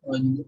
अनि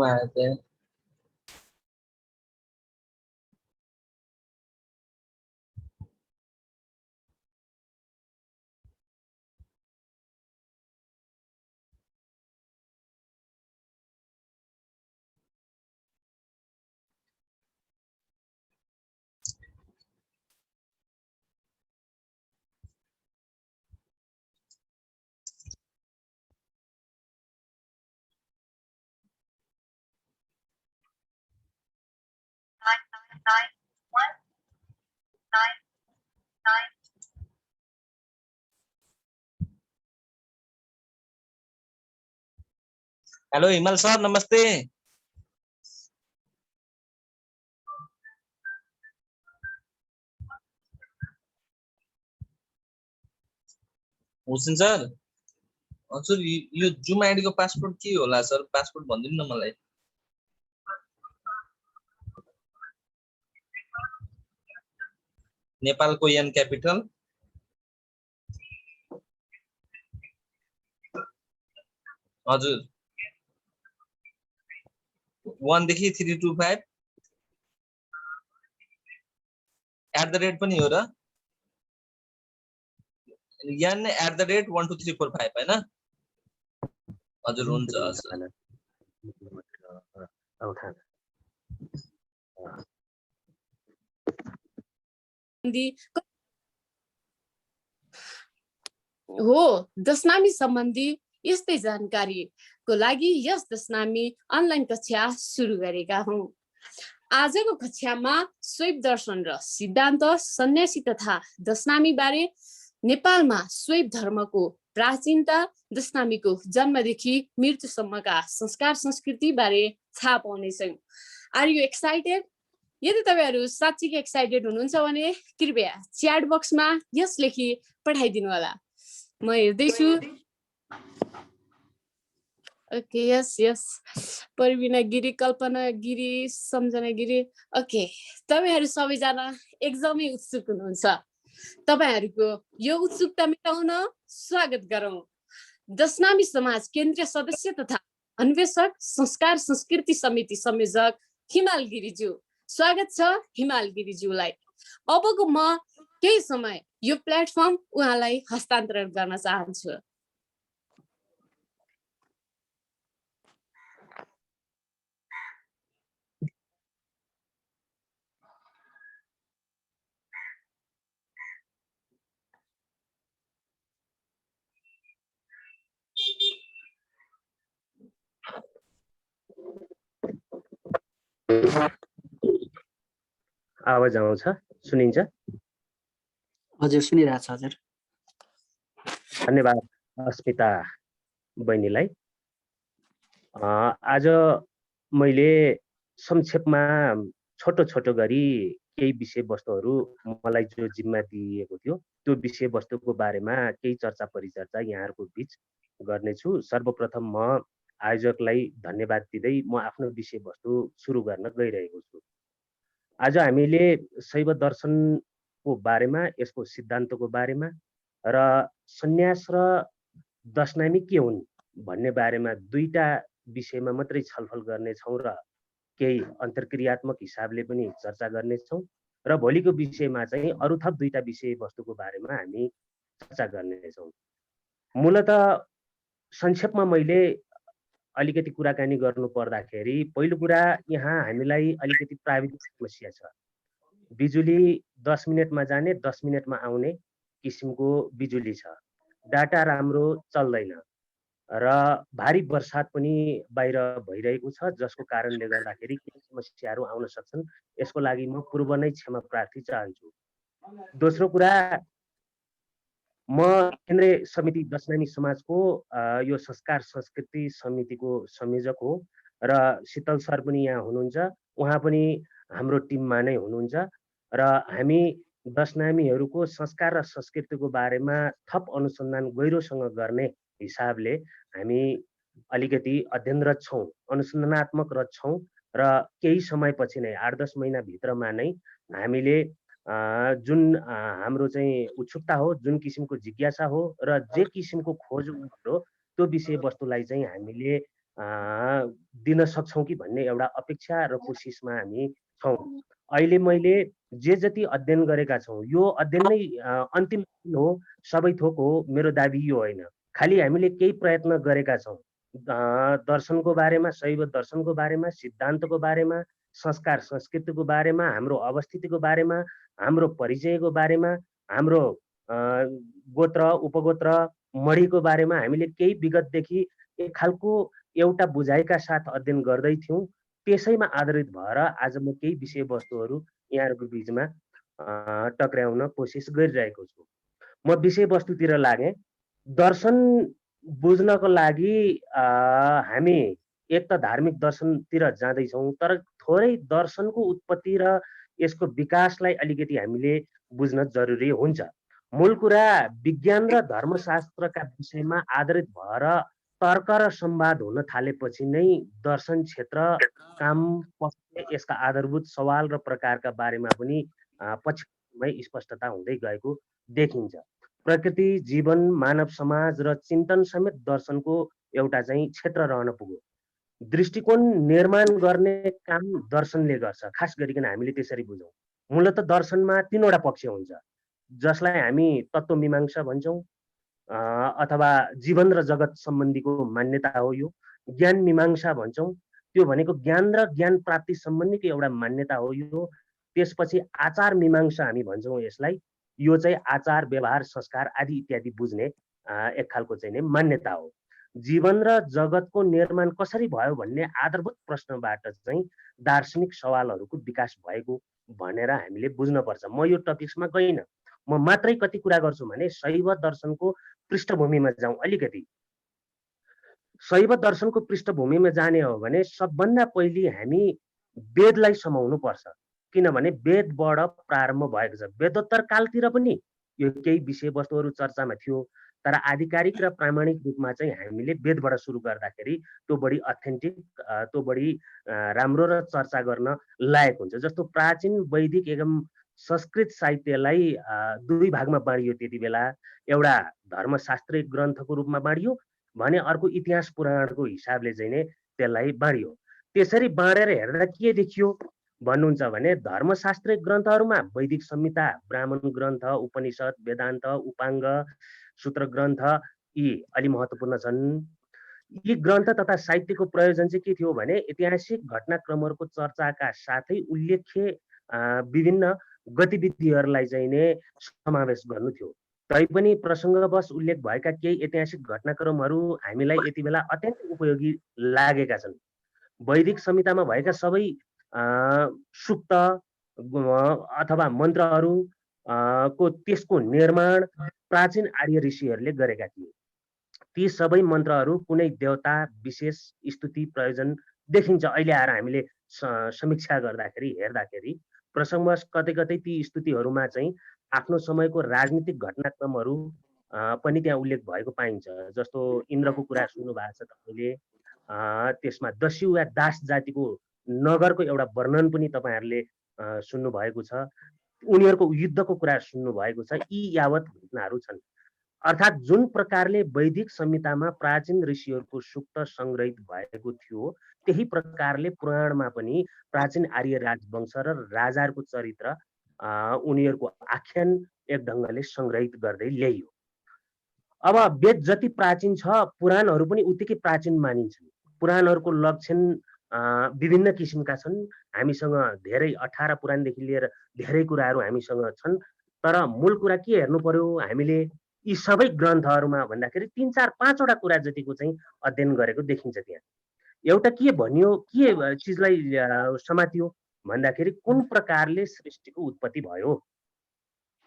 आया था हेलो हिमाल सर नमस्ते हुसैन सर हजुर यो जुम आइडी को पासवर्ड के होला सर पासवर्ड भनिदिनु न मलाई नेपालको एन क्यापिटल हजुर 1 देखि 325 @ पनि हो र एन @ 12345 हैन हजुर हुन्छ सर हो दशनामी सम्बन्धी यस्तै जानकारीको लागि यस दशनामी अनलाइन कक्षा सुरु गरेका हौं। आजको कक्षामा शैव दर्शन र सिद्धान्त सन्यासी तथा दशनामी बारे नेपालमा शैव धर्मको प्राचीनता दशनामीको जन्मदेखि मृत्युसम्मका संस्कार संस्कृति बारे थाहा पाउनेछौं। Are you excited? यदि तपाईहरु साच्चै एक्साइटेड हुनुहुन्छ भने कृपया च्याट बक्समा यस लेखी पठाइदिनु होला। म हेर्दै छु। ओके यस यस परविना गिरी कल्पना गिरी सम्झना गिरी ओके तपाईहरु सबैजना एकदमै उत्सुक हुनुहुन्छ। तपाईहरुको यो उत्सुकता मेटाउन स्वागत गरौं। दशनामी समाज केन्द्रीय सदस्य तथा अन्वेषक संस्कार संस्कृति समिति संयोजक हिमाल गिरीज्यू स्वागत छ हिमाल गिरीज्यूलाई। अबको म केही समय यो प्लेटफर्म उहाँलाई हस्तान्तरण गर्न चाहन्छु। आवाज आउँछ सुनिन्छ? हजुर सुनिरहेछ हजुर। धन्यवाद अस्मिता बहिनीलाई। आज मैले संक्षेपमा छोटो छोटो गरी केही विषयवस्तुहरू मलाई जो जिम्मा दिएको थियो त्यो विषयवस्तुको बारेमा केही चर्चा परिचर्चा यहाँहरूको बीच गर्नेछु। सर्वप्रथम म आयोजकलाई धन्यवाद दिँदै म आफ्नो विषयवस्तु सुरु गर्न गइरहेको छु। आज हामीले शैव दर्शनको बारेमा यसको सिद्धान्तको बारेमा र सन्यास र दशनामी के हुन् भन्ने बारेमा दुईटा विषयमा मात्रै छलफल गर्नेछौँ र केही अन्तर्क्रियात्मक हिसाबले पनि चर्चा गर्नेछौँ र भोलिको विषयमा चाहिँ अरु थप दुईटा विषयवस्तुको बारेमा हामी चर्चा गर्नेछौँ। मूलतः संक्षेपमा मैले अलिकति कुराकानी गर्नु पर्दाखेरि पहिलो कुरा यहाँ हामीलाई अलिकति प्राविधिक समस्या छ। बिजुली 10 मिनेटमा जाने 10 मिनेटमा आउने किसिमको बिजुली छ। डाटा राम्रो चल्दैन र भारी बर्सात पनि बाहिर भइरहेको छ, जसको कारणले गर्दाखेरि केही समस्याहरू आउन सक्छन्। यसको लागि म पूर्व नै क्षमा प्रार्थी चाहन्छु। दोस्रो कुरा, म केन्द्रीय समिति दशनामी समाजको यो संस्कार संस्कृति समितिको संयोजक हो र शीतल सर पनि यहाँ हुनुहुन्छ। उहाँ पनि हाम्रो टिममा नै हुनुहुन्छ र हामी दशनामीहरूको संस्कार र संस्कृतिको बारेमा थप अनुसन्धान गहिरोसँग गर्ने हिसाबले हामी अलिकति अध्ययनरत छौँ, अनुसन्धानात्मक रत छौँ र केही समयपछि नै 8-10 महिनाभित्रमा नै हामीले जुन हाम्रो चाहिँ उत्सुकता हो, जुन किसिमको जिज्ञासा हो र जे किसिमको खोज हो, त्यो विषयवस्तुलाई चाहिँ हामीले दिन सक्छौँ कि भन्ने एउटा अपेक्षा र कोसिसमा हामी छौँ। अहिले मैले जे जति अध्ययन गरेका छौँ, यो अध्ययन नै अन्तिम हो, सबै थोक हो, मेरो दाबी यो होइन। खालि हामीले केही प्रयत्न गरेका छौँ। दर्शनको बारेमा, शैव दर्शनको बारेमा, सिद्धान्तको बारेमा, संस्कार संस्कृतिको बारेमा, हाम्रो अवस्थितिको बारेमा, हाम्रो परिचयको बारेमा, हाम्रो गोत्र उपगोत्र मणिको बारेमा हामीले केही विगतदेखि एक खालको एउटा बुझाइका साथ अध्ययन गर्दै थियौँ। त्यसैमा आधारित भएर आज म केही विषयवस्तुहरू यहाँहरूको बिचमा टक्राउन कोसिस गरिरहेको छु। म विषयवस्तुतिर लागेँ। दर्शन बुझ्नको लागि हामी एक त धार्मिक दर्शनतिर जाँदैछौँ, तर थोरै दर्शनको उत्पत्ति र यसको विकासलाई अलिकति हामीले बुझ्न जरुरी हुन्छ। मूल कुरा विज्ञान र धर्मशास्त्रका विषयमा आधारित भएर तर्क र संवाद हुन थालेपछि नै दर्शन क्षेत्र काम पस्ने यसका आधारभूत सवाल र प्रकारका बारेमा पनि पछिमै स्पष्टता हुँदै गएको देखिन्छ। प्रकृति, जीवन, मानव समाज र चिन्तन समेत दर्शनको एउटा चाहिँ क्षेत्र रहन पुग्यो। दृष्टिकोण निर्माण गर्ने काम दर्शनले गर्छ, खास गरिकन हामीले त्यसरी बुझौँ। मूलत दर्शनमा 3वटा पक्ष हुन्छ, जसलाई हामी तत्त्वमीमांसा भन्छौँ अथवा जीवन र जगत सम्बन्धीको मान्यता हो। यो ज्ञान मीमांसा भन्छौँ, त्यो भनेको ज्ञान र ज्ञान प्राप्ति सम्बन्धीको एउटा मान्यता हो। यो त्यसपछि आचार मीमांसा हामी भन्छौँ यसलाई। यो चाहिँ आचार व्यवहार संस्कार आदि इत्यादि बुझ्ने एक खालको चाहिँ मान्यता हो। जीवन र जगतको निर्माण कसरी भयो भन्ने आधारभूत प्रश्नबाट चाहिँ दार्शनिक सवालहरूको विकास भएको भनेर हामीले बुझ्नुपर्छ। म यो टपिक्समा गइनँ, म मात्रै कति कुरा गर्छु भने शैव दर्शनको पृष्ठभूमिमा जाउँ। अलिकति शैव दर्शनको पृष्ठभूमिमा जाने हो भने सबभन्दा पहिले हामी वेदलाई समाउनु पर्छ, किनभने वेदबाट प्रारम्भ भएको छ। वेदोत्तर कालतिर पनि यो केही विषयवस्तुहरू चर्चामा थियो, तर आधिकारिक र प्रामाणिक रूपमा चाहिँ हामीले वेदबाट सुरु गर्दाखेरि त्यो बढी अथेन्टिक, त्यो बढी राम्रो र चर्चा गर्न लायक हुन्छ। जस्तो प्राचीन वैदिक एवं संस्कृत साहित्यलाई 2 भागमा बाँडियो त्यति बेला। एउटा धर्मशास्त्रीय ग्रन्थको रूपमा बाँडियो भने अर्को इतिहास पुराणको हिसाबले चाहिँ नै त्यसलाई बाँडियो। त्यसरी बाँडेर हेर्दा के देखियो भन्नुहुन्छ भने धर्मशास्त्रीय ग्रन्थहरूमा वैदिक संहिता, ब्राह्मण ग्रन्थ, उपनिषद, वेदान्त, उपाङ्ग, सूत्र ग्रन्थ यी अलि महत्त्वपूर्ण छन्। यी ग्रन्थ तथा साहित्यको प्रयोजन चाहिँ के थियो भने ऐतिहासिक घटनाक्रमहरूको चर्चाका साथै उल्लेख्य विभिन्न गतिविधिहरूलाई चाहिँ नै समावेश गर्नु थियो। तैपनि प्रसङ्गवश उल्लेख भएका केही ऐतिहासिक घटनाक्रमहरू हामीलाई यति बेला अत्यन्त उपयोगी लागेका छन्। वैदिक संहितामा भएका सबै सुक्त अथवा मन्त्रहरू को त्यसको निर्माण प्राचीन आर्य ऋषिहरूले गरेका थिए। ती सबै मन्त्रहरू कुनै देवता विशेष स्तुति प्रयोजन देखिन्छ। अहिले आएर हामीले समीक्षा गर्दाखेरि हेर्दाखेरि प्रसङ्गवश कतै कतै ती स्तुतिहरूमा चाहिँ आफ्नो समयको राजनीतिक घटनाक्रमहरू पनि त्यहाँ उल्लेख भएको पाइन्छ। जस्तो इन्द्रको कुरा सुन्नु भएको छ तपाईँले, त्यसमा दस्यु वा दास जातिको नगरको एउटा वर्णन पनि तपाईँहरूले सुन्नु भएको छ। उनीहरूको युद्धको कुरा सुन्नु भएको छ। यी यावत घटनाहरू छन्। अर्थात् जुन प्रकारले वैदिक संहितामा प्राचीन ऋषिहरूको सूक्त संग्रहित भएको थियो, त्यही प्रकारले पुराणमा पनि प्राचीन आर्य राजवंश र राजाहरूको चरित्र उनीहरूको आख्यान एक ढङ्गले संग्रहित गर्दै ल्याइयो। अब वेद जति प्राचीन छ, पुराणहरू पनि उत्तिकै प्राचीन मानिन्छन्। पुराणहरूको लक्षण विभिन्न किसिमका छन्। हामीसँग धेरै 18 पुराणदेखि लिएर धेरै कुराहरू हामीसँग छन्। तर मूल कुरा के हेर्नु पर्यो हामीले यी सबै ग्रन्थहरूमा भन्दाखेरि 3, 4, 5 वटा कुरा जतिको चाहिँ अध्ययन गरेको देखिन्छ त्यहाँ। एउटा के भनियो, के चिजलाई समातियो भन्दाखेरि कुन प्रकारले सृष्टिको उत्पत्ति भयो,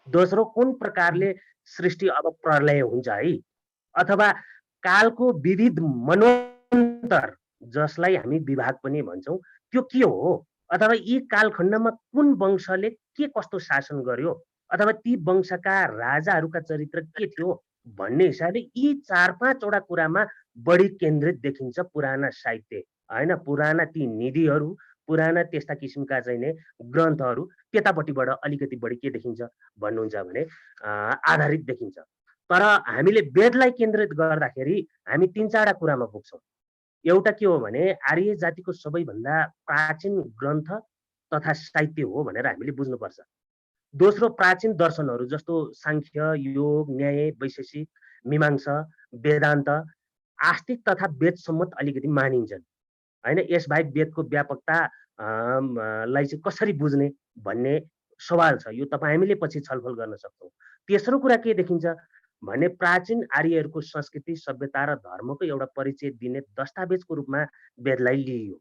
दोस्रो कुन प्रकारले सृष्टि अब प्रलय हुन्छ है, अथवा कालको विविध मनोन्तर जसलाई हामी विभाग पनि भन्छौँ त्यो के हो, अथवा यी कालखण्डमा कुन वंशले के कस्तो शासन गर्यो, अथवा ती वंशका राजाहरूका चरित्र के थियो भन्ने हिसाबले यी 4-5 वटा कुरामा बढी केन्द्रित देखिन्छ पुराना साहित्य हैन। पुराना ती निधिहरू, पुराना त्यस्ता किसिमका चाहिँ नै ग्रन्थहरू त्यतापट्टिबाट अलिकति बढी के देखिन्छ भन्नुहुन्छ भने आधारित देखिन्छ। तर हामीले वेदलाई केन्द्रित गर्दाखेरि हामी 3-4 कुरामा पुग्छौँ। एउटा के हो भने आर्य जातिको सबैभन्दा प्राचीन ग्रन्थ तथा साहित्य हो भनेर हामीले बुझ्नुपर्छ। दोस्रो प्राचीन दर्शनहरू जस्तो सांख्य, योग, न्याय, वैशेषिक, मीमांसा, वेदान्त, आस्तिक तथा वेद सम्मत अलिकति मानिन्छन् हैन। यसबाहेक वेदको व्यापकता लाई चाहिँ कसरी बुझ्ने भन्ने सवाल छ, यो तपाईँ हामीले पछि छलफल गर्न सक्छौँ। तेस्रो कुरा के देखिन्छ भने प्राचीन आर्यहरूको संस्कृति, सभ्यता र धर्मको एउटा परिचय दिने दस्तावेजको रूपमा वेदलाई लिइयो।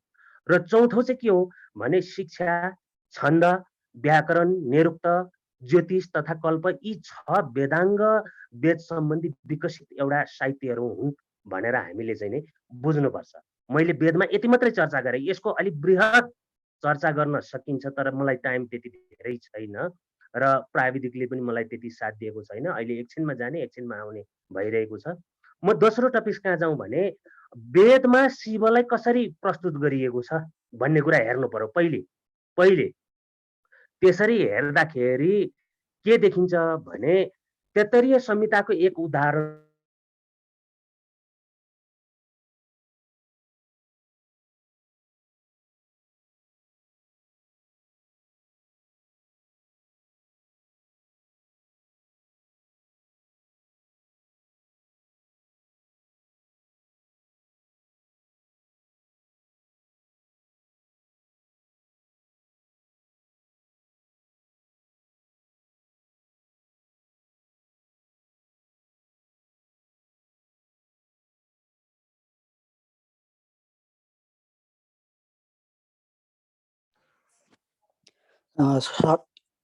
र चौथो चाहिँ के हो भने शिक्षा, छन्द, व्याकरण, निरुक्त, ज्योतिष तथा कल्प यी 6 वेदाङ्ग वेद सम्बन्धी विकसित एउटा साहित्यहरू हुन् भनेर हामीले चाहिँ नि बुझ्नुपर्छ। मैले वेदमा यति मात्रै चर्चा गरेँ, यसको अलिक बृहत चर्चा गर्न सकिन्छ तर मलाई टाइम त्यति धेरै छैन र प्राविधिकले पनि मलाई त्यति साथ दिएको छैन। अहिले एकछिनमा जाने एकछिनमा आउने भइरहेको छ। म दोस्रो टपिक कहाँ जाउँ भने वेदमा शिवलाई कसरी प्रस्तुत गरिएको छ भन्ने कुरा हेर्नु पर्यो पहिले। त्यसरी हेर्दाखेरि के देखिन्छ भने तैत्तिरीय संहिताको एक उदाहरण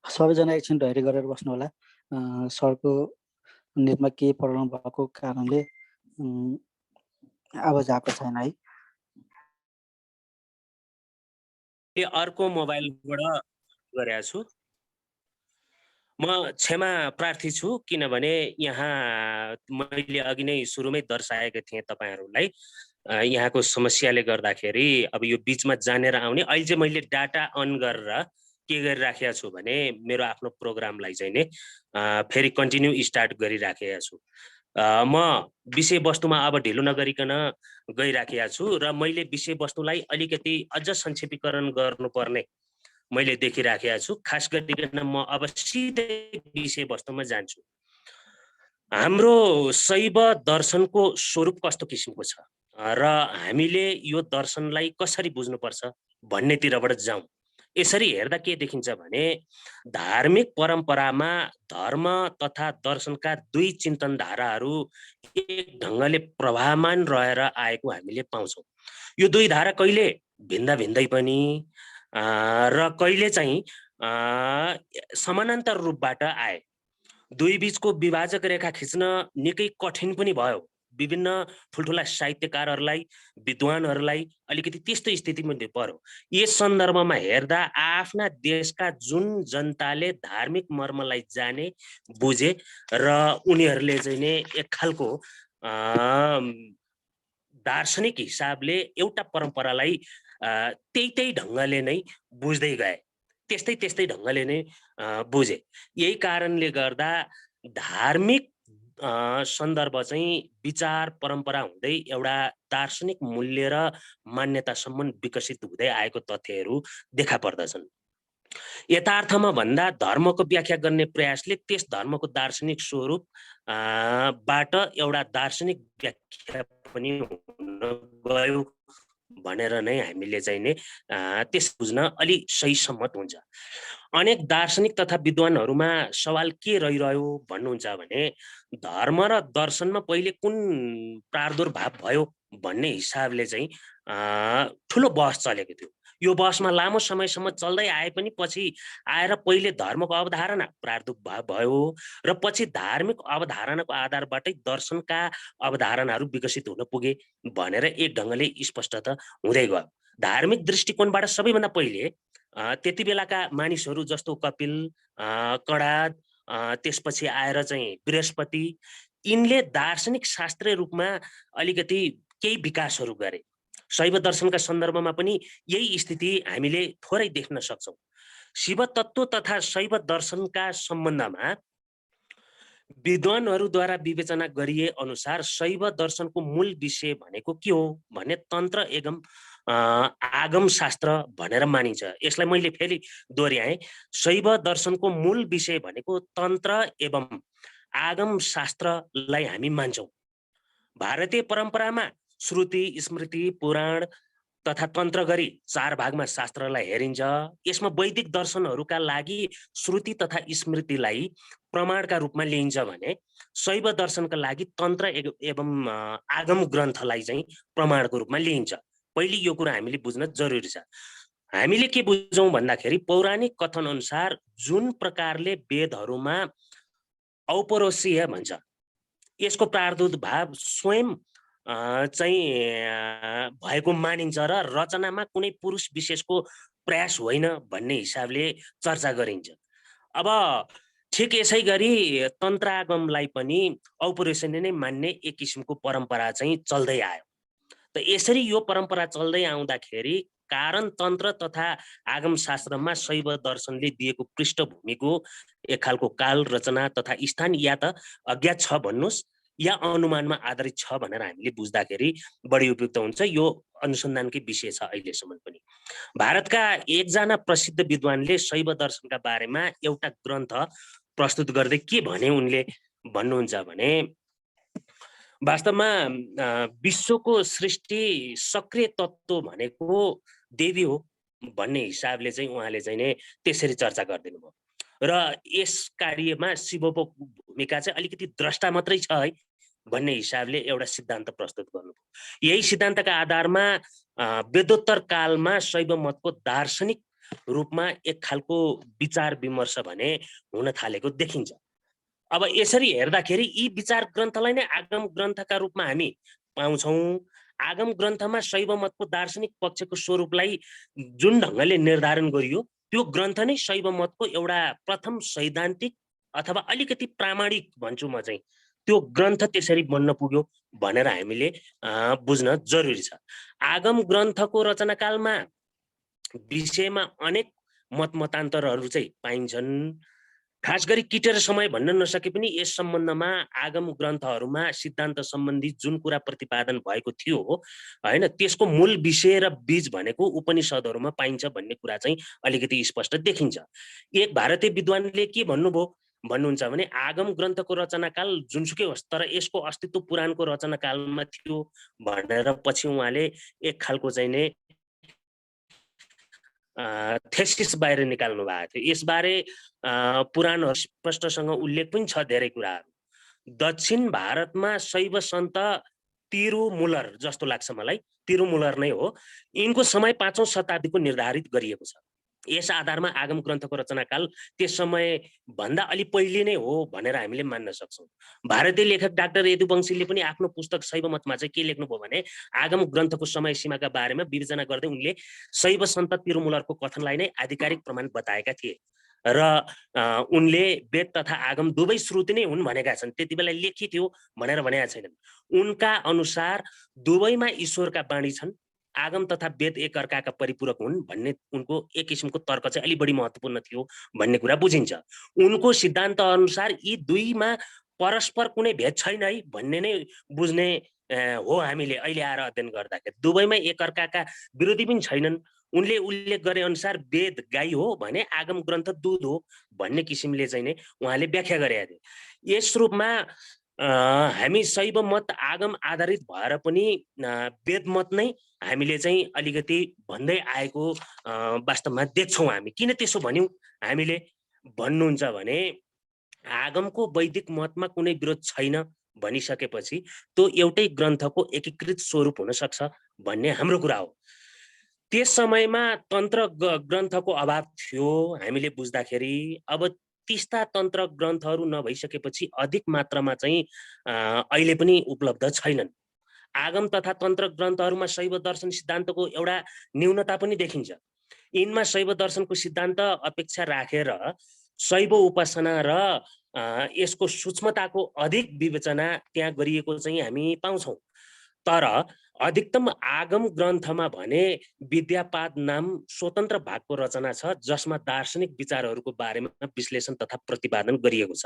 सबैजना एकछिन धैर्य गरेर बस्नु होला। सरको नेटमा केही प्रब्लम भएको कारणले आवाज आएको छैन है। अर्को मोबाइलबाट गरेको छु। म क्षमा प्रार्थी छु किनभने यहाँ मैले अघि नै सुरुमै दर्शाएको थिएँ तपाईहरुलाई यहाँको समस्याले गर्दाखेरि अब यो बीचमा जानेर आउने। अहिले चाहिँ मैले डाटा अन गरेर के गरिराखेको छु भने मेरो आफ्नो प्रोग्रामलाई चाहिँ नि फेरि कन्टिन्यू स्टार्ट गरिराखेको छु। म विषयवस्तुमा अब ढिलो नगरिकन गइराखेको छु र मैले विषयवस्तुलाई अलिकति अझ संक्षेपीकरण गर्नुपर्ने मैले देखिराखेको छु। खास गरिकन म अब सिधै विषयवस्तुमा जान्छु। हाम्रो शैव दर्शनको स्वरूप कस्तो किसिमको छ र हामीले यो दर्शनलाई कसरी बुझ्नुपर्छ भन्नेतिरबाट जाउँ। यसरी हेर्दा के देखिन्छ भने धार्मिक परम्परामा धर्म तथा दर्शनका दुई चिन्तन धाराहरू एक ढङ्गले प्रभावमान रहेर आएको हामीले पाउँछौँ। यो दुई धारा कहिले भिन्दा भिन्दै पनि र कहिले चाहिँ समानान्तर रूपबाट आए। दुई बीचको विभाजक रेखा खिच्न निकै कठिन पनि भयो। विभिन्न ठुल्ठुला साहित्यकारहरूलाई विद्वानहरूलाई अलिकति त्यस्तो स्थितिमा पर्यो। यस सन्दर्भमा हेर्दा आफ्ना देशका जुन जनताले धार्मिक मर्मलाई जाने बुझे र उनीहरूले चाहिँ नि एक खालको दार्शनिक हिसाबले एउटा परम्परालाई त्यही ढङ्गले नै बुझ्दै गए, त्यस्तै ढङ्गले नै बुझे। यही कारणले गर्दा धार्मिक सन्दर्भ चाहिँ विचार परम्परा हुँदै एउटा दार्शनिक मूल्य र मान्यतासम्म विकसित हुँदै आएको तथ्यहरू देखा पर्दछन्। यथार्थमा भन्दा धर्मको व्याख्या गर्ने प्रयासले त्यस धर्मको दार्शनिक स्वरूप बाट एउटा दार्शनिक व्याख्या पनि हुन गयो भनेर नै हामीले चाहिँ नि त्यस बुझ्न अलि सही सम्मत हुन्छ। अनेक दार्शनिक तथा विद्वानहरूमा सवाल के रहिरह्यो भन्नुहुन्छ भने धर्म र दर्शनमा पहिले कुन प्रादुर्भाव भयो भन्ने हिसाबले चाहिँ ठुलो बहस चलेको थियो। यो बहसमा लामो समयसम्म चल्दै आए पनि पछि आएर पहिले धर्मको अवधारणा प्रादुर्भाव भयो र पछि धार्मिक अवधारणाको आधारबाटै दर्शनका अवधारणाहरू विकसित हुन पुगे भनेर एक ढङ्गले स्पष्ट त हुँदै गयो। धार्मिक दृष्टिकोणबाट सबैभन्दा पहिले त्यति बेलाका मानिसहरू जस्तो कपिल, कणाद, त्यसपछि आएर चाहिँ बृहस्पति, यिनले दार्शनिक शास्त्रीय रूपमा अलिकति केही विकासहरू गरे। शैव दर्शनका सन्दर्भमा पनि यही स्थिति हामीले थोरै देख्न सक्छौँ। शिव तत्त्व तथा शैव दर्शनका सम्बन्धमा विद्वानहरूद्वारा विवेचना गरिए अनुसार शैव दर्शनको मूल विषय भनेको के हो भने तन्त्र एवं आगम शास्त्र भनेर मानिन्छ। यसलाई मैले फेरि दोहोऱ्याएँ, शैव दर्शनको मूल विषय भनेको तन्त्र एवं आगम शास्त्रलाई हामी मान्छौँ। भारतीय परम्परामा श्रुति, स्मृति, पुराण तथा तन्त्र गरी 4 भागमा शास्त्रलाई हेरिन्छ। यसमा वैदिक दर्शनहरूका लागि श्रुति तथा स्मृतिलाई प्रमाणका रूपमा लिइन्छ भने शैव दर्शनका लागि तन्त्र एवं आगम ग्रन्थलाई चाहिँ प्रमाणको रूपमा लिइन्छ। पहिले यो कुरा हामीले बुझ्न जरुरी छ। हामीले के बुझौँ भन्दाखेरि पौराणिक कथन अनुसार जुन प्रकारले वेदहरूमा औपरोशीय भन्छ, यसको प्रादुर्भाव स्वयं चाहिँ भएको मानिन्छ र रचनामा कुनै पुरुष विशेषको प्रयास होइन भन्ने हिसाबले चर्चा गरिन्छ। अब ठिक यसै गरी तन्त्रागमलाई पनि औपरोशीय नै मान्ने एक किसिमको परम्परा चाहिँ चल्दै आयो। त यसरी यो परम्परा चल्दै आउँदाखेरि कारण तन्त्र तथा आगम शास्त्रमा शैव दर्शनले दिएको पृष्ठभूमिको एक खालको काल, रचना तथा स्थान या त अज्ञात छ भन्नुहोस् या अनुमानमा आधारित छ भनेर हामीले बुझ्दाखेरि बढी उपयुक्त हुन्छ। यो अनुसन्धानकै विषय छ अहिलेसम्म पनि। भारतका एकजना प्रसिद्ध विद्वानले शैव दर्शनका बारेमा एउटा ग्रन्थ प्रस्तुत गर्दै के भने उनले भन्नुहुन्छ भने वास्तवमा विश्वको सृष्टि सक्रिय तत्त्व भनेको देवी हो भन्ने हिसाबले चाहिँ उहाँले चाहिँ नै त्यसरी चर्चा गरिदिनु भयो र यस कार्यमा शिवको भूमिका चाहिँ अलिकति द्रष्टा मात्रै छ है भन्ने हिसाबले एउटा सिद्धान्त प्रस्तुत गर्नुभयो। यही सिद्धान्तका आधारमा वेदोत्तर कालमा शैव मतको दार्शनिक रूपमा एक खालको विचार विमर्श भने हुन थालेको देखिन्छ। अब यसरी हेर्दाखेरि यी विचार ग्रन्थलाई नै आगम ग्रन्थका रूपमा हामी पाउँछौँ। आगम ग्रन्थमा शैव मतको दार्शनिक पक्षको स्वरूपलाई जुन ढङ्गले निर्धारण गरियो त्यो ग्रन्थ नै शैव मतको एउटा प्रथम सैद्धान्तिक अथवा अलिकति प्रामाणिक भन्छु म चाहिँ त्यो ग्रन्थ त्यसरी बन्न पुग्यो भनेर हामीले बुझ्न जरुरी छ। आगम ग्रन्थको रचनाकालमा विषयमा अनेक मतमतान्तरहरू चाहिँ पाइन्छन्। खास गरी किटेर समय भन्न नसके पनि यस सम्बन्धमा आगम ग्रन्थहरूमा सिद्धान्त सम्बन्धी जुन कुरा प्रतिपादन भएको थियो हैन, त्यसको मूल विषय र बीज भनेको उपनिषदहरूमा पाइन्छ भन्ने कुरा चाहिँ अलिकति स्पष्ट देखिन्छ। एक भारतीय विद्वानले के भन्नुहुन्छ भने आगम ग्रन्थको रचनाकाल जुनसुकै होस् तर यसको अस्तित्व पुराणको रचनाकालमा थियो भनेर पछि उहाँले एक खालको चाहिँ नै थेसिस बाहिर निकाल्नु भएको थियो। यसबारे पुराणहरू स्पष्टसँग उल्लेख पनि छ धेरै कुराहरू। दक्षिण भारतमा शैव सन्त तिरुमूलर जस्तो लाग्छ मलाई, तिरुमूलर नै हो, यिनको समय 5औं शताब्दीको निर्धारित गरिएको छ। यस आधारमा आगम ग्रन्थको रचनाकाल त्यस समय भन्दा अलि पहिले नै हो भनेर हामीले मान्न सक्छौँ। भारतीय लेखक डाक्टर यदुवंशीले पनि आफ्नो पुस्तक शैव मतमा चाहिँ के लेख्नुभयो भने आगम ग्रन्थको समय सीमाका बारेमा विवेचना गर्दै उनले शैव सन्त तिरुमूलरको कथनलाई नै आधिकारिक प्रमाण बताएका थिए र उनले वेद तथा आगम दुवै श्रुति नै हुन् भनेका छन्। त्यति बेला लेखित थियो भनेर भनेका छैनन्। उनका अनुसार दुवैमा ईश्वरका वाणी छन्, आगम तथा वेद एक अर्काका परिपूरक हुन् भन्ने उनको एक किसिमको तर्क चाहिँ अलि बढी महत्त्वपूर्ण थियो भन्ने कुरा बुझिन्छ। उनको सिद्धान्त अनुसार यी दुईमा परस्पर कुनै भेद छैन है भन्ने नै बुझ्ने हो हामीले अहिले आएर अध्ययन गर्दाखेरि। दुवैमा एक अर्काका विरोधी पनि छैनन्। उनले उल्लेख गरे अनुसार वेद गाई हो भने आगम ग्रन्थ दूध हो भन्ने किसिमले चाहिँ नै उहाँले व्याख्या गरेका थिए। यस रूपमा हामी शैव मत आगम आधारित भएर पनि वेद मत नै हामीले चाहिँ अलिकति भन्दै आएको वास्तवमा देख्छौँ हामी। किन त्यसो भन्यौँ हामीले भन्नुहुन्छ भने आगमको वैदिक मतमा कुनै विरोध छैन भनिसकेपछि त्यो एउटै ग्रन्थको एकीकृत स्वरूप हुन सक्छ भन्ने हाम्रो कुरा हो। त्यस समयमा तन्त्र ग्रन्थको अभाव थियो हामीले बुझ्दाखेरि। अब तीस्ता तन्त्र ग्रन्थहरू नभइसकेपछि अधिक मात्रामा चाहिँ अहिले पनि उपलब्ध छैनन्। आगम तथा तन्त्र ग्रन्थहरूमा शैव दर्शन सिद्धान्तको एउटा न्यूनता पनि देखिन्छ। यिनमा शैव दर्शनको सिद्धान्त अपेक्षा राखेर शैव उपासना र यसको सूक्ष्मताको अधिक विवेचना त्यहाँ गरिएको चाहिँ हामी पाउँछौँ। तर अधिकतम आगम ग्रन्थमा भने विद्यापाद नाम स्वतन्त्र भागको रचना छ जसमा दार्शनिक विचारहरूको बारेमा विश्लेषण तथा प्रतिपादन गरिएको छ।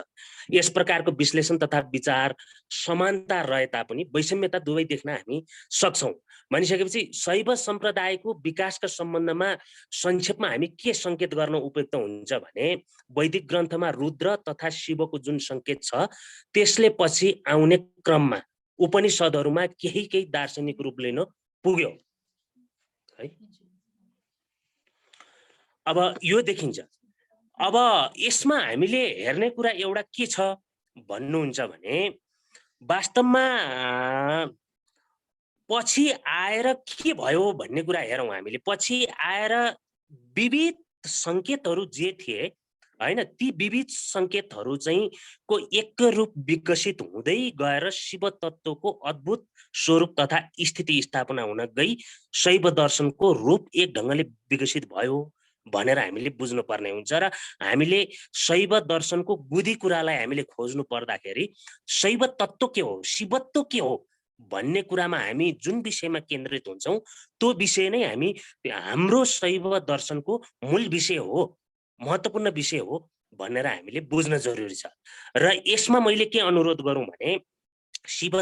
यस प्रकारको विश्लेषण तथा विचार समानता रहे तापनि वैषम्यता दुवै देख्न हामी सक्छौँ। भनिसकेपछि शैव सम्प्रदायको विकासका सम्बन्धमा संक्षेपमा हामी के सङ्केत गर्न उपयुक्त हुन्छ भने वैदिक ग्रन्थमा रुद्र तथा शिवको जुन सङ्केत छ त्यसले पछि आउने क्रममा उपनिषदहरूमा केही दार्शनिक रूप लिन पुग्यो है। अब यो देखिन्छ। अब यसमा हामीले हेर्ने कुरा एउटा के छ भन्नुहुन्छ भने वास्तवमा पछि आएर के भयो भन्ने कुरा हेरौँ हामीले। पछि आएर विविध सङ्केतहरू जे थिए हैन, ती विविध सङ्केतहरू चाहिँ को एक रूप विकसित हुँदै गएर शिव तत्त्वको अद्भुत स्वरूप तथा स्थिति स्थापना हुन गई शैव दर्शनको रूप एक ढङ्गले विकसित भयो भनेर हामीले बुझ्नु पर्ने हुन्छ। र हामीले शैव दर्शनको गुदी कुरालाई हामीले खोज्नु पर्दाखेरि शैव तत्त्व के हो, शिवत्व के हो भन्ने कुरामा हामी जुन विषयमा केन्द्रित हुन्छौँ त्यो विषय नै हामी हाम्रो शैव दर्शनको मूल विषय हो, महत्त्वपूर्ण विषय हो भनेर हामीले बुझ्न जरुरी छ। र यसमा मैले के अनुरोध गरौँ भने शिव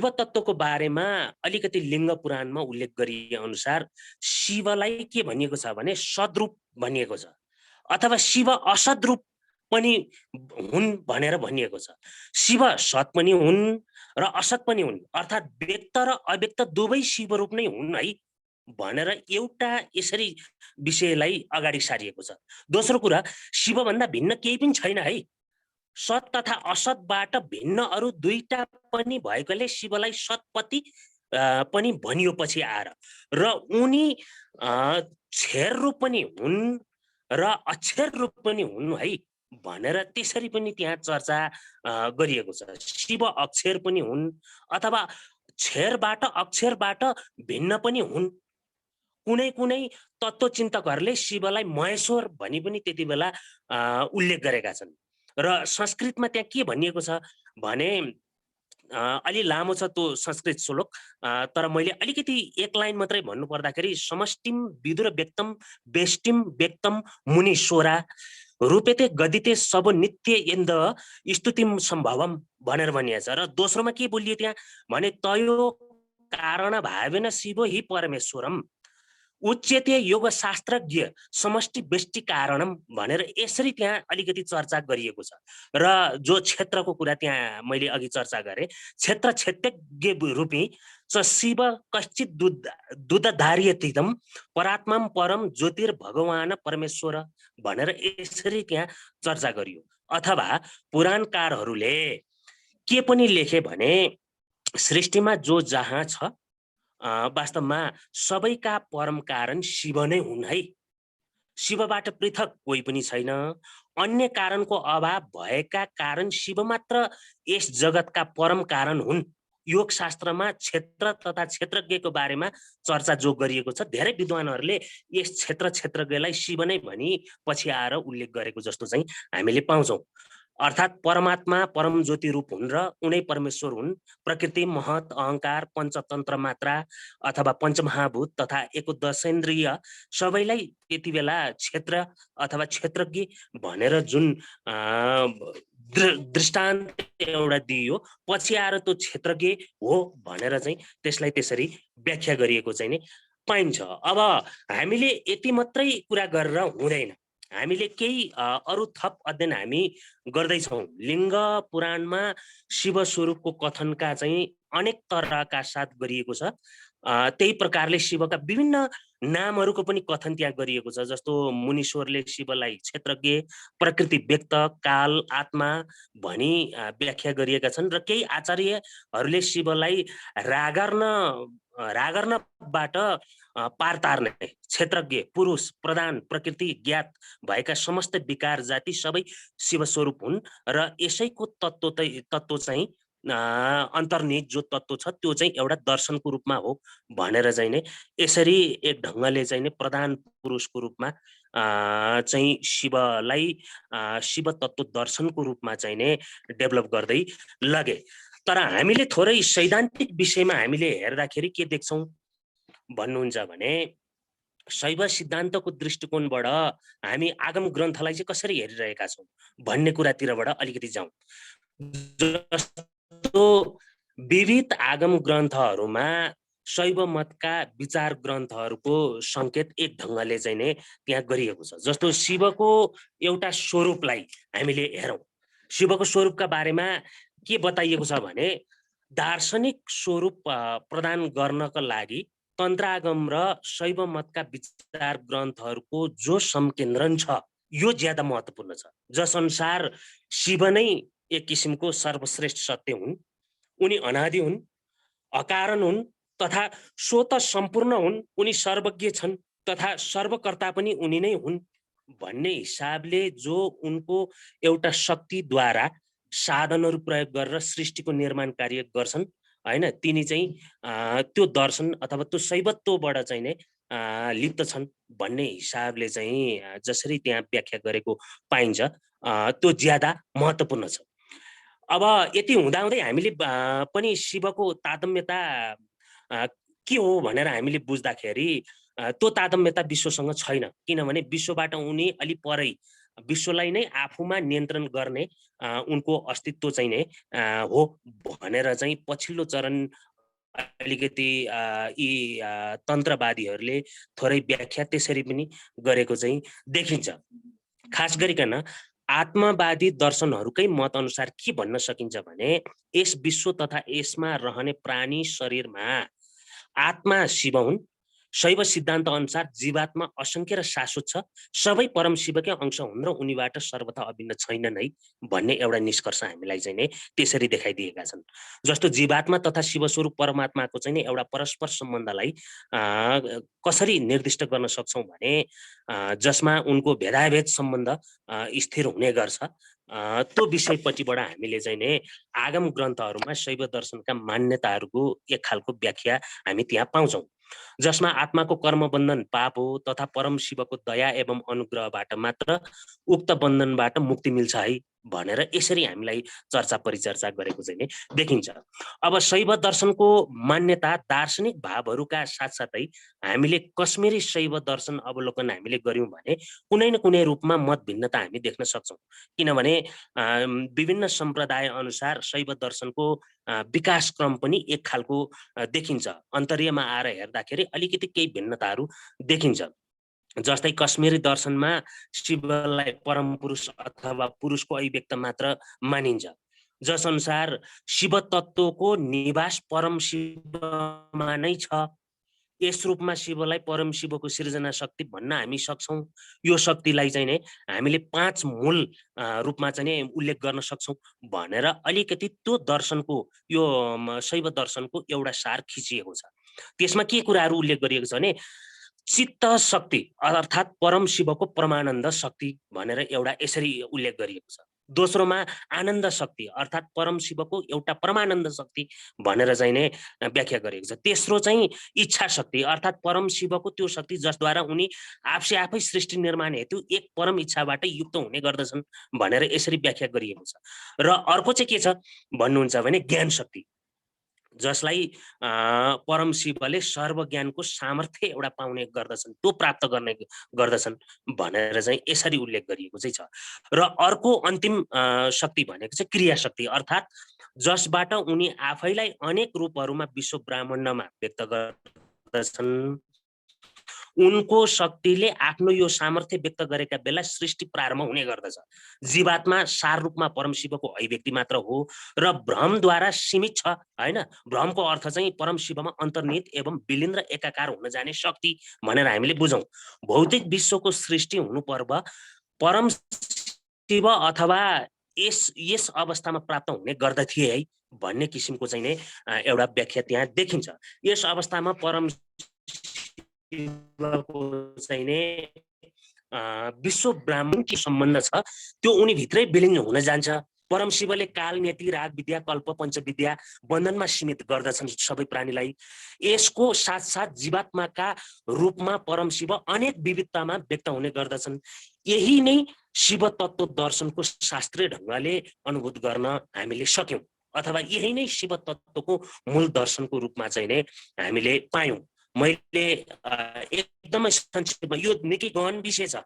तत्त्वको बारेमा अलिकति लिङ्ग पुराणमा उल्लेख गरिए अनुसार शिवलाई के भनिएको छ भने सद्रूप भनिएको छ अथवा शिव असद्रूप पनि हुन् भनेर भनिएको छ। शिव सत पनि हुन् र असत पनि हुन्, अर्थात् व्यक्त र अव्यक्त दुवै शिव रूप नै हुन् है भनेर एउटा यसरी विषयलाई अगाडि सारिएको छ। दोस्रो कुरा, शिवभन्दा भिन्न केही पनि छैन है। सत तथा असतबाट भिन्न अरू दुईटा पनि भएकोले शिवलाई सतपति पनि भनियो पछि आएर, र उनी क्षर रूप पनि हुन् र अक्षर रूप पनि हुन् है भनेर त्यसरी पनि त्यहाँ चर्चा गरिएको छ। शिव अक्षर पनि हुन् अथवा क्षरबाट अक्षरबाट भिन्न पनि हुन्। कुनै कुनै तत्त्वचिन्तकहरूले शिवलाई महेश्वर भनी पनि त्यति बेला उल्लेख गरेका छन्। र संस्कृतमा त्यहाँ के भनिएको छ भने अलि लामो छ त्यो संस्कृत श्लोक, तर मैले अलिकति एक लाइन मात्रै भन्नु पर्दाखेरि समष्टिम विदुर व्यक्तम वेष्टिम व्यक्तम मुनीश्वरा रूपेते गदिते सब नित्य यन्द स्तुतिम सम्भवम भनेर भनिएको छ। र दोस्रोमा के बोलियो त्यहाँ भने तयो कारण भावेन शिव हि परमेश्वरम उच्यते योग शास्त्रज्ञ समष्टि व्यष्टि कारणम भनेर यसरी त्यहाँ अलिकति चर्चा गरिएको छ। र जो क्षेत्रको कुरा त्यहाँ मैले अघि चर्चा गरेँ, क्षेत्र क्षेत्रज्ञ रूपी च शिव कश्चित दुधधार्यतीतम परात्मा परम ज्योतिर्भगवान परमेश्वर भनेर यसरी त्यहाँ चर्चा गरियो। अथवा पुराणकारहरूले के पनि लेखे भने सृष्टिमा जो जहाँ छ वास्तवमा सबैका परम कारण शिव नै हुन् है। शिवबाट पृथक कोही पनि छैन। अन्य कारणको अभाव भएका कारण शिव मात्र यस जगतका परम कारण हुन्। योग शास्त्रमा क्षेत्र तथा क्षेत्रज्ञको बारेमा चर्चा जो गरिएको छ, धेरै विद्वानहरूले यस क्षेत्र क्षेत्रज्ञलाई शिव नै भनी पछि आएर उल्लेख गरेको जस्तो चाहिँ हामीले पाउँछौँ। अर्थात् परमात्मा परम ज्योति रूप हुन् र उनै परमेश्वर हुन्। प्रकृति, महत, अहंकार, पञ्चतन्त्र मात्रा अथवा पञ्चमहाभूत तथा एकोदशेन्द्रिय सबैलाई त्यति बेला क्षेत्र अथवा क्षेत्रज्ञ भनेर जुन दृष्टान्त एउटा दिइयो, पछि आएर त्यो क्षेत्रज्ञ हो भनेर चाहिँ त्यसलाई त्यसरी व्याख्या गरिएको चाहिँ नि पाइन्छ। अब हामीले यति मात्रै कुरा गरेर हुँदैन। हामीले केही अरू थप अध्ययन हामी गर्दैछौँ। लिङ्ग पुराणमा शिव स्वरूपको कथनका चाहिँ अनेक तरहका साथ गरिएको छ। त्यही प्रकारले शिवका विभिन्न नामहरूको पनि कथन त्यहाँ गरिएको छ। जस्तो मुनीश्वरले शिवलाई क्षेत्रज्ञ, प्रकृति व्यक्त, काल, आत्मा भनी व्याख्या गरिएका छन् र केही आचार्यहरूले शिवलाई रागर्णबाट पार तार्ने, क्षेत्रज्ञ, पुरुष, प्रधान, प्रकृति, ज्ञात भएका समस्त विकार जाति सबै शिव स्वरूप हुन् र यसैको तत्त्व चाहिँ अन्तर्निहित जो तत्त्व छ त्यो चाहिँ एउटा दर्शनको रूपमा हो भनेर चाहिँ नै यसरी एक ढङ्गले चाहिँ नै प्रधान पुरुषको रूपमा चाहिँ शिवलाई शिव तत्त्व दर्शनको रूपमा चाहिँ नै डेभलप गर्दै लगे। तर हामीले थोरै सैद्धान्तिक विषयमा हामीले हेर्दाखेरि के देख्छौँ भन्नुहुन्छ भने शैव सिद्धान्तको दृष्टिकोणबाट हामी आगम ग्रन्थलाई चाहिँ कसरी हेरिरहेका छौँ भन्ने कुरातिरबाट अलिकति जाउँ। जस्तो विविध आगम ग्रन्थहरूमा शैव मतका विचार ग्रन्थहरूको सङ्केत एक ढङ्गले चाहिँ नै त्यहाँ गरिएको छ। जस्तो शिवको एउटा स्वरूपलाई हामीले हेरौँ, शिवको स्वरूपका बारेमा के बताइएको छ भने दार्शनिक स्वरूप प्रदान गर्नका लागि तन्त्रागम र शैव मतका विचार ग्रन्थहरूको जो संकेन्द्रण छ यो ज्यादा महत्त्वपूर्ण छ। जस अनुसार शिव नै एक किसिमको सर्वश्रेष्ठ सत्य हुन्, उनी अनादि हुन्, अकारण हुन् तथा स्वत सम्पूर्ण हुन्, उनी सर्वज्ञ छन् तथा सर्वकर्ता पनि उनी नै हुन् भन्ने हिसाबले जो उनको एउटा शक्तिद्वारा साधनहरू प्रयोग गरेर सृष्टिको निर्माण कार्य गर्छन् हैन, तिनी चाहिँ त्यो दर्शन अथवा त्यो शैवत्वबाट चाहिँ नै लिप्त छन् भन्ने हिसाबले चाहिँ जसरी त्यहाँ व्याख्या गरेको पाइन्छ त्यो ज्यादा महत्त्वपूर्ण छ। अब यति हुँदाहुँदै हामीले पनि शिवको तादम्यता के हो भनेर हामीले बुझ्दाखेरि त्यो तादम्यता विश्वसँग छैन, किनभने विश्वबाट उनी अलि परै विश्वलाई नै आफूमा नियन्त्रण गर्ने उनको अस्तित्व चाहिँ नै हो भनेर चाहिँ पछिल्लो चरण अलिकति यी तन्त्रवादीहरूले थोरै व्याख्या त्यसरी पनि गरेको चाहिँ देखिन्छ। खास गरिकन आत्मवादी दर्शनहरूकै मत अनुसार के भन्न सकिन्छ भने यस विश्व तथा यसमा रहने प्राणी शरीरमा आत्मा शिव हुन्। शैव सिद्धान्त अनुसार जीवात्मा असंख्य र शाश्वत छ, सबै परम शिवकै अंश हुन् र उनीबाट सर्वथा अभिन्न छैनन् है भन्ने एउटा निष्कर्ष हामीलाई चाहिँ नै त्यसरी देखाइदिएका छन्। जस्तो जीवात्मा तथा शिव स्वरूप परमात्माको चाहिँ नि एउटा परस्पर सम्बन्धलाई कसरी निर्दिष्ट गर्न सक्छौँ भने जसमा उनको भेदाभेद सम्बन्ध स्थिर हुने गर्छ, त्यो विषयपट्टिबाट हामीले चाहिँ नि आगम ग्रन्थहरूमा शैव दर्शनका मान्यताहरूको एक खालको व्याख्या हामी त्यहाँ पाउँछौँ, जसमा आत्माको कर्मबन्धन पाप हो तथा परम शिवको दया एवं अनुग्रहबाट मात्र उक्त बन्धनबाट मुक्ति मिल्छ है भनेर यसरी हामीलाई चर्चा परिचर्चा गरेको चाहिँ देखिन्छ। अब शैव दर्शनको मान्यता दार्शनिक भावहरूका साथसाथै हामीले कश्मीरी शैव दर्शन अवलोकन हामीले गर्यौं भने कुनै न कुनै रूपमा मत भिन्नता हामी देख्न सक्छौं, किनभने विभिन्न सम्प्रदाय अनुसार शैव दर्शनको विकास क्रम पनि एक खालको देखिन्छ। अन्तर्यमा आएर हेर्दाखेरि अलिकति केही भिन्नताहरू देखिन्छ। जस्तै कश्मीरी दर्शनमा शिवलाई परम पुरुष अथवा पुरुषको अभिव्यक्त मात्र मानिन्छ, जस अनुसार शिव तत्त्वको निवास परम शिवमा नै छ। यस रूपमा शिवलाई परम शिवको सृजना शक्ति भन्न हामी सक्छौं। यो शक्तिलाई चाहिँ नै हामीले 5 मूल रूपमा चाहिँ नै उल्लेख गर्न सक्छौं भनेर अलिकति त्यो दर्शनको यो शैव दर्शनको एउटा सार खिचिएको छ। त्यसमा के कुराहरू उल्लेख गरिएको छ भने चित्त शक्ति अर्थात् परम शिवको परमानन्द शक्ति भनेर एउटा यसरी उल्लेख गरिएको छ। दोस्रोमा आनन्द शक्ति अर्थात् परम शिवको एउटा परमानन्द शक्ति भनेर चाहिँ नै व्याख्या गरिएको छ। तेस्रो चाहिँ इच्छा शक्ति अर्थात् परम शिवको त्यो शक्ति जसद्वारा उनी आफै आफै सृष्टि निर्माण हेतु एक परम इच्छाबाट युक्त हुने गर्दछन् भनेर यसरी व्याख्या गरिएको छ। र अर्को चाहिँ के छ भन्नुहुन्छ भने ज्ञान शक्ति, जसलाई परम शिवले सर्वज्ञानको सामर्थ्य एउटा पाउने गर्दछन्, त्यो प्राप्त गर्ने गर्दछन् भनेर चाहिँ यसरी उल्लेख गरिएको चाहिँ छ। र अर्को अन्तिम शक्ति भनेको चाहिँ क्रिया शक्ति अर्थात् जसबाट उनी आफैलाई अनेक रूपहरूमा विश्व ब्रह्माण्डमा व्यक्त गर्दछन्, उनको शक्तिले आफ्नो यो सामर्थ्य व्यक्त गरेका बेला सृष्टि प्रारम्भ हुने गर्दछ। जीवात्मा सार रूपमा परमशिवको अभिव्यक्ति मात्र हो र भ्रमद्वारा सीमित छ हैन। भ्रमको अर्थ चाहिँ परमशिवमा अन्तर्निहित एवं विलीन र एकाकार हुन जाने शक्ति भनेर हामीले बुझौं। भौतिक विश्वको सृष्टि हुनु पर्व परमशिव अथवा यस अवस्थामा प्राप्त हुने गर्दथे है भन्ने किसिमको चाहिँ नै एउटा व्याख्या त्यहाँ देखिन्छ। यस अवस्थामा परमशिवको चाहिँ नै विश्व ब्राह्मणको सम्बन्ध छ त्यो उनी भित्रै विलीन हुन जान्छ। परमशिवले काल, नेति, राग, विद्या, कल्प, पञ्चविद्या बन्धनमा सीमित गर्दछन् सबै प्राणीलाई। यसको साथसाथ जीवात्माका रूपमा परमशिव अनेक विविधतामा व्यक्त हुने गर्दछन्। यही नै शिव तत्त्व दर्शनको शास्त्रीय ढङ्गले अनुभूत गर्न हामीले सक्यौं अथवा यही नै शिव तत्त्वको मूल दर्शनको रूपमा चाहिँ नै हामीले पायौं। मैले एकदमै संक्षेपमा, यो निकै गहन विषय छ,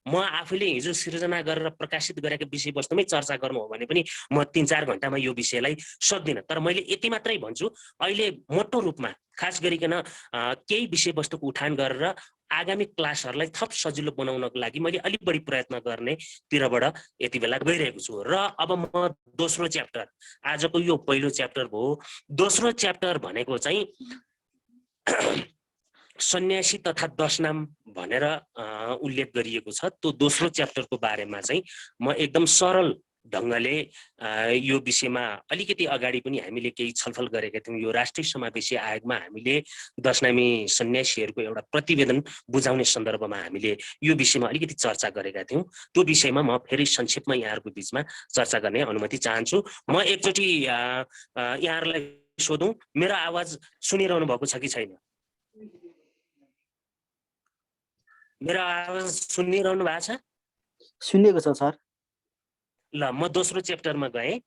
म आफैले हिजो सिर्जना गरेर प्रकाशित गरेको विषयवस्तुमै चर्चा गर्नु हो भने पनि म 3-4 घण्टामा यो विषयलाई सक्दिनँ। तर मैले यति मात्रै भन्छु, अहिले मोटो रूपमा खास गरिकन केही विषयवस्तुको उठान गरेर आगामी क्लासहरूलाई थप सजिलो बनाउनको लागि मैले अलि बढी प्रयत्न गर्ने तिरबाट यति बेला गइरहेको छु। र अब म दोस्रो च्याप्टर, आजको यो पहिलो च्याप्टर भयो, दोस्रो च्याप्टर भनेको चाहिँ सन्यासी तथा दशनाम भनेर उल्लेख गरिएको छ। त्यो दोस्रो च्याप्टरको बारेमा चाहिँ म एकदम सरल ढङ्गले यो विषयमा अलिकति अगाडि पनि हामीले केही छलफल गरेका थियौँ। यो राष्ट्रिय समावेशी आयोगमा हामीले दशनामी सन्यासीहरूको एउटा प्रतिवेदन बुझाउने सन्दर्भमा हामीले यो विषयमा अलिकति चर्चा गरेका थियौँ। त्यो विषयमा म फेरि संक्षेपमा यहाँहरूको बिचमा चर्चा गर्ने अनुमति चाहन्छु। म एकचोटि यहाँहरूलाई सोधौँ, मेरो आवाज सुनिरहनु भएको छ कि छैन? मेरो आवाज सुनिरहनु भएको छ? सुनिएको छ सर। ल, म दोस्रो च्याप्टरमा गएँ।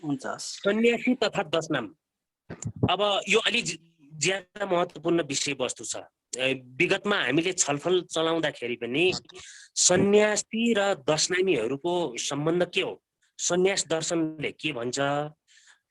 हुन्छ। सन्यासी तथा दशनाम। अब यो अलि ज्यादा महत्त्वपूर्ण विषयवस्तु छ। विगतमा हामीले छलफल चलाउँदाखेरि पनि सन्यासी र दशनामीहरूको सम्बन्ध के हो, सन्यास दर्शनले के भन्छ,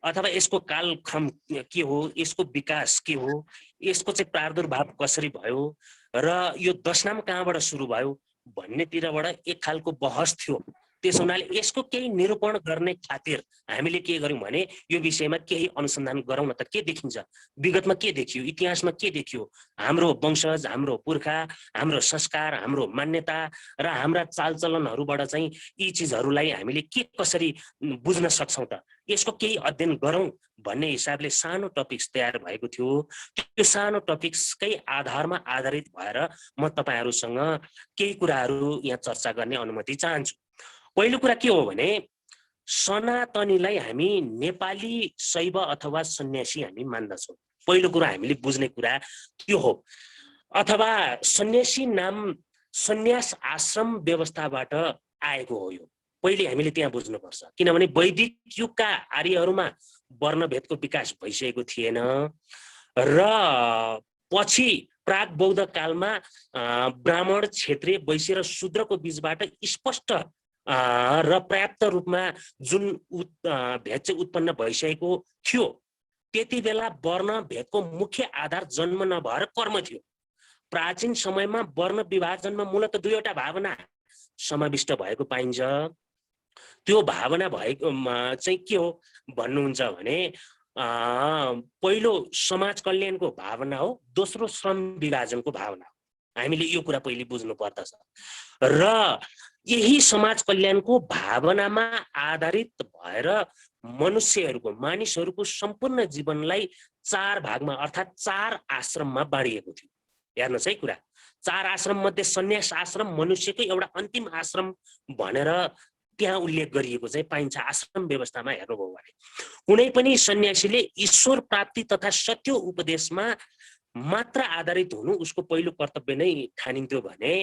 अथवा यसको कालक्रम के हो, यसको विकास के हो, यसको चाहिँ प्रादुर्भाव कसरी भयो र यो दशनाम कहाँबाट सुरु भयो भन्नेतिरबाट एक खालको बहस थियो। त्यस हुनाले यसको केही निरूपण गर्ने खातिर हामीले के गर्यौं भने यो विषयमा केही अनुसन्धान गरौँ न त। के देखिन्छ, विगतमा के देखियो, इतिहासमा के देखियो, हाम्रो वंशज, हाम्रो पुर्खा, हाम्रो संस्कार, हाम्रो मान्यता र हाम्रा चालचलनहरूबाट चाहिँ यी चिजहरूलाई हामीले के कसरी बुझ्न सक्छौं त, यसको केही अध्ययन गरौँ भन्ने हिसाबले सानो टपिक्स तयार भएको थियो। त्यो सानो टपिक्सकै आधारमा आधारित भएर म तपाईहरुसँग केही कुराहरू यहाँ चर्चा गर्ने अनुमति चाहन्छु। पहिलो कुरा के हो भने सनातनीलाई हामी नेपाली शैव अथवा सन्यासी हामी मान्दछौँ। पहिलो कुरा हामीले बुझ्ने कुरा त्यो हो। अथवा सन्यासी नाम सन्यास आश्रम व्यवस्थाबाट आएको हो। यो पहिले हामीले त्यहाँ बुझ्नुपर्छ, किनभने वैदिक युगका आर्यहरूमा वर्णभेदको विकास भइसकेको थिएन र पछि प्राग बौद्ध कालमा ब्राह्मण, क्षेत्रीय, वैश्य र शूद्रको बीचबाट स्पष्ट र पर्याप्त रूपमा जुन भेद चाहिँ उत्पन्न भइसकेको थियो, त्यति बेला वर्ण भेदको मुख्य आधार जन्म नभएर कर्म थियो। प्राचीन समयमा वर्ण विभाजनमा मूलतः दुईवटा भावना समाविष्ट भएको पाइन्छ। त्यो भावना भएको चाहिँ के हो भन्नुहुन्छ भने पहिलो समाज कल्याणको भावना हो, दोस्रो श्रम विभाजनको भावना हो। हामीले यो कुरा पहिले बुझ्नु पर्दछ र यही समाज कल्याणको भावनामा आधारित भएर मनुष्यहरूको, मानिसहरूको सम्पूर्ण जीवनलाई 4 भागमा अर्थात् 4 आश्रममा बाँडिएको थियो। हेर्नुहोस् है कुरा, 4 आश्रम मध्ये सन्यास आश्रम मनुष्यको एउटा अन्तिम आश्रम भनेर त्यहाँ उल्लेख गरिएको चाहिँ पाइन्छ। आश्रम व्यवस्थामा हेर्नुभयो भने कुनै पनि सन्यासीले ईश्वर प्राप्ति तथा सत्य उपदेशमा मात्र आधारित हुनु उसको पहिलो कर्तव्य नै ठानिन्थ्यो भने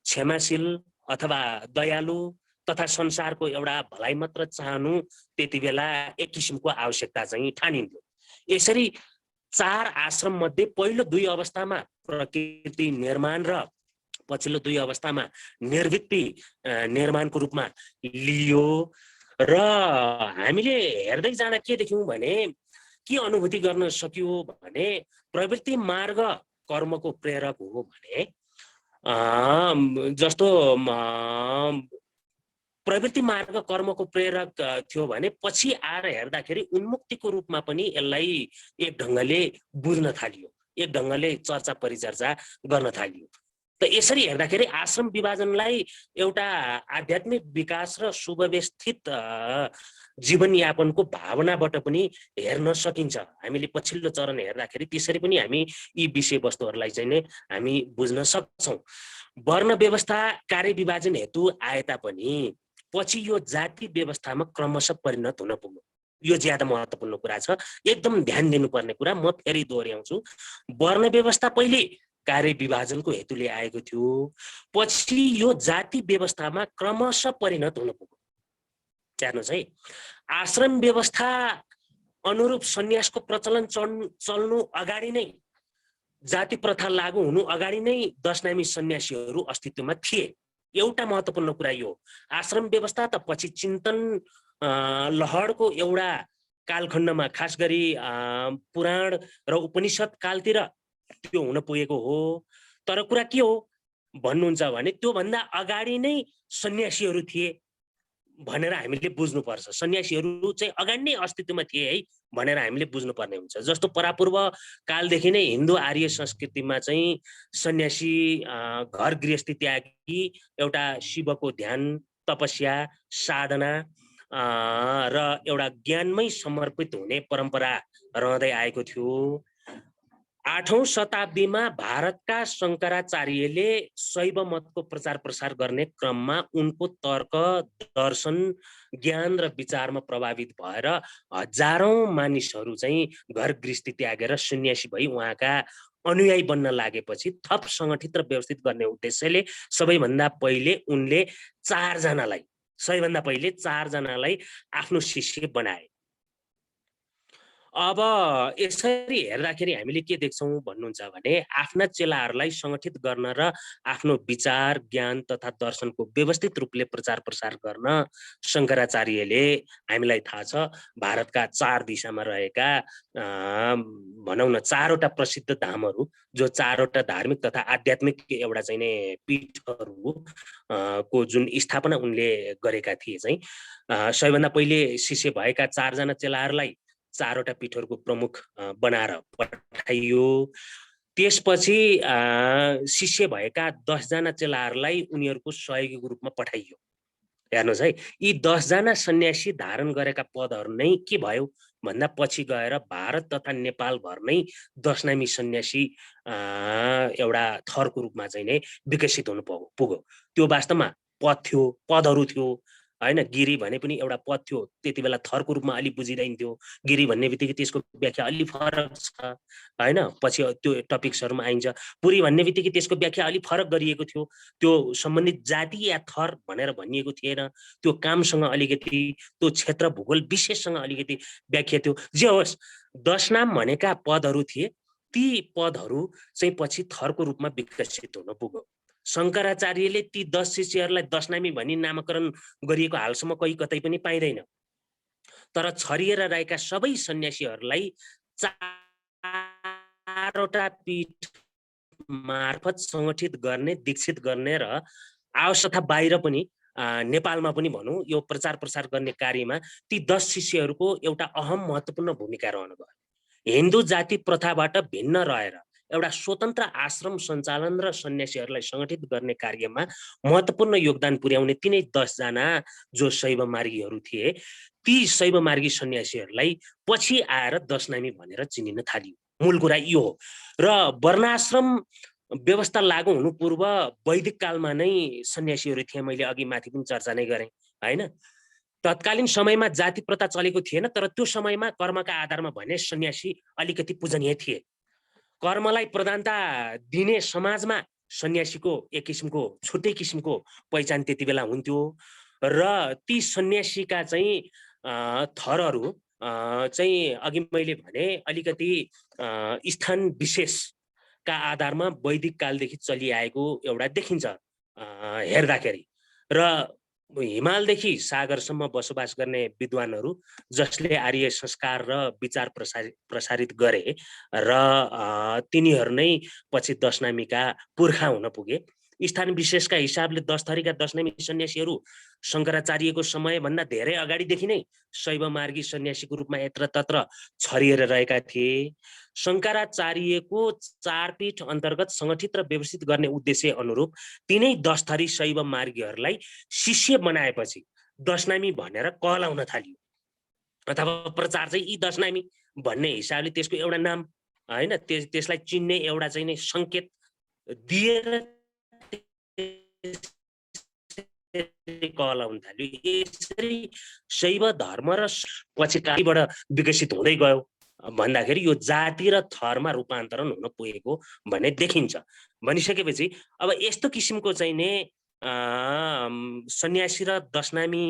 क्षमाशील अथवा दयालु तथा संसारको एउटा भलाइ मात्र चाहनु त्यति बेला एक किसिमको आवश्यकता चाहिँ ठानिन्थ्यो। यसरी 4 आश्रम मध्ये पहिलो 2 अवस्थामा प्रकृति निर्माण र पछिल्लो 2 अवस्थामा निर्वृत्ति निर्माणको रूपमा लियो र हामीले हेर्दै जाँदा के देख्यौं भने के अनुभूति गर्न सक्यो भने प्रवृत्ति मार्ग कर्मको प्रेरक हो भने जस्तो प्रवृत्ति मार्ग कर्मको प्रेरक थियो भने पछि आएर हेर्दाखेरि उन्मुक्तिको रूपमा पनि यसलाई एक ढङ्गले बुझ्न थालियो, एक ढङ्गले चर्चा परिचर्चा गर्न थालियो। त यसरी हेर्दाखेरि आश्रम विभाजनलाई एउटा आध्यात्मिक विकास र सुव्यवस्थित जीवनयापनको भावनाबाट पनि हेर्न सकिन्छ। हामीले पछिल्लो चरण हेर्दाखेरि त्यसरी पनि हामी यी विषयवस्तुहरूलाई चाहिँ नै हामी बुझ्न सक्छौँ। वर्ण व्यवस्था कार्य विभाजन हेतु आए तापनि पछि यो जाति व्यवस्थामा क्रमशः परिणत हुन पुग्यो। यो ज्यादा महत्त्वपूर्ण कुरा छ, एकदम ध्यान दिनुपर्ने कुरा। म फेरि दोहोऱ्याउँछु, वर्ण व्यवस्था पहिले कार्य विभाजनको हेतुले आएको थियो, पछि यो जाति व्यवस्थामा क्रमशः परिणत हुन पुग्यो। हेर्नुहोस् है, आश्रम व्यवस्था अनुरूप सन्यासको प्रचलन चल्नु अगाडि नै, जाति प्रथा लागू हुनु अगाडि नै दशनामी सन्यासीहरू अस्तित्वमा थिए। एउटा महत्त्वपूर्ण कुरा यो, आश्रम व्यवस्था त पछि चिन्तन लहरको एउटा कालखण्डमा, खास गरी पुराण र उपनिषद कालतिर त्यो हुन पुगेको हो। तर कुरा के हो भन्नुहुन्छ भने त्योभन्दा अगाडि नै सन्यासीहरू थिए भनेर हामीले बुझ्नुपर्छ। सन्यासीहरू चाहिँ अगाडि नै अस्तित्वमा थिए है भनेर हामीले बुझ्नुपर्ने हुन्छ। जस्तो परापूर्व कालदेखि नै हिन्दू आर्य संस्कृतिमा चाहिँ सन्यासी घर गृहस्थी त्यागी एउटा शिवको ध्यान, तपस्या, साधना र एउटा ज्ञानमै समर्पित हुने परम्परा रहँदै आएको थियो। 8औं शताब्दीमा भारतका शङ्कराचार्यले शैव मतको प्रचार प्रसार गर्ने क्रममा उनको तर्क, दर्शन, ज्ञान र विचारमा प्रभावित भएर हजारौं मानिसहरू चाहिँ घर गृहस्थी त्यागेर सन्यासी भई उहाँका अनुयायी बन्न लागेपछि थप सङ्गठित र व्यवस्थित गर्ने उद्देश्यले सबैभन्दा पहिले उनले सबैभन्दा पहिले 4 जनालाई आफ्नो शिष्य बनाए। अब यसरी हेर्दाखेरि हामीले के देख्छौँ भन्नुहुन्छ भने आफ्ना चेलाहरूलाई सङ्गठित गर्न र आफ्नो विचार, ज्ञान तथा दर्शनको व्यवस्थित रूपले प्रचार प्रसार गर्न शङ्कराचार्यले, हामीलाई थाहा छ, भारतका 4 दिशामा रहेका भनौँ न 4वटा प्रसिद्ध धामहरू, जो 4वटा धार्मिक तथा आध्यात्मिक एउटा चाहिँ नै पीठहरू को जुन स्थापना उनले गरेका थिए चाहिँ सबैभन्दा पहिले शिष्य भएका 4 जना चेलाहरूलाई 4वटा पीठहरूको प्रमुख बनाएर पठाइयो। त्यसपछि शिष्य भएका 10 जना चेलाहरूलाई उनीहरूको सहयोगीको रूपमा पठाइयो। हेर्नुहोस् है, यी 10 जना सन्यासी धारण गरेका पदहरू नै के भयो भन्दा पछि गएर भारत तथा नेपाल भर नै दशनामी सन्यासी एउटा थरको रूपमा चाहिँ नै विकसित हुन पुग्यो। त्यो वास्तवमा पद थियो, पदहरू थियो हैन। गिरी भने पनि एउटा पद थियो, त्यति बेला थरको रूपमा अलि बुझिँदैन्थ्यो। गिरी भन्ने बित्तिकै त्यसको व्याख्या अलि फरक छ हैन, पछि त्यो टपिक्सहरुमा आइन्छ। पुरी भन्ने बित्तिकै त्यसको व्याख्या अलि फरक गरिएको थियो, त्यो सम्बन्धित जाति या थर भनेर भनिएको थिएन। त्यो कामसँग अलिकति, त्यो क्षेत्र भूगोल विशेषसँग अलिकति व्याख्या थियो। जे होस्, 10 नाम भनेका पदहरू थिए, ती पदहरू चाहिँ पछि थरको रूपमा विकसित हुन पुग्यो। शङ्कराचार्यले ती 10 शिष्यहरूलाई 10 नामी भनी नामकरण गरिएको हालसम्म कहीँ कतै पनि पाइँदैन। तर छरिएर रहेका सबै सन्यासीहरूलाई 4वटा पीठ मार्फत सङ्गठित गर्ने, दीक्षित गर्ने र आवश्यकता बाहिर पनि नेपालमा पनि भनौँ यो प्रचार प्रसार गर्ने कार्यमा ती 10 शिष्यहरूको एउटा अहम महत्त्वपूर्ण भूमिका रहन गयो। हिन्दू जाति प्रथाबाट भिन्न रहेर एउटा स्वतन्त्र आश्रम सञ्चालन र सन्यासीहरूलाई सङ्गठित गर्ने कार्यमा महत्त्वपूर्ण योगदान पुर्याउने तिनै 10 जना जो शैव मार्गीहरू थिए, ती शैव मार्गी सन्यासीहरूलाई पछि आएर 10 नामी भनेर चिनिन थालियो। मूल कुरा यो हो। र वर्णाश्रम व्यवस्था लागू हुनु पूर्व वैदिक कालमा नै सन्यासीहरू थिए। मैले अघि माथि पनि चर्चा नै गरेँ हैन। तत्कालीन समयमा जाति प्रथा चलेको थिएन, तर त्यो समयमा कर्मका आधारमा भने सन्यासी अलिकति पूजनीय थिए। कर्मलाई प्रधानता दिने समाजमा सन्यासीको एक किसिमको छुट्टै किसिमको पहिचान त्यति बेला हुन्थ्यो। र ती सन्यासीका चाहिँ थरहरू चाहिँ अघि मैले भने अलिकति स्थान विशेषका आधारमा वैदिक कालदेखि चलिआएको एउटा देखिन्छ हेर्दाखेरि। र हिमालदेखि सागरसम्म बसोबास गर्ने विद्वानहरू जसले आर्य संस्कार र विचार प्रसारित गरे र तिनीहरू नै पछि दशनामीका पुर्खा हुन पुगे। स्थान विशेषका हिसाबले 10 थरीका दशनामी सन्यासीहरू शङ्कराचार्यको समयभन्दा धेरै अगाडिदेखि नै शैव मार्गी सन्यासीको रूपमा यत्रतत्र छरिएर रहेका थिए। शङ्कराचार्यको 4 पीठ अन्तर्गत सङ्गठित र व्यवस्थित गर्ने उद्देश्य अनुरूप तिनै 10 थरी शैव मार्गीहरूलाई शिष्य बनाएपछि दशनामी भनेर कहलाउन थालियो, अथवा प्रचार चाहिँ यी दशनामी भन्ने हिसाबले त्यसको एउटा नाम हैन, त्यसलाई चिन्ने एउटा चाहिँ नै संकेत दिएर कहलाउन थाल्यो। यसरी शैव धर्म र पछि कहाँबाट विकसित हुँदै गयो भन्दाखेरि यो जाति र थरमा रूपान्तरण हुन पुगेको भन्ने देखिन्छ। भनिसकेपछि अब यस्तो किसिमको चाहिँ नै सन्यासी र दशनामी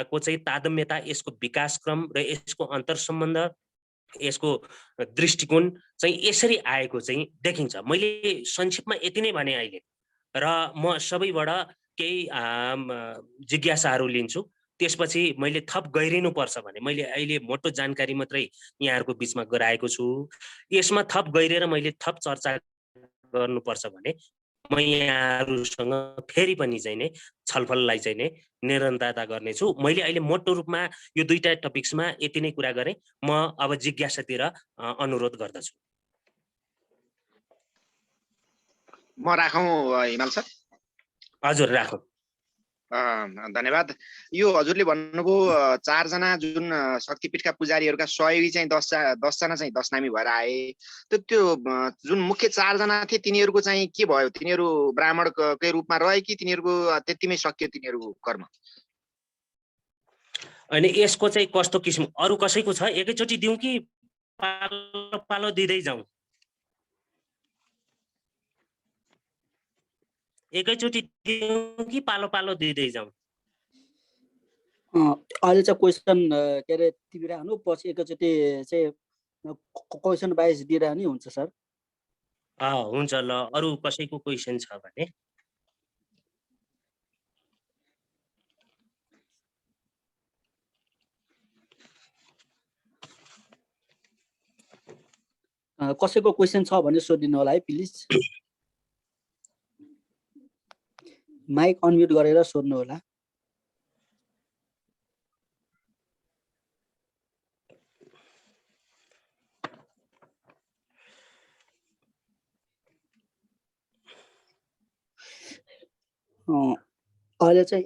को चाहिँ तादम्यता, यसको विकासक्रम र यसको अन्तर्सम्बन्ध, यसको दृष्टिकोण चाहिँ यसरी आएको चाहिँ देखिन्छ। मैले संक्षेपमा यति नै भने अहिले, र म सबैबाट केही जिज्ञासाहरू लिन्छु, त्यसपछि मैले थप गहिरिनु पर्छ भने मैले अहिले मोटो जानकारी मात्रै यहाँहरूको बिचमा गराएको छु। यसमा थप गहिरेर मैले थप चर्चा गर्नुपर्छ भने म यहाँहरूसँग फेरि पनि चाहिँ नै छलफललाई चाहिँ नै निरन्तरता गर्नेछु। मैले अहिले मोटो रूपमा यो दुईटा टपिक्समा यति नै कुरा गरेँ। म अब जिज्ञासातिर अनुरोध गर्दछु। म राखौँ हिमाल सर? हजुर राखौँ। धन्यवाद। यो हजुरले भन्नुभयो 4 जना जुन शक्तिपीठका पुजारीहरूका सहयोगी चाहिँ 10 जना चाहिँ दशनामी भएर आए। त्यो जुन मुख्य 4 जना थिए तिनीहरूको चाहिँ के भयो? तिनीहरू ब्राह्मणकै रूपमा रहे कि तिनीहरूको त्यतिमै सकियो तिनीहरूको कर्म? अनि यसको चाहिँ कस्तो किसिम अरु कसैको छ? एकैचोटि दिउँ कि पालो पालो दिँदै जाउँ? एकैचोटि दिउँ कि पालो पालो दिँदै जाउँ? अहिले चाहिँ क्वेसन के अरे दिइरहनु, पछि एकैचोटि चाहिँ क्वेसन वाइज दिइरहनु हुन्छ सर। हुन्छ ल, अरु कसैको क्वेसन छ भने? कसैको क्वेसन छ भने सोधिदिनु होला है प्लिज। माइक अनम्युट गरेर सोध्नु होला। अहिले चाहिँ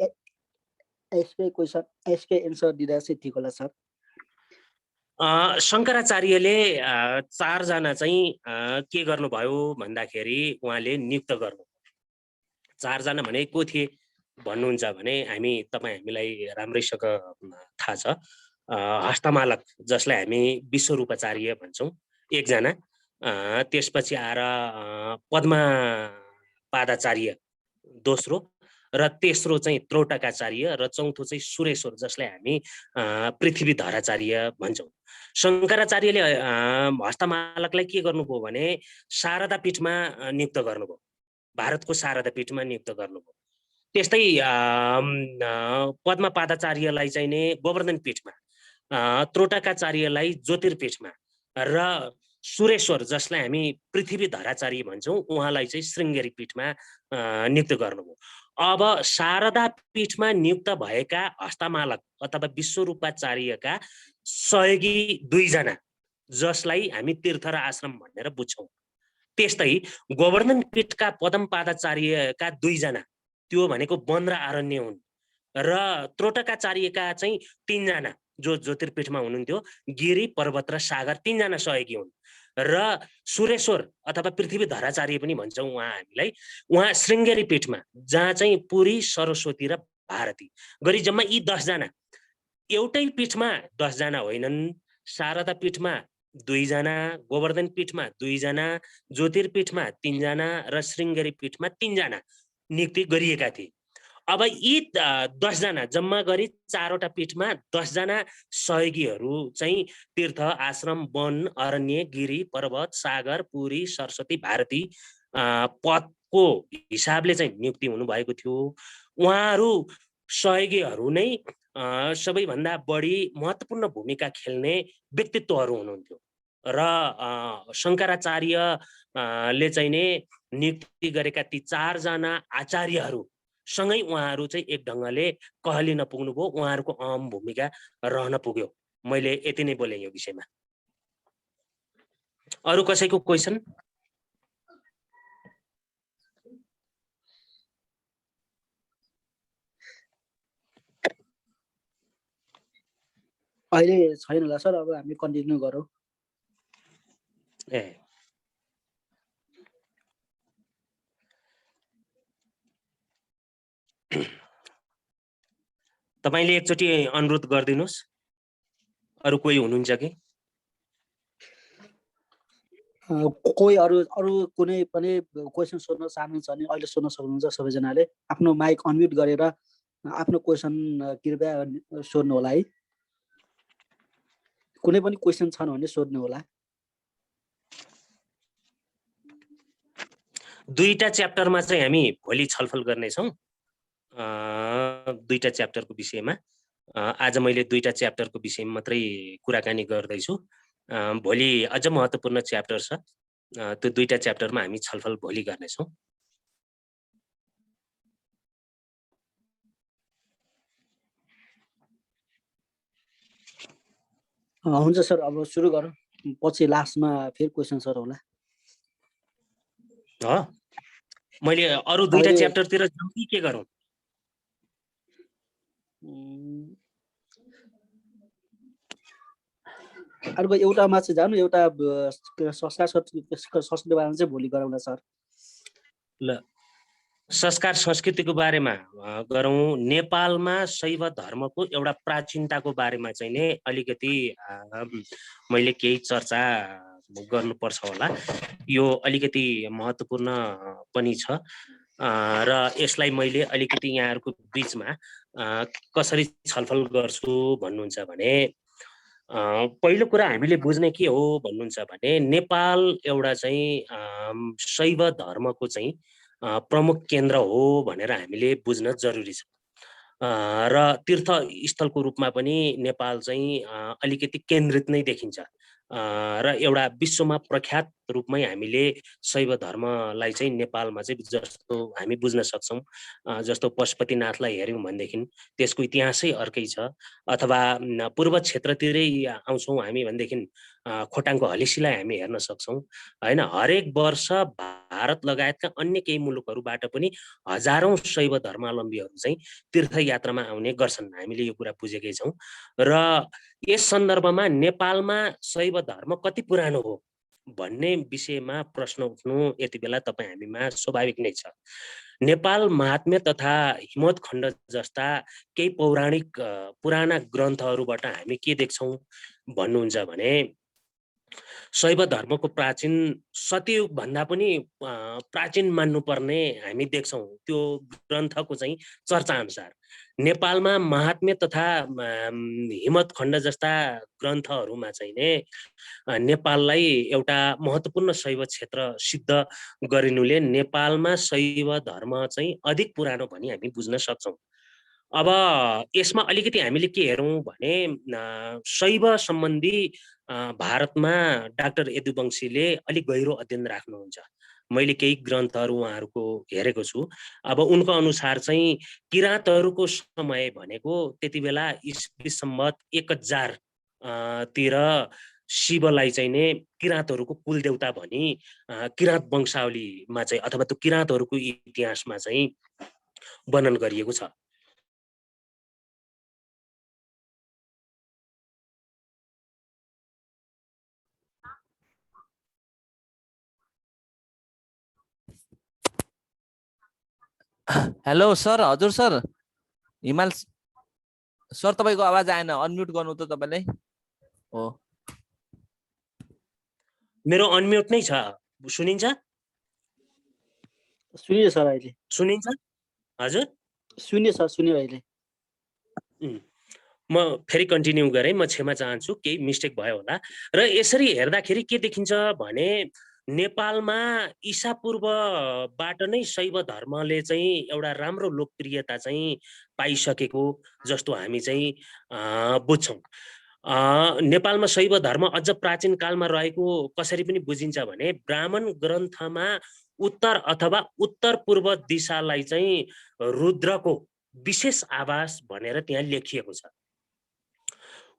यसकै क्वेसन यसकै एन्सर दिँदा चाहिँ ठिक होला सर। शङ्कराचार्यले 4 जना चाहिँ के गर्नुभयो भन्दाखेरि उहाँले नियुक्त गर्नु। 4 जना भने को थिए भन्नुहुन्छ भने हामीलाई राम्रैसँग थाहा छ। हस्तमालक जसलाई हामी विश्वरूपाचार्य भन्छौँ 1 जना, त्यसपछि आएर पद्मपादाचार्य दोस्रो, र तेस्रो चाहिँ त्रौटकाचार्य, र चौथो चाहिँ सुरेश्वर जसलाई हामी पृथ्वीधराचार्य भन्छौँ। शङ्कराचार्यले हस्तमालकलाई के गर्नुभयो भने शारदा पीठमा नियुक्त गर्नुभयो, भारतको शारदा पीठमा नियुक्त गर्नुभयो। त्यस्तै पद्मपादाचार्यलाई चाहिँ नि गोवर्धन पीठमा, त्रौटकाचार्यलाई ज्योतिर्पीठमा, र सुरेश्वर जसलाई हामी पृथ्वीधराचार्य भन्छौँ उहाँलाई चाहिँ श्रृङ्गेरी पीठमा नियुक्त गर्नुभयो। अब शारदा पीठमा नियुक्त भएका हस्तमालक अथवा विश्वरूपाचार्यका सहयोगी 2 जना जसलाई हामी तीर्थ र आश्रम भनेर बुझ्छौँ। त्यस्तै गोवर्धन पीठका पद्मपादाचार्यका 2 जना, त्यो भनेको वन र अरण्य हुन्, र त्रौटकाचार्यका चाहिँ 3 जना जो ज्योतिर्पीठमा हुनुहुन्थ्यो, गिरी, पर्वत र सागर, 3 जना सहयोगी हुन्, र सुरेश्वर अथवा पृथ्वीधराचार्य पनि भन्छौँ हामीलाई, उहाँ श्रृङ्गेरी पीठमा जहाँ चाहिँ पुरी, सरस्वती र भारती गरी जम्मा यी 10 जना एउटै पीठमा 10 जना होइनन्। शारदा पीठमा 2 जना, गोवर्धन पीठमा 2 जना, ज्योतिर्पीठमा 3 जना र श्रृङ्गेरी पीठमा 3 जना नियुक्ति गरिएका थिए। अब यी 10 जना जम्मा गरी 4वटा पीठमा 10 जना सहयोगीहरू चाहिँ तीर्थ, आश्रम, वन, अरण्य, गिरी, पर्वत, सागर, पुरी, सरस्वती, भारती पदको हिसाबले चाहिँ नियुक्ति हुनुभएको थियो। उहाँहरू सहयोगीहरू नै सबैभन्दा बढी महत्त्वपूर्ण भूमिका खेल्ने व्यक्तित्वहरू हुनुहुन्थ्यो र शङ्कराचार्यले चाहिँ नै नियुक्ति गरेका ती 4 जना आचार्यहरू सँगै उहाँहरू चाहिँ एक ढङ्गले कहलिन पुग्नुभयो, उहाँहरूको अहम भूमिका रहन पुग्यो। मैले यति नै बोलेँ यो विषयमा। अरू कसैको क्वेसन? अहिले छैन होला सर, अब हामी कन्टिन्यू गरौँ। तपाईले एकचोटि अनुरोध गरिदिनुस्। अरू कोही हुनुहुन्छ कि? कोही अरू कुनै पनि क्वेसन सोध्न चाहनुहुन्छ भने अहिले सोध्न सक्नुहुन्छ। सबैजनाले आफ्नो माइक अनम्युट गरेर आफ्नो क्वेसन कृपया सोध्नु होला है। कुनै पनि क्वेसन छन् भने सोध्नु होला। दुईटा च्याप्टरमा चाहिँ हामी भोलि छलफल गर्नेछौँ। दुईटा च्याप्टरको विषयमा आज मैले दुईटा च्याप्टरको विषयमा मात्रै कुराकानी गर्दैछु। भोलि अझ महत्त्वपूर्ण च्याप्टर छ, त्यो दुईटा च्याप्टरमा हामी छलफल भोलि गर्नेछौँ। हुन्छ सर, अब सुरु गरौँ। पछि लास्टमा फेरि क्वेसन सर होला। मैले अरू दुईटा च्याप्टरतिर जाउँ कि के गरौँ? अर्को एउटामा चाहिँ जानु, एउटा संस्कार संस्कृतिको बारेमा चाहिँ भोलि गरौँला सर। ल, संस्कार संस्कृतिको बारेमा गरौँ। नेपालमा शैव धर्मको एउटा प्राचीनताको बारेमा चाहिँ नै अलिकति मैले केही चर्चा गर्नुपर्छ होला। यो अलिकति महत्त्वपूर्ण पनि छ र यसलाई मैले अलिकति यहाँहरूको बिचमा कसरी छलफल गर्छु भन्नुहुन्छ भने, पहिलो कुरा हामीले बुझ्ने के हो भन्नुहुन्छ भने, नेपाल एउटा चाहिँ शैव धर्मको चाहिँ प्रमुख केन्द्र हो भनेर हामीले बुझ्न जरुरी छ। र तीर्थस्थलको रूपमा पनि नेपाल चाहिँ अलिकति केन्द्रित नै देखिन्छ र एउटा विश्वमा प्रख्यात रूपमै हामीले शैव धर्मलाई चाहिँ नेपालमा चाहिँ जस्तो हामी बुझ्न सक्छौँ। जस्तो पशुपतिनाथलाई हेऱ्यौँ भनेदेखि त्यसको इतिहासै अर्कै छ, अथवा पूर्व क्षेत्रतिरै आउँछौँ हामी भनेदेखि खोटाङको हलिसीलाई हामी हेर्न सक्छौँ हैन। हरेक वर्ष भारत लगायतका अन्य केही मुलुकहरूबाट पनि हजारौं शैव धर्मावलम्बीहरू चाहिँ तीर्थयात्रामा आउने गर्छन्। हामीले यो कुरा बुझेकै छौँ र यस सन्दर्भमा नेपालमा शैव धर्म कति पुरानो हो भन्ने विषयमा प्रश्न उठ्नु यति बेला तपाईँ हामीमा स्वाभाविक नै छ। नेपाल महात्म्य तथा हिमवत खण्ड जस्ता केही पौराणिक पुराना ग्रन्थहरूबाट हामी के देख्छौँ भन्नुहुन्छ भने, शैव धर्मको प्राचीन सतयुग भन्दा पनि प्राचीन मान्नुपर्ने हामी देख्छौँ। त्यो ग्रन्थको चाहिँ चर्चा अनुसार नेपालमा महात्म्य तथा हिमवत खण्ड जस्ता ग्रन्थहरूमा चाहिँ नै नेपाललाई एउटा महत्त्वपूर्ण शैव क्षेत्र सिद्ध गरिनुले नेपालमा शैव धर्म चाहिँ अधिक पुरानो भनी हामी बुझ्न सक्छौँ। अब यसमा अलिकति हामीले के हेरौँ भने, शैव सम्बन्धी भारतमा डाक्टर यदुवंशीले अलिक गहिरो अध्ययन राख्नुहुन्छ। मैले केही ग्रन्थहरू उहाँहरूको हेरेको छु। अब उनको अनुसार चाहिँ किराँतहरूको समय भनेको त्यति बेला ईस्वी सम्वत 1000 तिर शिवलाई चाहिँ नै किराँतहरूको कुलदेवता भनी किराँत वंशावलीमा चाहिँ अथवा त्यो किराँतहरूको इतिहासमा चाहिँ वर्णन गरिएको छ। हेलो सर, हजुर सर, हिमाल सर तपाईको आवाज आएन, अनम्युट गर्नु त तपाईले। हो, मेरो अनम्युट नै छ, सुनिन्छ? सुनियो सर, अहिले सुनिन्छ? हजुर सुनियो सर, सुनियो अहिले। म फेरि कन्टिन्यू गरेँ, म क्षमा चाहन्छु, केही मिस्टेक भयो होला। र यसरी हेर्दाखेरि के देखिन्छ भने, नेपालमा ईसापूर्वबाट नै शैव धर्मले चाहिँ एउटा राम्रो लोकप्रियता चाहिँ पाइसकेको जस्तो हामी चाहिँ बुझ्छौँ। नेपालमा शैव धर्म अझ प्राचीन कालमा रहेको कसरी पनि बुझिन्छ भने ब्राह्मण ग्रन्थमा उत्तर अथवा उत्तर पूर्व दिशालाई चाहिँ रुद्रको विशेष आवास भनेर त्यहाँ लेखिएको छ।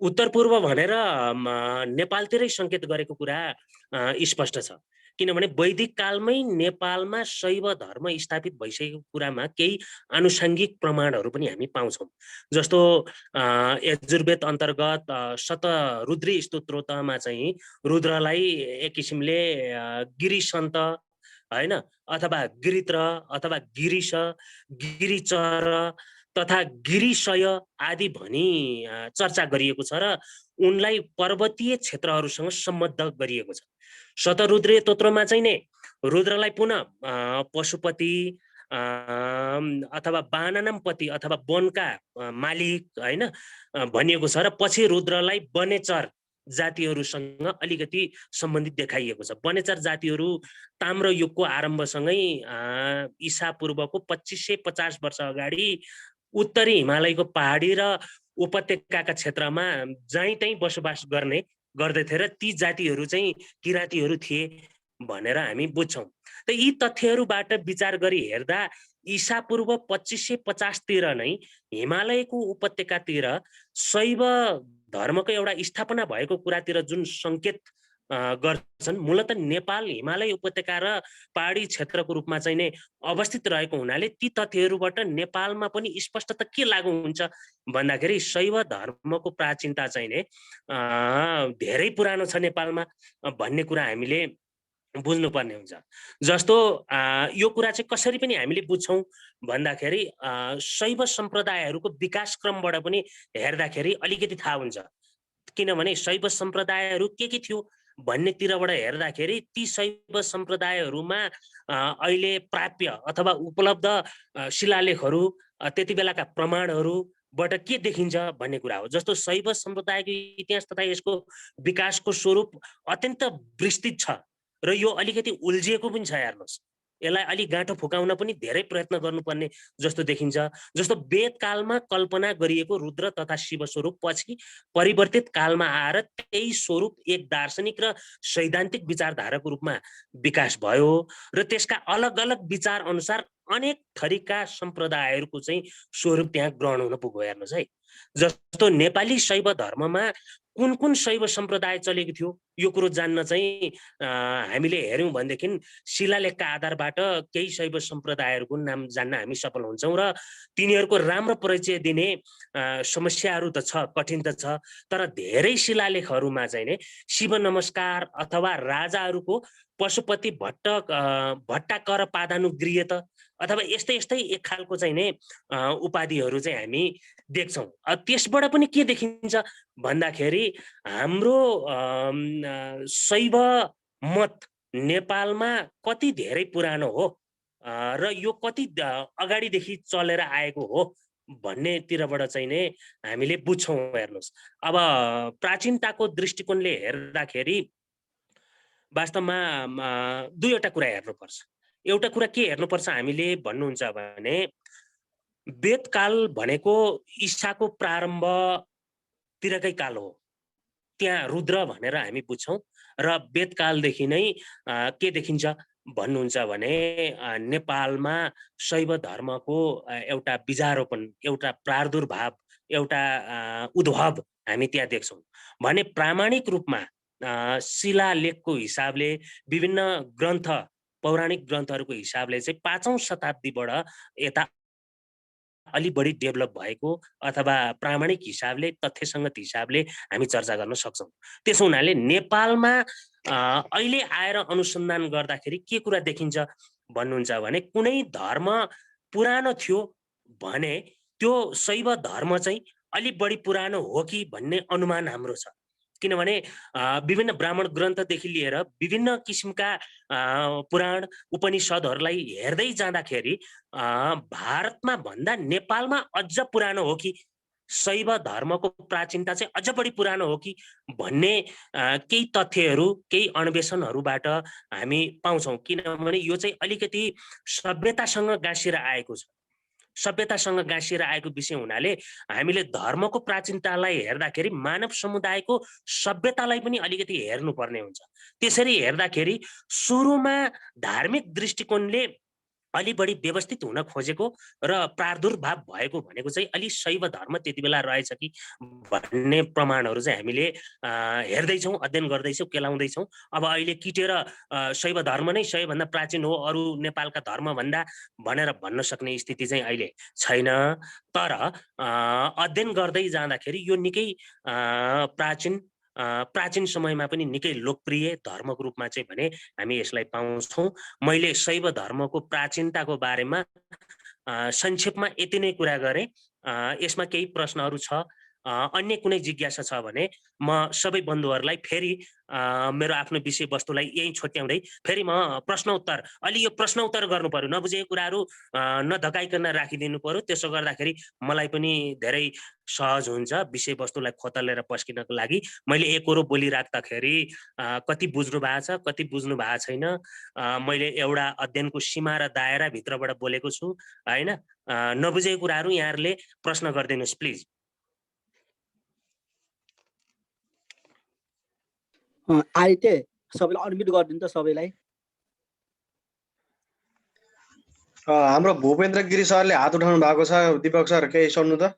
उत्तर पूर्व भनेर नेपालतिरै सङ्केत गरेको कुरा स्पष्ट छ, किनभने वैदिक कालमै नेपालमा शैव धर्म स्थापित भइसकेको कुरामा केही आनुषङ्गिक प्रमाणहरू पनि हामी पाउँछौँ। जस्तो यजुर्वेद अन्तर्गत शतरुद्री स्तोत्रोतमा चाहिँ रुद्रलाई एक किसिमले गिरिसन्त हैन अथवा गिरित्र अथवा गिरिश गिरिचर तथा गिरिशय आदि भनी चर्चा गरिएको छ र उनलाई पर्वतीय क्षेत्रहरूसँग सम्बद्ध गरिएको छ। शतरुद्री स्तोत्रमा चाहिँ नै रुद्रलाई पुनः पशुपति अथवा बानानमपति अथवा वनका मालिक हैन भनिएको छ र पछि रुद्रलाई वनेचर जातिहरूसँग अलिकति सम्बन्धित देखाइएको छ। वनेचर जातिहरू ताम्र युगको आरम्भसँगै ईसा पूर्वको 2550 वर्ष अगाडि उत्तरी हिमालयको पहाडी र उपत्यकाका क्षेत्रमा जहीँ तहीँ बसोबास गर्दथे र ती जातिहरू चाहिँ किराँतीहरू थिए भनेर हामी बुझ्छौँ। त यी तथ्यहरूबाट विचार गरी हेर्दा ईसा पूर्व 2550 तिर नै हिमालयको उपत्यकातिर शैव धर्मको एउटा स्थापना भएको कुरातिर जुन सङ्केत गर्छन्, मूलतः नेपाल हिमालय उपत्यका र पहाडी क्षेत्रको रूपमा चाहिँ नै अवस्थित रहेको हुनाले ती तथ्यहरूबाट नेपालमा पनि स्पष्टता के लागू हुन्छ भन्दाखेरि शैव धर्मको प्राचीनता चाहिँ नै धेरै पुरानो छ नेपालमा भन्ने कुरा हामीले बुझ्नुपर्ने हुन्छ। जस्तो यो कुरा चाहिँ कसरी पनि हामीले बुझ्छौँ भन्दाखेरि शैव सम्प्रदायहरूको विकास क्रमबाट पनि हेर्दाखेरि अलिकति थाहा हुन्छ, किनभने शैव सम्प्रदायहरू के थियो भन्नेतिरबाट हेर्दाखेरि ती शैव सम्प्रदायहरूमा अहिले प्राप्य अथवा उपलब्ध शिलालेखहरू त्यति बेलाका प्रमाणहरूबाट के देखिन्छ भन्ने कुरा हो। जस्तो शैव सम्प्रदायको इतिहास तथा यसको विकासको स्वरूप अत्यन्त विस्तृत छ र यो अलिकति उल्झिएको पनि छ। हेर्नुहोस्, यसलाई अलि गाँठो फुकाउन पनि धेरै प्रयत्न गर्नुपर्ने जस्तो देखिन्छ। जस्तो वेदकालमा कल्पना गरिएको रुद्र तथा शिव स्वरूप पछि परिवर्तित कालमा आएर त्यही स्वरूप एक दार्शनिक र सैद्धान्तिक विचारधाराको रूपमा विकास भयो र त्यसका अलग अलग विचार अनुसार अनेक थरीका सम्प्रदायहरूको चाहिँ स्वरूप त्यहाँ ग्रहण हुन पुग्यो। हेर्नुहोस् है, जस्तो नेपाली शैव धर्ममा कुन कुन शैव सम्प्रदाय चलेको थियो यो कुरो जान्न चाहिँ हामीले हेऱ्यौँ भनेदेखि शिलालेखका आधारबाट केही शैव सम्प्रदायहरूको नाम जान्न हामी सफल हुन्छौँ र तिनीहरूको राम्रो परिचय दिने समस्याहरू त छ, कठिन त छ, तर धेरै शिलालेखहरूमा चाहिँ नै शिव नमस्कार अथवा राजाहरूको पशुपति भट्टाकर पादानुगृहत अथवा यस्तै यस्तै एक खालको चाहिँ नै उपाधिहरू चाहिँ हामी देख्छौँ। त्यसबाट पनि के देखिन्छ भन्दाखेरि हाम्रो शैव मत नेपालमा कति धेरै पुरानो हो र यो कति अगाडिदेखि चलेर आएको हो भन्नेतिरबाट चाहिँ नै हामीले बुझ्छौँ। हेर्नुहोस्, अब प्राचीनताको दृष्टिकोणले हेर्दाखेरि वास्तवमा दुईवटा कुरा हेर्नुपर्छ। एउटा कुरा के हेर्नुपर्छ हामीले भन्नुहुन्छ भने वेदकाल भनेको ईसाको प्रारम्भतिरकै काल हो, त्यहाँ रुद्र भनेर हामी बुझ्छौँ र वेदकालदेखि नै के देखिन्छ भन्नुहुन्छ भने नेपालमा शैव धर्मको एउटा बीजारोपण, एउटा प्रादुर्भाव, एउटा उद्भव हामी त्यहाँ देख्छौँ भने प्रामाणिक रूपमा शिलालेखको हिसाबले विभिन्न ग्रन्थ पौराणिक ग्रन्थहरूको हिसाबले चाहिँ 5औं शताब्दीबाट यता अलि बढी डेभलप भएको अथवा प्रामाणिक हिसाबले तथ्यसङ्गत हिसाबले हामी चर्चा गर्न सक्छौँ। त्यसो हुनाले नेपालमा अहिले आएर अनुसन्धान गर्दाखेरि के कुरा देखिन्छ भन्नुहुन्छ भने कुनै धर्म पुरानो थियो भने त्यो शैव धर्म चाहिँ अलि बढी पुरानो हो कि भन्ने अनुमान हाम्रो छ, किनभने विभिन्न ब्राह्मण ग्रन्थदेखि लिएर विभिन्न किसिमका पुराण उपनिषदहरूलाई हेर्दै जाँदाखेरि भारतमा भन्दा नेपालमा अझ पुरानो हो कि शैव धर्मको प्राचीनता चाहिँ अझ बढी पुरानो हो कि भन्ने केही तथ्यहरू केही अन्वेषणहरूबाट हामी पाउँछौँ। किनभने यो चाहिँ अलिकति सभ्यतासँग गाँसिएर आएको छ। सभ्यतासँग गाँसिएर आएको विषय हुनाले हामीले धर्मको प्राचीनतालाई हेर्दाखेरि मानव समुदायको सभ्यतालाई पनि अलिकति हेर्नुपर्ने हुन्छ। त्यसरी हेर्दाखेरि सुरुमा धार्मिक दृष्टिकोणले अलि बढी व्यवस्थित हुन खोजेको र प्रादुर्भाव भएको भनेको चाहिँ अलि शैव धर्म त्यति बेला रहेछ कि भन्ने प्रमाणहरू चाहिँ हामीले हेर्दैछौँ, अध्ययन गर्दैछौँ, केलाउँदैछौँ। अब अहिले किटेर शैव धर्म नै सबैभन्दा प्राचीन हो, अरू नेपालका धर्मभन्दा भनेर भन्न सक्ने स्थिति चाहिँ अहिले छैन। तर अध्ययन गर्दै जाँदाखेरि यो निकै प्राचीन समयमा पनि निकै लोकप्रिय धर्मको रूपमा चाहिँ भने हामी यसलाई पाउँछौँ। मैले शैव धर्मको प्राचीनताको बारेमा संक्षेपमा यति नै कुरा गरेँ। यसमा केही प्रश्नहरू छ, अन्य कुनै जिज्ञासा छ भने म सबै बन्धुहरूलाई फेरि मेरो आफ्नो विषयवस्तुलाई यही छोट्याउँदै फेरि म प्रश्न उत्तर अलि यो प्रश्न उत्तर गर्नु पर्यो, नबुझेको कुराहरू नधकाइकन राखिदिनु पर्यो। त्यसो गर्दाखेरि मलाई पनि धेरै सहज हुन्छ विषयवस्तुलाई खोतलेर पस्किनको लागि। मैले एकरो बोलिराख्दाखेरि कति बुझ्नु भएको छ, कति बुझ्नु भएको छैन, मैले एउटा अध्ययनको सीमा र दायरा भित्रबाट बोलेको छु हैन। नबुझेको कुराहरू यहाँहरूले प्रश्न गरिदिनुहोस् प्लिज। आइते सबैलाई अनम्युट गरिदिनु त सबैलाई। हाम्रो भूपेन्द्र गिरी सरले हात उठाउनु भएको छ। दीपक सर केही सोध्नु त?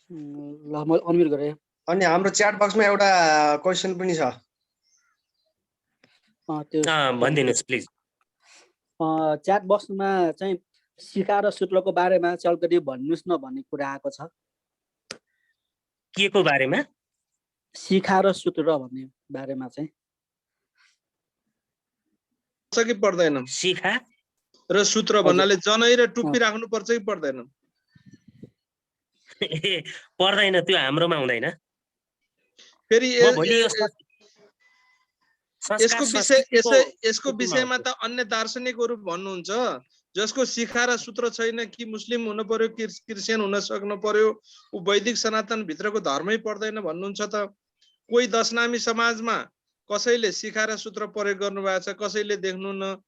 ल म अनम्युट गरेँ। अनि हाम्रो च्याट बक्समा एउटा क्वेसन पनि छ, त्यो भनिदिनुहोस् प्लिज। च्याट बक्समा चाहिँ शिखा र सूत्रको बारेमा चाहिँ अलिकति भन्नुहोस् न भन्ने कुरा आएको छ। के को बारेमा? शिखा र सूत्र भन्ने बारेमा चाहिँ कि पर्दैन? शिखा र सूत्र भन्नाले जनै र टुप्पी राख्नु पर्छ कि पर्दैन? पर्दैन, त्यो हाम्रोमा हुँदैन। फेरि यसको विषयमा त अन्य दार्शनिकहरू भन्नुहुन्छ जसको शिखा र सूत्र छैन कि मुस्लिम हुनु पर्यो कि क्रिस्चियन हुन सक्नु पर्यो, ऊ वैदिक सनातन भित्रको धर्मै पर्दैन भन्नुहुन्छ त। कोही दशनामी समाजमा कसैले शिखा र सूत्र प्रयोग गर्नु भएको छ, कसैले देख्नु न।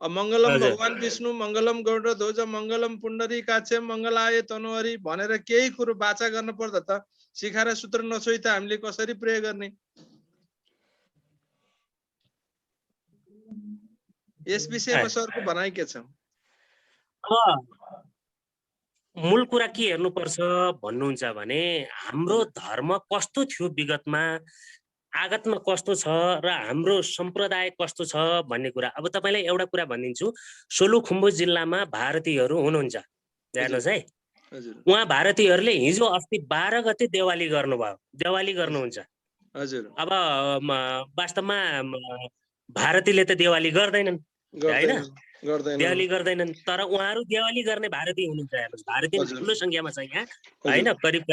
मङ्गलम भगवान विष्णु, मङ्गलम गौड ध्वज, मङ्गलम पुण्डरी काछे, मङ्गलाय तनोहरी भनेर केही कुरो बाचा गर्न पर्दा त शिखा र सूत्र नछोइ त हामीले कसरी प्रयोग गर्ने? यस विषयमा सरको भनाइ के छ? मूल कुरा के हेर्नुपर्छ भन्नुहुन्छ भने हाम्रो धर्म कस्तो थियो विगतमा, आगतमा कस्तो छ र हाम्रो सम्प्रदाय कस्तो छ भन्ने कुरा। अब तपाईलाई एउटा कुरा भनिदिन्छु, सोलुखुम्बु जिल्लामा भारतीयहरू हुनुहुन्छ, हेर्नुहोस् है। उहाँ भारतीयहरूले हिजो अस्ति 12 गते देवाली गर्नुभयो, देवाली गर्नुहुन्छ। अब वास्तवमा भारतीयले त देवाली गर्दैनन् हैन, देवाली गर्दैनन्, तर उहाँहरू देवाली गर्ने भारतीय हुनुहुन्छ। हेर्नुहोस्, भारतीय ठुलो संख्यामा छ यहाँ हैन, करिब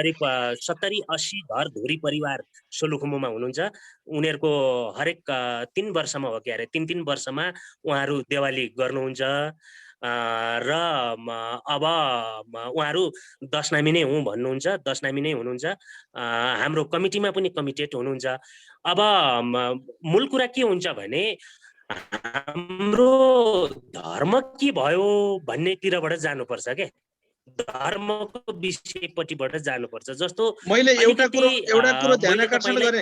70-80 घर धुरी परिवार सोलुखुम्बुमा हुनुहुन्छ। उनीहरूको हरेक 3 वर्षमा हो के अरे, 3-3 वर्षमा उहाँहरू देवाली गर्नुहुन्छ। र अब उहाँहरू दशनामी नै हुँ भन्नुहुन्छ, दशनामी नै हुनुहुन्छ। हाम्रो कमिटीमा पनि कमिटेड हुनुहुन्छ। अब मूल कुरा के हुन्छ भने हाम्रो धर्म के भयो भन्नेतिरबाट जानुपर्छ के, धर्मको विषयपट्टिबाट जानुपर्छ। जस्तो मैले एउटा कुरो ध्यान आकर्षण गरे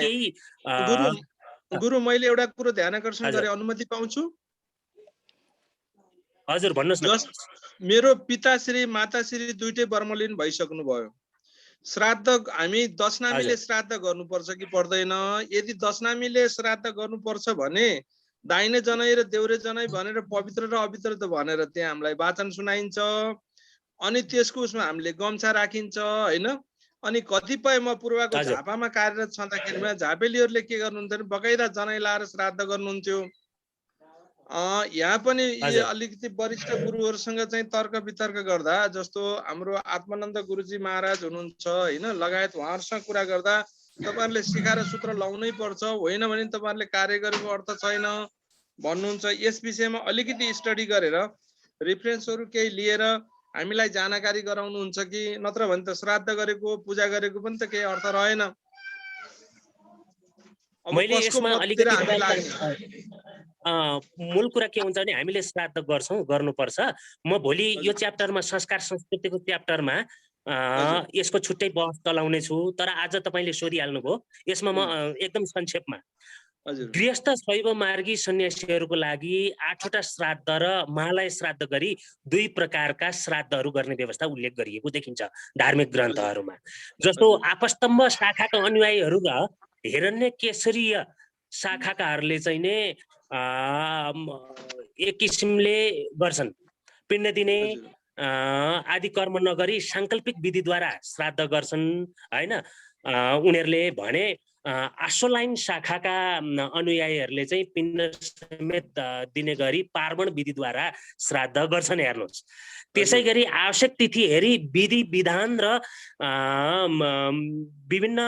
गुरु, मैले एउटा कुरो ध्यान आकर्षण गरे, अनुमति पाउँछु? हजुर भन्नुहोस् न। मेरो पिताश्री माताश्री दुईटै बर्मलिन भइसक्नु भयो। श्राद्ध हामी दशनामीले श्राद्ध गर्नुपर्छ कि पर्दैन? यदि दशनामीले श्राद्ध गर्नुपर्छ भने दाहिने जनै र देउरे जनै भनेर पवित्र र अवित्र भनेर त्यहाँ हामीलाई वाचन सुनाइन्छ। अनि त्यसको उसमा हामीले गम्छा राखिन्छ हैन। अनि कतिपय म पूर्वको झापामा कार्यरत छँदाखेरिमा झापेलीहरूले के गर्नुहुन्थ्यो भने बकाइदा जनै लाएर श्राद्ध गर्नुहुन्थ्यो। यहाँ पनि अलिकति वरिष्ठ गुरुहरूसँग चाहिँ तर्क वितर्क गर्दा, जस्तो हाम्रो आत्मानन्द गुरुजी महाराज हुनुहुन्छ हैन, लगायत उहाँहरूसँग कुरा गर्दा तपाईहरुले शिखा र सूत्र लाउनै पर्छ, होइन भने तपाईहरुले कार्य गरेको अर्थ छैन भन्नुहुन्छ। यस विषयमा अलिकति स्टडी गरेर रेफरेन्सहरू केही लिएर हामीलाई जानकारी गराउनुहुन्छ कि नत्र भने त श्राद्ध गरेको पूजा गरेको पनि त केही अर्थ रहेन। अब मैले कसको यसमा मततिर अलिकति हामी लाग्ने? मूल कुरा के हुन्छ भने हामीले श्राद्ध गर्नुपर्छ। म भोलि यो च्याप्टरमा संस्कार संस्कृतिको च्याप्टरमा यसको छुट्टै बहस चलाउने छु। तर आज तपाईँले सोधिहाल्नुभयो, यसमा म एकदम संक्षेपमा गृहस्थ शैव मार्गी सन्यासीहरूको लागि 8वटा श्राद्ध र महालय श्राद्ध गरी 2 प्रकारका श्राद्धहरू गर्ने व्यवस्था उल्लेख गरिएको देखिन्छ धार्मिक ग्रन्थहरूमा। जस्तो आपस्तम्भ शाखाका अनुयायीहरू र हिरण्य केसरीय शाखाकाहरूले चाहिँ नि एक किसिमले गर्छन्। पिण्ड दिने आदि कर्म नगरी साङ्कल्पिक विधिद्वारा श्राद्ध गर्छन् हैन। उनीहरूले भने आशोलाइन शाखाका अनुयायीहरूले चाहिँ पिण्ड समेत दिने गरी पार्वण विधिद्वारा श्राद्ध गर्छन्। हेर्नुहोस्, त्यसै गरी आवश्यक तिथि हेरी विधि विधान र विभिन्न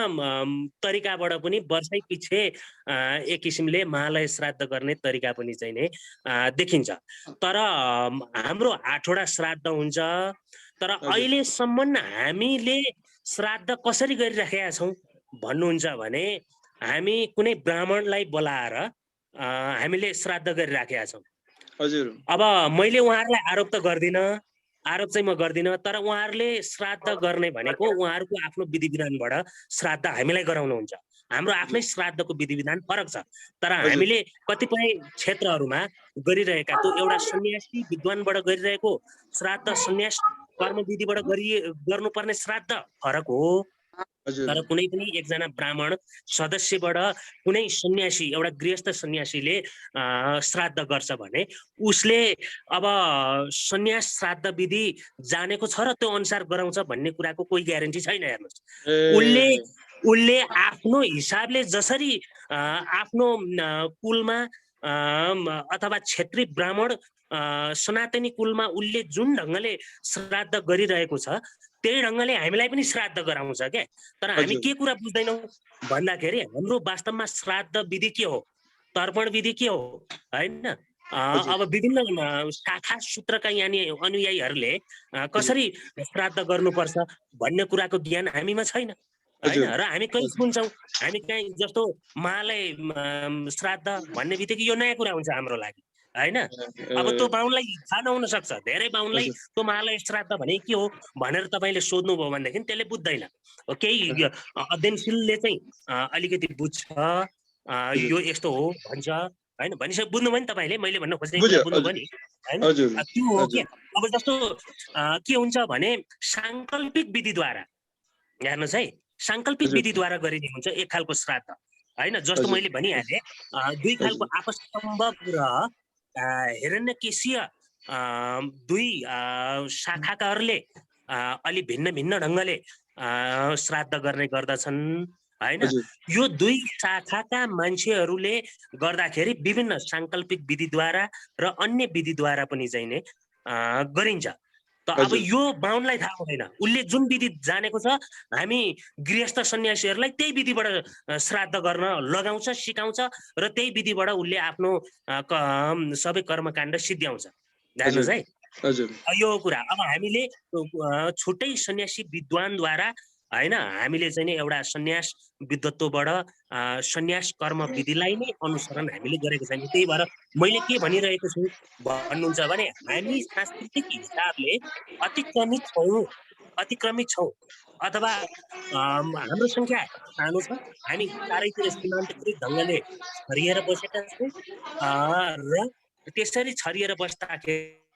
तरिकाबाट पनि वर्षै पछि एक किसिमले महालय श्राद्ध गर्ने तरिका पनि चाहिँ नै देखिन्छ। तर हाम्रो 8वटा श्राद्ध हुन्छ। तर अहिलेसम्म हामीले श्राद्ध कसरी गरिराखेका छौँ भन्नुहुन्छ भने हामी कुनै ब्राह्मणलाई बोलाएर हामीले श्राद्ध गरिराखेका छौँ। हजुर। अब मैले उहाँहरूलाई आरोप त गर्दिनँ, आरोप चाहिँ म गर्दिनँ, तर उहाँहरूले श्राद्ध गर्ने भनेको उहाँहरूको आफ्नो विधि विधानबाट श्राद्ध हामीलाई गराउनुहुन्छ। हाम्रो आफ्नै श्राद्धको विधि विधान फरक छ। तर हामीले कतिपय क्षेत्रहरूमा गरिरहेका त्यो एउटा सन्यासी विद्वानबाट गरिरहेको श्राद्ध सन्यास कर्म विधिबाट गर्नुपर्ने श्राद्ध फरक हो। तर कुनै पनि एकजना ब्राह्मण सदस्यबाट कुनै सन्यासी एउटा गृहस्थ सन्यासीले श्राद्ध गर्छ भने उसले अब सन्यास श्राद्ध विधि जानेको छ र त्यो अनुसार गराउँछ भन्ने कुराको कोही ग्यारेन्टी छैन। हेर्नुहोस्, उसले आफ्नो हिसाबले जसरी आफ्नो कुलमा अथवा क्षेत्रीय ब्राह्मण सनातनी कुलमा उसले जुन ढङ्गले श्राद्ध गरिरहेको छ त्यही ढङ्गले हामीलाई पनि श्राद्ध गराउँछ क्या। तर हामी के कुरा बुझ्दैनौँ भन्दाखेरि हाम्रो वास्तवमा श्राद्ध विधि के हो, तर्पण विधि के हो हैन। अब विभिन्न शाखा सूत्रका यहाँनिर अनुयायीहरूले कसरी श्राद्ध गर्नुपर्छ भन्ने कुराको ज्ञान हामीमा छैन हैन। र हामी कहीँ सुन्छौँ, हामी कहीँ जस्तो महालय श्राद्ध भन्ने बित्तिकै यो नयाँ कुरा हुन्छ हाम्रो लागि हैन। अब त्यो बाहुनलाई थाहा नहुन सक्छ, धेरै बाहुनलाई त्यो महालय श्राद्ध भने के हो भनेर तपाईँले सोध्नुभयो भनेदेखि त्यसले बुझ्दैन। केही अध्ययनशीलले चाहिँ अलिकति बुझ्छ, यो यस्तो हो भन्छ हैन। भनिसक्यो, बुझ्नुभयो नि तपाईँले मैले भन्न खोजेको कुरा बुझ्नुभयो नि हैन। त्यो हो के। अब जस्तो के हुन्छ भने साङ्कल्पिक विधिद्वारा, हेर्नुहोस् है, साङ्कल्पिक विधिद्वारा गरिने हुन्छ एक खालको श्राद्ध हैन। जस्तो मैले भनिहालेँ, 2 खालको आपस्तम्भ र हिरण्यकेशीय 2 शाखाकाहरूले अलि भिन्न भिन्न ढङ्गले श्राद्ध गर्ने गर्दछन् हैन। यो 2 शाखाका मान्छेहरूले गर्दाखेरि विभिन्न साङ्कल्पिक विधिद्वारा र अन्य विधिद्वारा पनि चाहिँ नै गरिन्छ। त अब यो बाहुनलाई थाहा हुँदैन, उसले जुन विधि जानेको छ हामी गृहस्थ सन्यासीहरूलाई त्यही विधिबाट श्राद्ध गर्न लगाउँछ, सिकाउँछ र त्यही विधिबाट उसले आफ्नो सबै कर्मकाण्ड सिद्ध्याउँछ। हेर्नुहोस् है, यो कुरा। अब हामीले छुट्टै सन्यासी विद्वानद्वारा हैन हामीले चाहिँ नि एउटा सन्यास विद्वत्वबाट सन्यास कर्म विधिलाई नै अनुसरण हामीले गरेको छैन। त्यही भएर मैले के भनिरहेको छु भन्नुहुन्छ भने हामी सांस्कृतिक हिसाबले अतिक्रमित छौँ अथवा हाम्रो संख्या सानो छ। हामी चारैतिर सीमान्तकृत ढङ्गले छरिएर बसेका छौँ र त्यसरी छरिएर बस्दाखेरि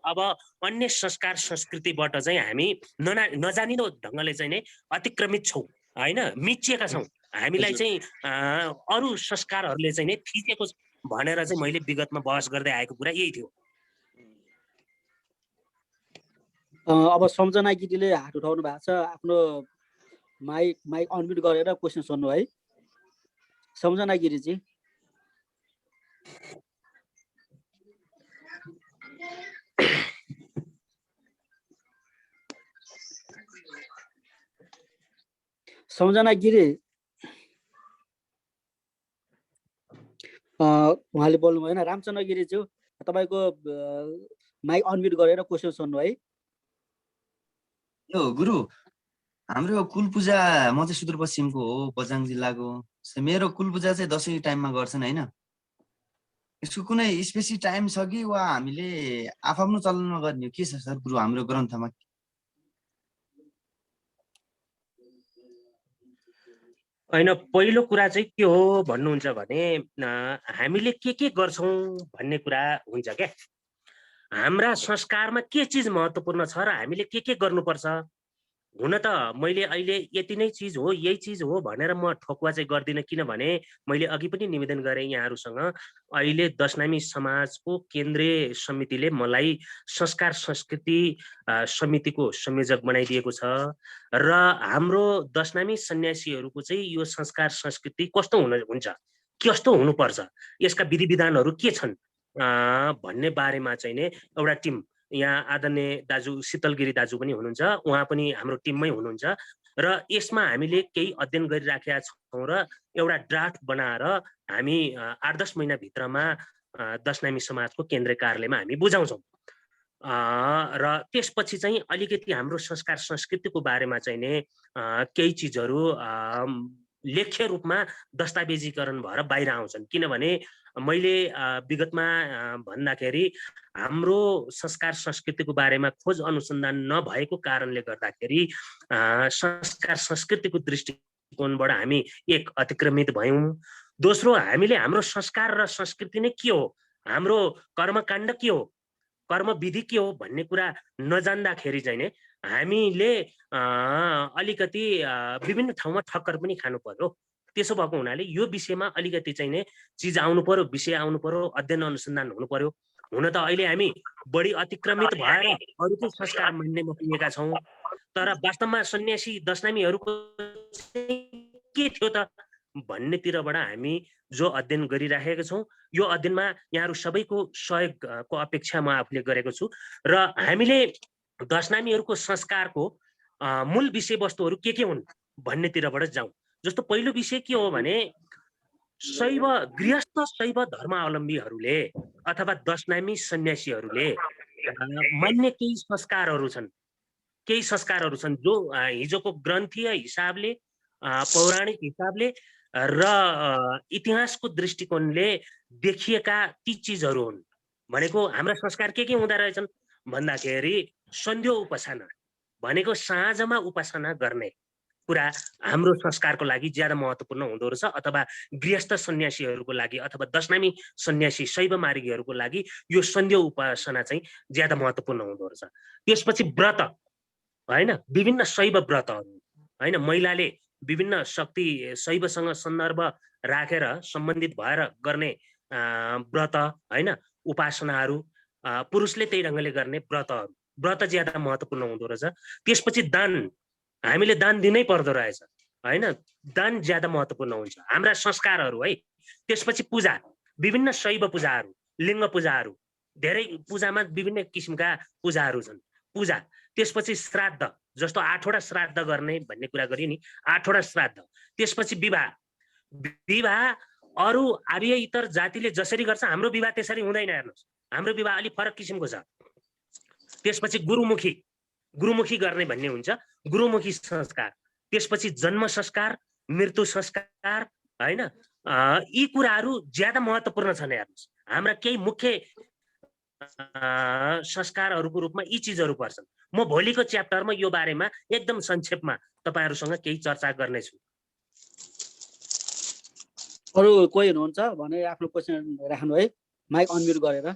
अब अन्य संस्कार संस्कृतिबाट चाहिँ हामी नजानिदो ढङ्गले चाहिँ नै अतिक्रमित छौँ हैन, मिचिएका छौँ। हामीलाई चाहिँ अरू संस्कारहरूले चाहिँ नै थिचेको भनेर चाहिँ मैले विगतमा बहस गर्दै आएको कुरा यही थियो। अब सम्झना गिरीले हात उठाउनु भएको छ, आफ्नो माइक अनम्युट गरेर क्वेसन सोध्नु है। सम्झना गिरीजी। सम्झना गिरी उहाँले बोल्नु भएन। रामचन्द्र गिरीज्यू तपाईँको माइक अनम्युट गरेर क्वेसन सोध्नु है। यो गुरु हाम्रो कुल पूजा म चाहिँ सुदूरपश्चिमको हो, बझाङ जिल्लाको। मेरो कुल पूजा चाहिँ दसैँ टाइममा गर्छन् होइन। यसको कुनै स्पेसिफिक टाइम छ कि वा हामीले आफ्नो चलनमा गर्ने के छ सर गुरु हाम्रो ग्रन्थमा? होइन, पहिलो कुरा चाहिँ के हो भन्नुहुन्छ भने हामीले के गर्छौँ भन्ने कुरा हुन्छ क्या। हाम्रा संस्कारमा के चिज महत्त्वपूर्ण छ र हामीले के गर्नुपर्छ। हुन त मैले अहिले यति नै चिज हो, यही चिज हो भनेर म ठकुवा चाहिँ गर्दिनँ, किनभने मैले अघि पनि निवेदन गरेँ यहाँहरूसँग। अहिले दशनामी समाजको केन्द्रीय समितिले मलाई संस्कार संस्कृति समितिको संयोजक बनाइदिएको छ र हाम्रो दशनामी सन्यासीहरूको चाहिँ यो संस्कार संस्कृति कस्तो हुन्छ, कस्तो हुनुपर्छ, यसका विधि विधानहरू के छन् भन्ने बारेमा चाहिँ नै एउटा टिम, यहाँ आदरणीय दाजु शीतलगिरी दाजु पनि हुनुहुन्छ, उहाँ पनि हाम्रो टिममै हुनुहुन्छ र यसमा हामीले केही अध्ययन गरिराखेका छौँ र एउटा ड्राफ्ट बनाएर हामी 8-10 महिनाभित्रमा दशनामी समाजको केन्द्रीय कार्यालयमा हामी बुझाउँछौँ र त्यसपछि चाहिँ अलिकति हाम्रो संस्कार संस्कृतिको बारेमा चाहिँ नै केही चिजहरू लेख्य रूपमा दस्तावेजीकरण भएर बाहिर आउँछन्। किनभने मैले विगतमा भन्दाखेरि हाम्रो संस्कार संस्कृतिको बारेमा खोज अनुसन्धान नभएको कारणले गर्दाखेरि संस्कार संस्कृतिको दृष्टिकोणबाट हामी एक अतिक्रमित भयौँ। दोस्रो, हामीले हाम्रो संस्कार र संस्कृति नै के हो, हाम्रो कर्मकाण्ड के हो, कर्मविधि के हो भन्ने कुरा नजान्दाखेरि चाहिँ नै हामीले अलिकति विभिन्न ठाउँमा ठक्कर पनि खानु पर्यो। त्यसो भएको हुनाले यो विषयमा अलिकति चाहिँ नै चिज आउनु पर्यो, विषय आउनु पर्यो, अध्ययन अनुसन्धान हुनु पर्यो। हुन त अहिले हामी बढी अतिक्रमित भएर अरूको संस्कार मान्नेमा पुगेका छौँ, तर वास्तवमा सन्यासी दशनामीहरूको के थियो त भन्नेतिरबाट हामी जो अध्ययन गरिराखेका छौँ, यो अध्ययनमा यहाँहरू सबैको सहयोगको अपेक्षा म आफूले गरेको छु र हामीले दशनामीहरूको संस्कारको मूल विषयवस्तुहरू के हुन् भन्नेतिरबाट जाउँ। जस्तो पहिलो विषय के हो भने शैव गृहस्थ शैव धर्मावलम्बीहरूले अथवा दशनामी सन्यासीहरूले मान्ने केही संस्कारहरू छन् जो हिजोको ग्रन्थीय हिसाबले, पौराणिक हिसाबले र इतिहासको दृष्टिकोणले देखिएका ती चिजहरू हुन्। भनेको हाम्रा संस्कार के हुँदा रहेछन् भन्दाखेरि सन्ध्या उपासना भनेको साँझमा उपासना गर्ने कुरा हाम्रो संस्कारको लागि ज्यादा महत्त्वपूर्ण हुँदो रहेछ, अथवा गृहस्थ सन्यासीहरूको लागि अथवा दशनामी सन्यासी शैव मार्गीहरूको लागि यो सन्ध्या उपासना चाहिँ ज्यादा महत्त्वपूर्ण हुँदो रहेछ। त्यसपछि व्रत होइन, विभिन्न शैव व्रतहरू होइन, महिलाले विभिन्न शक्ति शैवसँग सन्दर्भ राखेर सम्बन्धित भएर गर्ने व्रत होइन, उपासनाहरू, पुरुषले त्यही ढङ्गले गर्ने व्रत ज्यादा महत्त्वपूर्ण हुँदो रहेछ। त्यसपछि दान, हामीले दान दिनै पर्दो रहेछ होइन, दान ज्यादा महत्त्वपूर्ण हुन्छ हाम्रा संस्कारहरू है। त्यसपछि पूजा, विभिन्न शैव पूजाहरू, लिङ्ग पूजाहरू, धेरै पूजामा विभिन्न किसिमका पूजाहरू छन्, पूजा। त्यसपछि श्राद्ध, जस्तो 8वटा श्राद्ध गर्ने भन्ने कुरा गरियो नि, 8वटा श्राद्ध। त्यसपछि विवाह अरू आर्य इतर जातिले जसरी गर्छ हाम्रो विवाह त्यसरी हुँदैन, हेर्नुहोस् हाम्रो विवाह अलिक फरक किसिमको छ। त्यसपछि गुरुमुखी गर्ने भन्ने हुन्छ, गुरुमुखी संस्कार। त्यसपछि जन्म संस्कार, मृत्यु संस्कार होइन, यी कुराहरू ज्यादा महत्त्वपूर्ण छन्। हेर्नुहोस् हाम्रा केही मुख्य संस्कारहरूको रूपमा यी चिजहरू पर्छन्। म भोलिको च्याप्टरमा यो बारेमा एकदम संक्षेपमा तपाईहरुसँग केही चर्चा गर्नेछु। अरु कोही हुनुहुन्छ भने आफ्नो क्वेशन राख्नु है, माइक अनम्युट गरेर।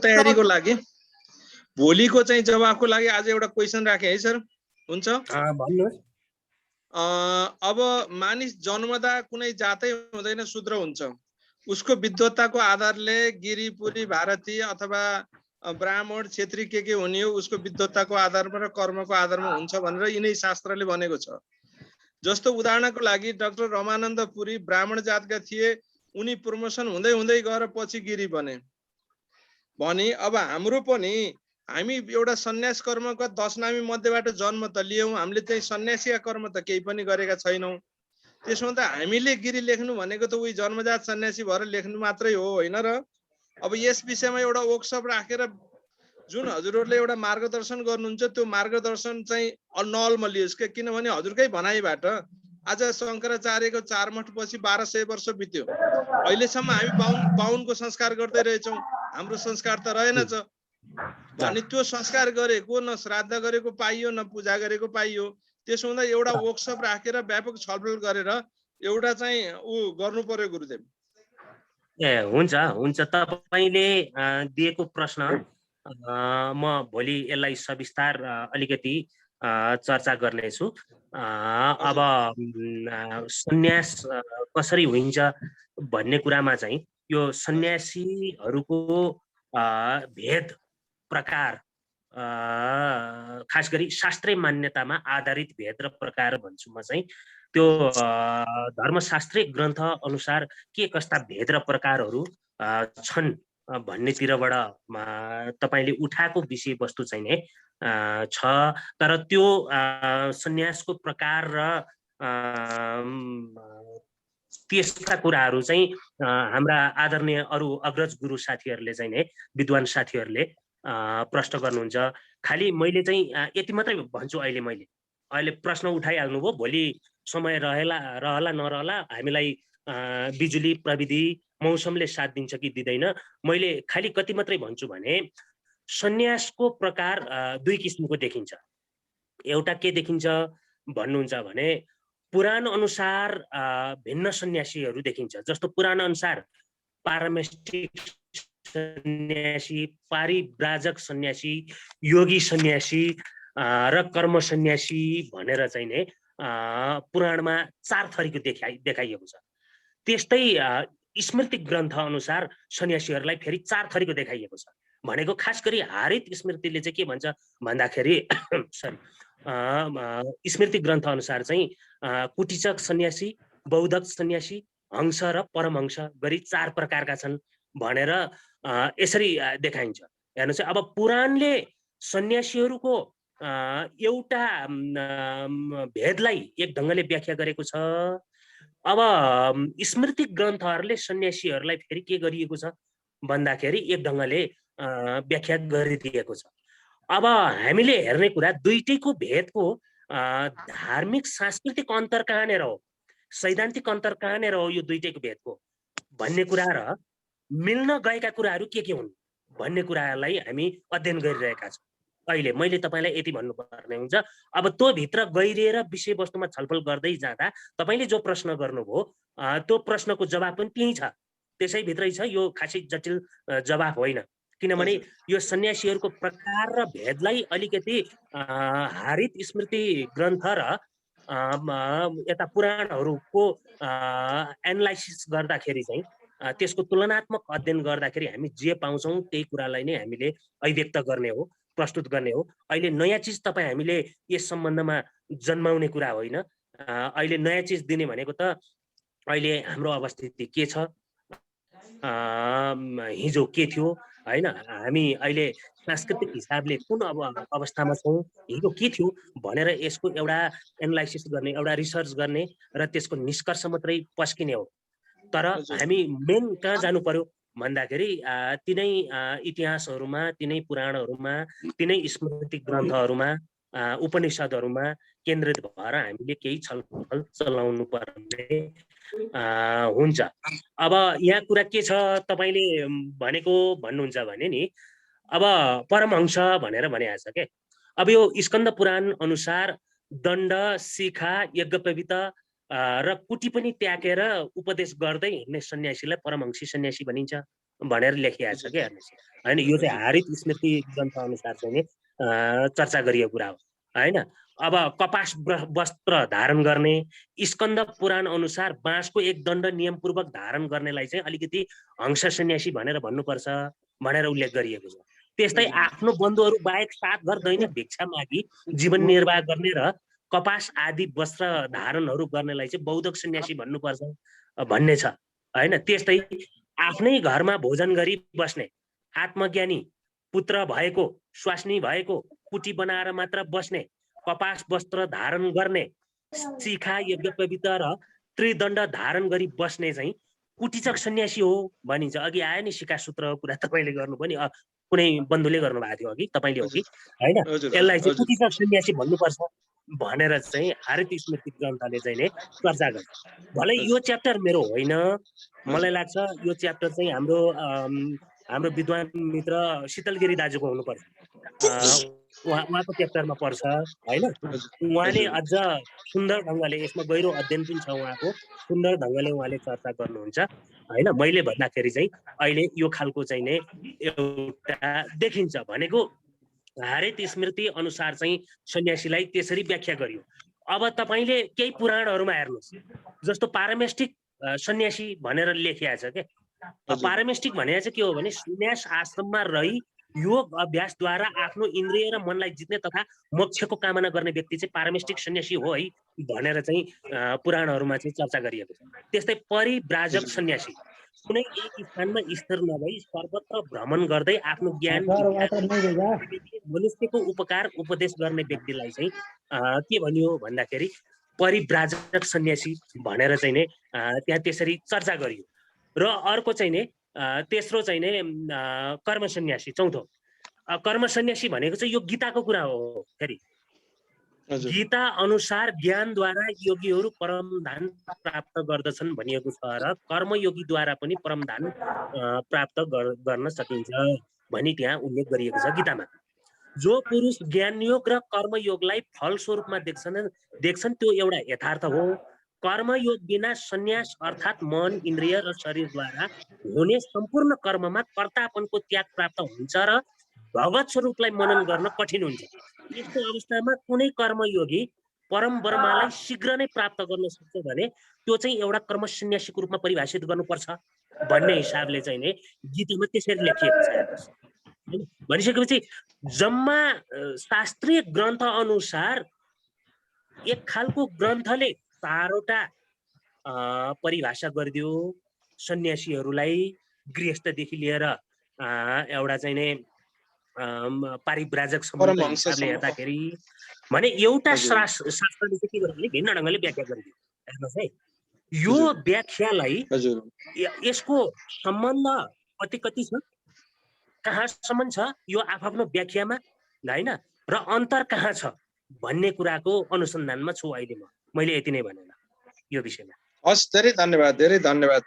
तयारीको लागि भोलिको चाहिँ जवाफको लागि आज एउटा क्वेशन राखे है सर, हुन्छ? भन्नुहोस्। अब मानिस जन्मदा कुनै जातै हुँदैन, शूद्र हुन्छ। उसको विद्वत्ताको आधारले गिरिपुरी भारतीय अथवा ब्राह्मण क्षेत्री के हुने हो, उसको विद्वत्ताको आधारमा र कर्मको आधारमा हुन्छ भनेर यिनै शास्त्रले भनेको छ। जस्तो उदाहरणको लागि डाक्टर रमानन्द पुरी ब्राह्मण जातका थिए, उनी प्रमोसन हुँदै हुँदै गएर पछि गिरी बने। भने अब हाम्रो पनि हामी एउटा सन्यास कर्मका 10 नामी मध्येबाट जन्म त लियौँ, हामीले चाहिँ सन्यासीका कर्म त केही पनि गरेका छैनौँ। त्यसमा त हामीले गिरी लेख्नु भनेको त उही जन्मजात सन्यासी भएर लेख्नु मात्रै हो होइन र? अब यस विषयमा एउटा वर्कसप राखेर जुन हजुरहरूले एउटा मार्गदर्शन गर्नुहुन्छ त्यो मार्गदर्शन चाहिँ नअल्मलियोस् के, किनभने हजुरकै भनाइबाट आज शङ्कराचार्यको 4 मठ पछि 1200 वर्ष बित्यो। अहिलेसम्म हामी बाहुनको संस्कार गर्दै रहेछौँ, हाम्रो संस्कार त रहेनछ। अनि त्यो संस्कार गरेको न श्राद्ध गरेको पाइयो न पूजा गरेको पाइयो। त्यसो हुँदा एउटा वर्कसप राखेर व्यापक छलफल गरेर एउटा चाहिँ गर्नु पर्यो गुरुदेव। हुन्छ हुन्छ, तपाईले दिएको प्रश्न म भोलि यसलाई सविस्तार अलिकति चर्चा गर्नेछु। अब सन्यास कसरी हुन्छ भन्ने कुरामा चाहिँ यो सन्यासीहरूको भेद प्रकार, खास गरी शास्त्रीय मान्यतामा आधारित भेद र प्रकार भन्छु म चाहिँ। त्यो धर्मशास्त्रीय ग्रन्थ अनुसार के कस्ता भेद र प्रकारहरू छन् भन्नेतिरबाट तपाईले उठाएको विषयवस्तु चाहिँ नै छ। तर त्यो सन्यासको प्रकार र त्यसका कुराहरू चाहिँ हाम्रा आदरणीय अरू अग्रज गुरु साथीहरूले चाहिँ नै, विद्वान साथीहरूले प्रश्न गर्नुहुन्छ। खालि मैले चाहिँ यति मात्रै भन्छु। अहिले प्रश्न उठाइहाल्नु भयो, भोलि समय रहला नरहला हामीलाई बिजुली प्रविधि मौसमले साथ दिन्छ कि दिँदैन। मैले खालि कति मात्रै भन्छु भने सन्यासको प्रकार दुई किसिमको देखिन्छ। एउटा के देखिन्छ भन्नुहुन्छ भने पुराण अनुसार भिन्न सन्यासीहरू देखिन्छ। जस्तो पुराण अनुसार पारमेष्टिक सन्यासी, पारिव्राजक सन्यासी, योगी सन्यासी र कर्म सन्यासी भनेर चाहिँ नै पुराणमा 4 थरीको देखाइएको छ। त्यस्तै स्मृति ग्रन्थ अनुसार सन्यासीहरूलाई फेरि 4 थरीको देखाइएको छ। भनेको खास गरी हारित स्मृतिले चाहिँ के भन्छ भन्दाखेरि स्मृति ग्रन्थ अनुसार चाहिँ कुटिचक सन्यासी, बौद्धक सन्यासी, हंस र परमहंस गरी 4 प्रकारका छन् भनेर यसरी देखाइन्छ। हेर्नुहोस्, अब पुराणले सन्यासीहरूको एउटा भेदलाई एक ढङ्गले व्याख्या गरेको छ। अब स्मृति ग्रन्थहरूले सन्यासीहरूलाई फेरि के गरिएको छ भन्दाखेरि एक ढङ्गले व्याख्या गरिदिएको छ। अब हामीले हेर्ने कुरा दुईटैको भेदको धार्मिक सांस्कृतिक अन्तर कहाँनिर हो, सैद्धान्तिक अन्तर कहाँनिर हो यो दुईटैको भेदको भन्ने कुरा र मिल्न गएका कुराहरू के हुन् भन्ने कुरालाई हामी अध्ययन गरिरहेका छौँ। अहिले मैले तपाईलाई यति भन्नुपर्ने हुन्छ। अब त्यो भित्र गहिरिएर विषयवस्तुमा छलफल गर्दै जाँदा तपाईले जो प्रश्न गर्नुभयो त्यो प्रश्नको जवाब पनि त्यही छ, त्यसै भित्रै छ। यो खासै जटिल जवाब होइन, किनभने यो सन्यासीहरूको प्रकार र भेदलाई अलिकति हारित स्मृति ग्रन्थ र यता पुराणहरूको एनालाइसिस गर्दाखेरि चाहिँ त्यसको तुलनात्मक अध्ययन गर्दाखेरि हामी जे पाउँछौँ त्यही कुरालाई नै हामीले अभिव्यक्त गर्ने हो, प्रस्तुत गर्ने हो। अहिले नयाँ चिज तपाईँ हामीले यस सम्बन्धमा जन्माउने कुरा होइन। अहिले नयाँ चिज दिने भनेको त अहिले हाम्रो अवस्थिति के छ, हिजो के थियो होइन, हामी अहिले सांस्कृतिक हिसाबले कुन अवस्थामा छौँ, हिजो के थियो भनेर यसको एउटा एनालाइसिस गर्ने, एउटा रिसर्च गर्ने र त्यसको निष्कर्ष मात्रै पस्किने हो। तर हामी मेन कहाँ जानु पर्यो भन्दाखेरि तिनै इतिहासहरूमा, तिनै पुराणहरूमा, तिनै स्मृति ग्रन्थहरूमा, उपनिषदहरूमा केन्द्रित भएर हामीले केही छलफल चलाउनु पर्ने हुन्छ। अब यहाँ कुरा के छ तपाईले भनेको भन्नुहुन्छ भने नि, अब परमहंस भनेर भनिएको छ के। अब यो स्कन्द पुराण अनुसार दण्ड, शिखा, यज्ञोपवीत र कुटी पनि त्यागेर उपदेश गर्दै हिँड्ने सन्यासीलाई परमहंसी सन्यासी भनिन्छ भनेर लेखिएको छ के। हेर्नुहोस् होइन, यो चाहिँ हारित स्मृति ग्रन्थ अनुसार चाहिँ चर्चा गरिएको कुरा हो होइन। अब कपास वस्त्र धारण गर्ने, स्कन्द पुराण अनुसार बाँसको एक दण्ड नियमपूर्वक धारण गर्नेलाई चाहिँ अलिकति हंस सन्यासी भनेर भन्नुपर्छ भनेर उल्लेख गरिएको छ। त्यस्तै आफ्नो बन्धुहरू बाहेक 7 घर दैनिक भिक्षा मागी जीवन निर्वाह गर्ने र कपास आदि वस्त्र धारणहरू गर्नेलाई चाहिँ बौद्धक सन्यासी भन्नुपर्छ भन्ने छ होइन। त्यस्तै आफ्नै घरमा भोजन गरी बस्ने, आत्मज्ञानी पुत्र भएको, स्वास्नी भएको, कुटी बनाएर मात्र बस्ने, कपास वस्त्र धारण गर्ने, शिखा यज्ञ पवित्र र त्रिदण्ड धारण गरी बस्ने चाहिँ कुटीचक सन्यासी हो भनिन्छ। अघि आयो नि शिखा सूत्रको कुरा तपाईँले गर्नुभयो नि, कुनै बन्धुले गर्नुभएको थियो अघि, तपाईँले हो कि होइन? यसलाई चाहिँ कुटीचक सन्यासी भन्नुपर्छ भनेर चाहिँ हरित स्मृति ग्रन्थले चाहिँ चर्चा गर्छ। भलै यो च्याप्टर मेरो होइन, मलाई लाग्छ यो च्याप्टर चाहिँ हाम्रो विद्वान मित्र शीतलगिरी दाजुको हुनुपर्छ। उहाँको च्याप्टरमा पर्छ होइन? उहाँले अझ सुन्दर ढङ्गले, यसमा गहिरो अध्ययन पनि छ उहाँको, सुन्दर ढङ्गले उहाँले चर्चा गर्नुहुन्छ होइन? मैले भन्दाखेरि चाहिँ अहिले यो खालको चाहिँ नै एउटा देखिन्छ भनेको हरित स्मृति अनुसार चाहिँ सन्यासीलाई त्यसरी व्याख्या गरियो। अब तपाईँले केही पुराणहरूमा हेर्नुहोस्, जस्तो पारमेष्टिक सन्यासी भनेर लेखिएको छ के। पारमेष्टिक भनेको चाहिँ के हो भने सन्यास आश्रममा रही योग अभ्यासद्वारा आफ्नो इन्द्रिय र मनलाई जित्ने तथा मोक्षको कामना गर्ने व्यक्ति चाहिँ पारमेष्टिक सन्यासी हो है भनेर चाहिँ पुराणहरूमा चाहिँ चर्चा गरिएको छ। त्यस्तै परिव्राजक सन्यासी कुनै एक स्थानमा स्थिर नभई सर्वत्र भ्रमण गर्दै आफ्नो ज्ञान मनुष्यको उपकार उपदेश गर्ने व्यक्तिलाई चाहिँ के भनियो भन्दाखेरि परिव्राजक सन्यासी भनेर चाहिँ नै त्यहाँ त्यसरी चर्चा गरियो। र अर्को चाहिँ नै तेस्रो चाहिँ नै कर्म सन्यासी, चौथो कर्म सन्यासी भनेको चाहिँ यो गीताको कुरा हो। फेरि गीता अनुसार ज्ञानद्वारा योगीहरू परमधान प्राप्त गर्दछन् भनिएको छ र कर्मयोगीद्वारा पनि परमधान प्राप्त गर्न सकिन्छ भनी त्यहाँ उल्लेख गरिएको छ गीतामा। जो पुरुष ज्ञानयोग र कर्मयोगलाई फल स्वरूपमा देख्छन् त्यो एउटा यथार्थ हो। कर्मयोग बिना सन्यास अर्थात् मन, इन्द्रिय र शरीरद्वारा हुने सम्पूर्ण कर्ममा कर्तापनको त्याग प्राप्त हुन्छ र भगवत स्वरूपलाई मनन गर्न कठिन हुन्छ। यस्तो अवस्थामा कुनै कर्मयोगी परम ब्रह्मलाई शीघ्र नै प्राप्त गर्न सक्छ भने त्यो चाहिँ एउटा कर्म सन्यासीको रूपमा परिभाषित गर्नुपर्छ भन्ने हिसाबले चाहिँ नै गीतामा त्यसरी लेखिएको छ। भनिसकेपछि जम्मा शास्त्रीय ग्रन्थ अनुसार एक खालको ग्रन्थले 4वटा परिभाषा गरिदियो सन्यासीहरूलाई, गृहस्थदेखि लिएर एउटा चाहिँ नै पारिव्राजकसम्मको हिसाबले हेर्दाखेरि भने एउटा शास्त्रले चाहिँ के गर्यो भने भिन्न ढङ्गले व्याख्या गरिदियो। हेर्नुहोस् है, यो व्याख्यालाई यसको सम्बन्ध कति छ, कहाँसम्म छ यो आफ्नो व्याख्यामा होइन र अन्तर कहाँ छ भन्ने कुराको अनुसन्धानमा छु अहिले मैले यति नै भनेन यो विषयमा। हस्, धेरै धन्यवाद, धेरै धन्यवाद।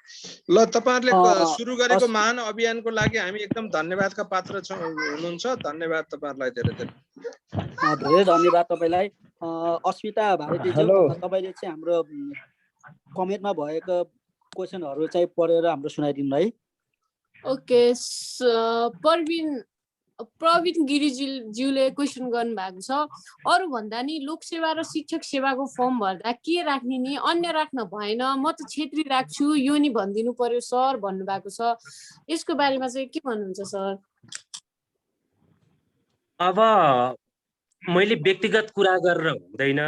ल, तपाईहरुले सुरु गरेको महान अभियानको लागि हामी एकदम धन्यवादका पात्र हुनुहुन्छ। धन्यवाद तपाईहरुलाई, धेरै धेरै धन्यवाद तपाईलाई। अस्मिता भारतीज्यू, तपाईले चाहिँ हाम्रो कमेन्टमा भएको क्वेशनहरु चाहिँ पढेर हाम्रो सुनाइदिनु है। ओके, प्रवीण गिरिज्यूले क्वेसन गर्नु भएको छ, अरु भन्दा नि लोकसेवा र शिक्षक सेवाको फर्म भर्दा के राख्ने नि, अन्य राख्न भएन, म त क्षेत्री राख्छु, यो नि भनिदिनु पर्यो सर भन्नु भएको छ। यसको बारेमा चाहिँ के भन्नुहुन्छ सर? अब मैले व्यक्तिगत कुरा गरेर हुँदैन,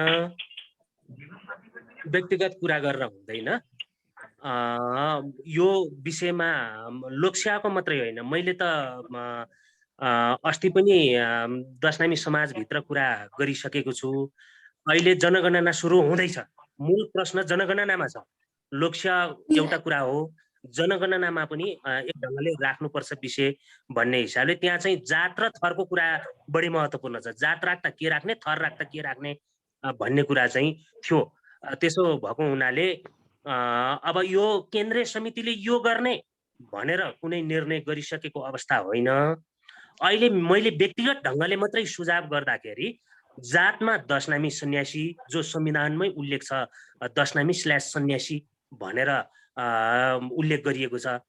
यो विषयमा लोकसेवाको मात्रै होइन, मैले त अस्ति पनि दशनामी समाजभित्र कुरा गरिसकेको छु। अहिले जनगणना सुरु हुँदैछ, मूल प्रश्न जनगणनामा छ। लोकसेवा एउटा कुरा हो, जनगणनामा पनि एक ढङ्गले राख्नुपर्छ विषय भन्ने हिसाबले त्यहाँ चाहिँ जात र थरको कुरा बढी महत्त्वपूर्ण छ। जात राख्दा के राख्ने, थर राख्दा के राख्ने भन्ने कुरा चाहिँ थियो। त्यसो भएको हुनाले अब यो केन्द्रीय समितिले यो गर्ने भनेर कुनै निर्णय गरिसकेको अवस्था होइन। अहिले मैले व्यक्तिगत ढङ्गले मात्रै सुझाव गर्दाखेरि जातमा दशनामी सन्यासी, जो संविधानमै उल्लेख छ, दशनामी/सन्यासी भनेर उल्लेख गरिएको छ,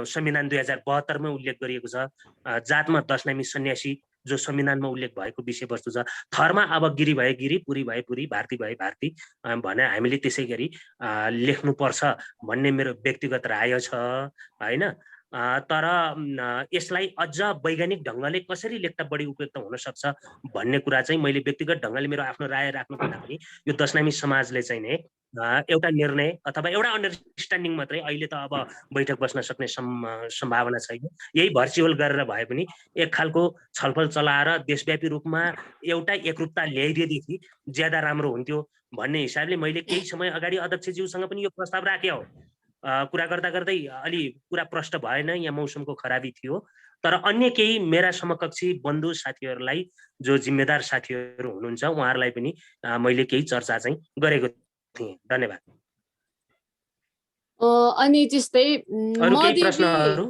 संविधान 2072 मा उल्लेख गरिएको छ। जातमा दशनामी सन्यासी जो संविधानमा उल्लेख भएको विषयवस्तु छ। थरमा अब गिरी भए गिरी, पुरी भए पुरी, भारती भए भारती भने हामीले त्यसै गरी लेख्नुपर्छ भन्ने मेरो व्यक्तिगत राय छ होइन। तर यसलाई अझ वैज्ञानिक ढङ्गले कसरी लेख्दा बढी उपयुक्त हुन सक्छ भन्ने कुरा चाहिँ मैले व्यक्तिगत ढङ्गले मेरो आफ्नो राय राख्नु पर्दा पनि यो दशनामी समाजले चाहिँ नै एउटा निर्णय अथवा एउटा अन्डरस्ट्यान्डिङ मात्रै अहिले त अब बैठक बस्न सक्ने सम्भावना छैन, यही भर्चुअल गरेर भए पनि एक खालको छलफल चलाएर देशव्यापी रूपमा एउटा एकरूपता ल्याइदिएदेखि ज्यादा राम्रो हुन्थ्यो भन्ने हिसाबले मैले केही समय अगाडि अध्यक्षज्यूसँग पनि यो प्रस्ताव राखेँ हो। कुरा गर्दा गर्दै अलि कुरा प्रष्ट भएन, यहाँ मौसमको खराबी थियो, तर अन्य केही मेरा समकक्षी बन्धु साथीहरूलाई जो जिम्मेदार साथीहरू हुनुहुन्छ उहाँहरूलाई पनि मैले केही चर्चा चाहिँ गरेको थिएँ। धन्यवाद। अनि त्यस्तै अरू केही प्रश्नहरू?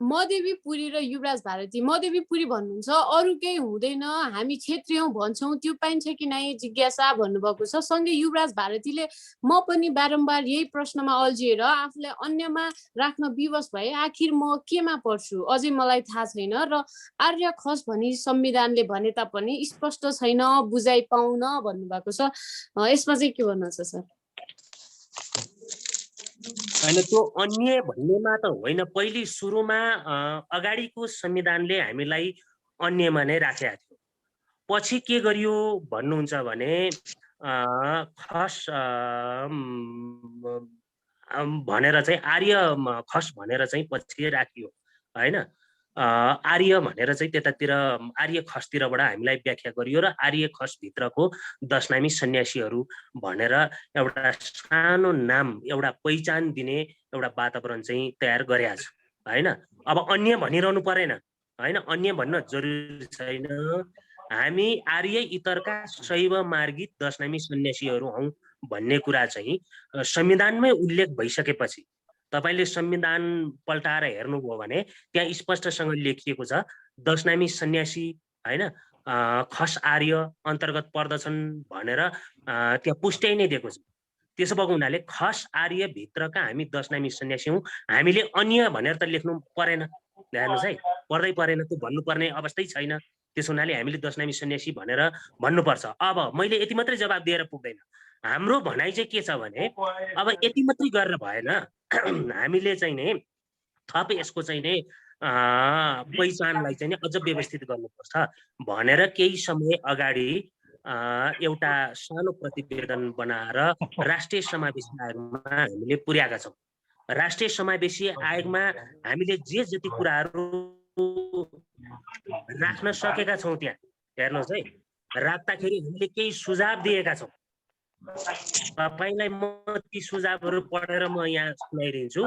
मदेवी पुरी र युवराज भारती, मदेवी पुरी भन्नुहुन्छ अरू केही हुँदैन हामी क्षेत्रीय भन्छौँ त्यो पाइन्छ कि नै जिज्ञासा भन्नुभएको छ। सँगै युवराज भारतीले म पनि बारम्बार यही प्रश्नमा अल्झिएर आफूलाई अन्यमा राख्न विवश भए, आखिर म केमा पर्छु अझै मलाई थाहा छैन र आर्य खस भनी संविधानले भने तापनि स्पष्ट छैन, बुझाइ पाउन भन्नुभएको छ। यसमा चाहिँ के भन्नुहुन्छ सर? हैन, त्यो अन्य भन्नेमा त होइन, पहिले सुरुमा अगाडिको संविधानले हामीलाई अन्यमा नै राखेको थियो। पछि के गरियो भन्नुहुन्छ भने खस भनेर चाहिँ आर्य खस भनेर चाहिँ पछि राखियो हैन। आर्य भनेर चाहिँ त्यतातिर आर्य खसतिरबाट हामीलाई व्याख्या गरियो र आर्य खस भित्रको दशनामी सन्यासीहरू भनेर एउटा सानो नाम, एउटा पहिचान दिने एउटा वातावरण चाहिँ तयार गरेका छ हैन। अब अन्य भनिरहनु परेन हैन, अन्य भन्न जरुरी छैन। हामी आर्य इतरका शैव मार्गी दशनामी सन्यासीहरू हौं भन्ने कुरा चाहिँ संविधानमै उल्लेख भइसकेपछि तपाईले संविधान पल्टाएर हेर्नुभयो भने त्यहाँ स्पष्टसँग लेखिएको छ दशनामी सन्यासी हैन खस आर्य अन्तर्गत पर्दछन् भनेर त्यहाँ पुष्टि नै दिएको छ। त्यसो भएको हुनाले खस आर्य भित्रका हामी दशनामी सन्यासी हौं, हामीले अन्य भनेर त लेख्नु परेन। हेर्नुस् है, पर्दै परेन, त्यो भन्नुपर्ने अवस्थै छैन। त्यसो हुनाले हामीले दशनामी सन्यासी भनेर भन्नुपर्छ। अब मैले यति मात्रै जवाब दिएर पुग्दैन। हाम्रो भनाइ चाहिँ के छ भने अब यति मात्रै गरेर भएन, हामीले चाहिँ नि थप यसको चाहिँ नि पहिचानलाई चाहिँ अझ व्यवस्थित गर्नुपर्छ भनेर केही समय अगाडि एउटा सानो प्रतिवेदन बनाएर राष्ट्रिय समावेशी आयोगमा हामीले पुर्याएका छौँ। राष्ट्रिय समावेशी आयोगमा हामीले जे जति कुराहरू राख्न सकेका छौँ त्यहाँ हेर्नुहोस् है, राख्दाखेरि हामीले केही सुझाव दिएका छौँ। तपाईलाई म ती सुझावहरू पढेर म यहाँ सुनाइदिन्छु।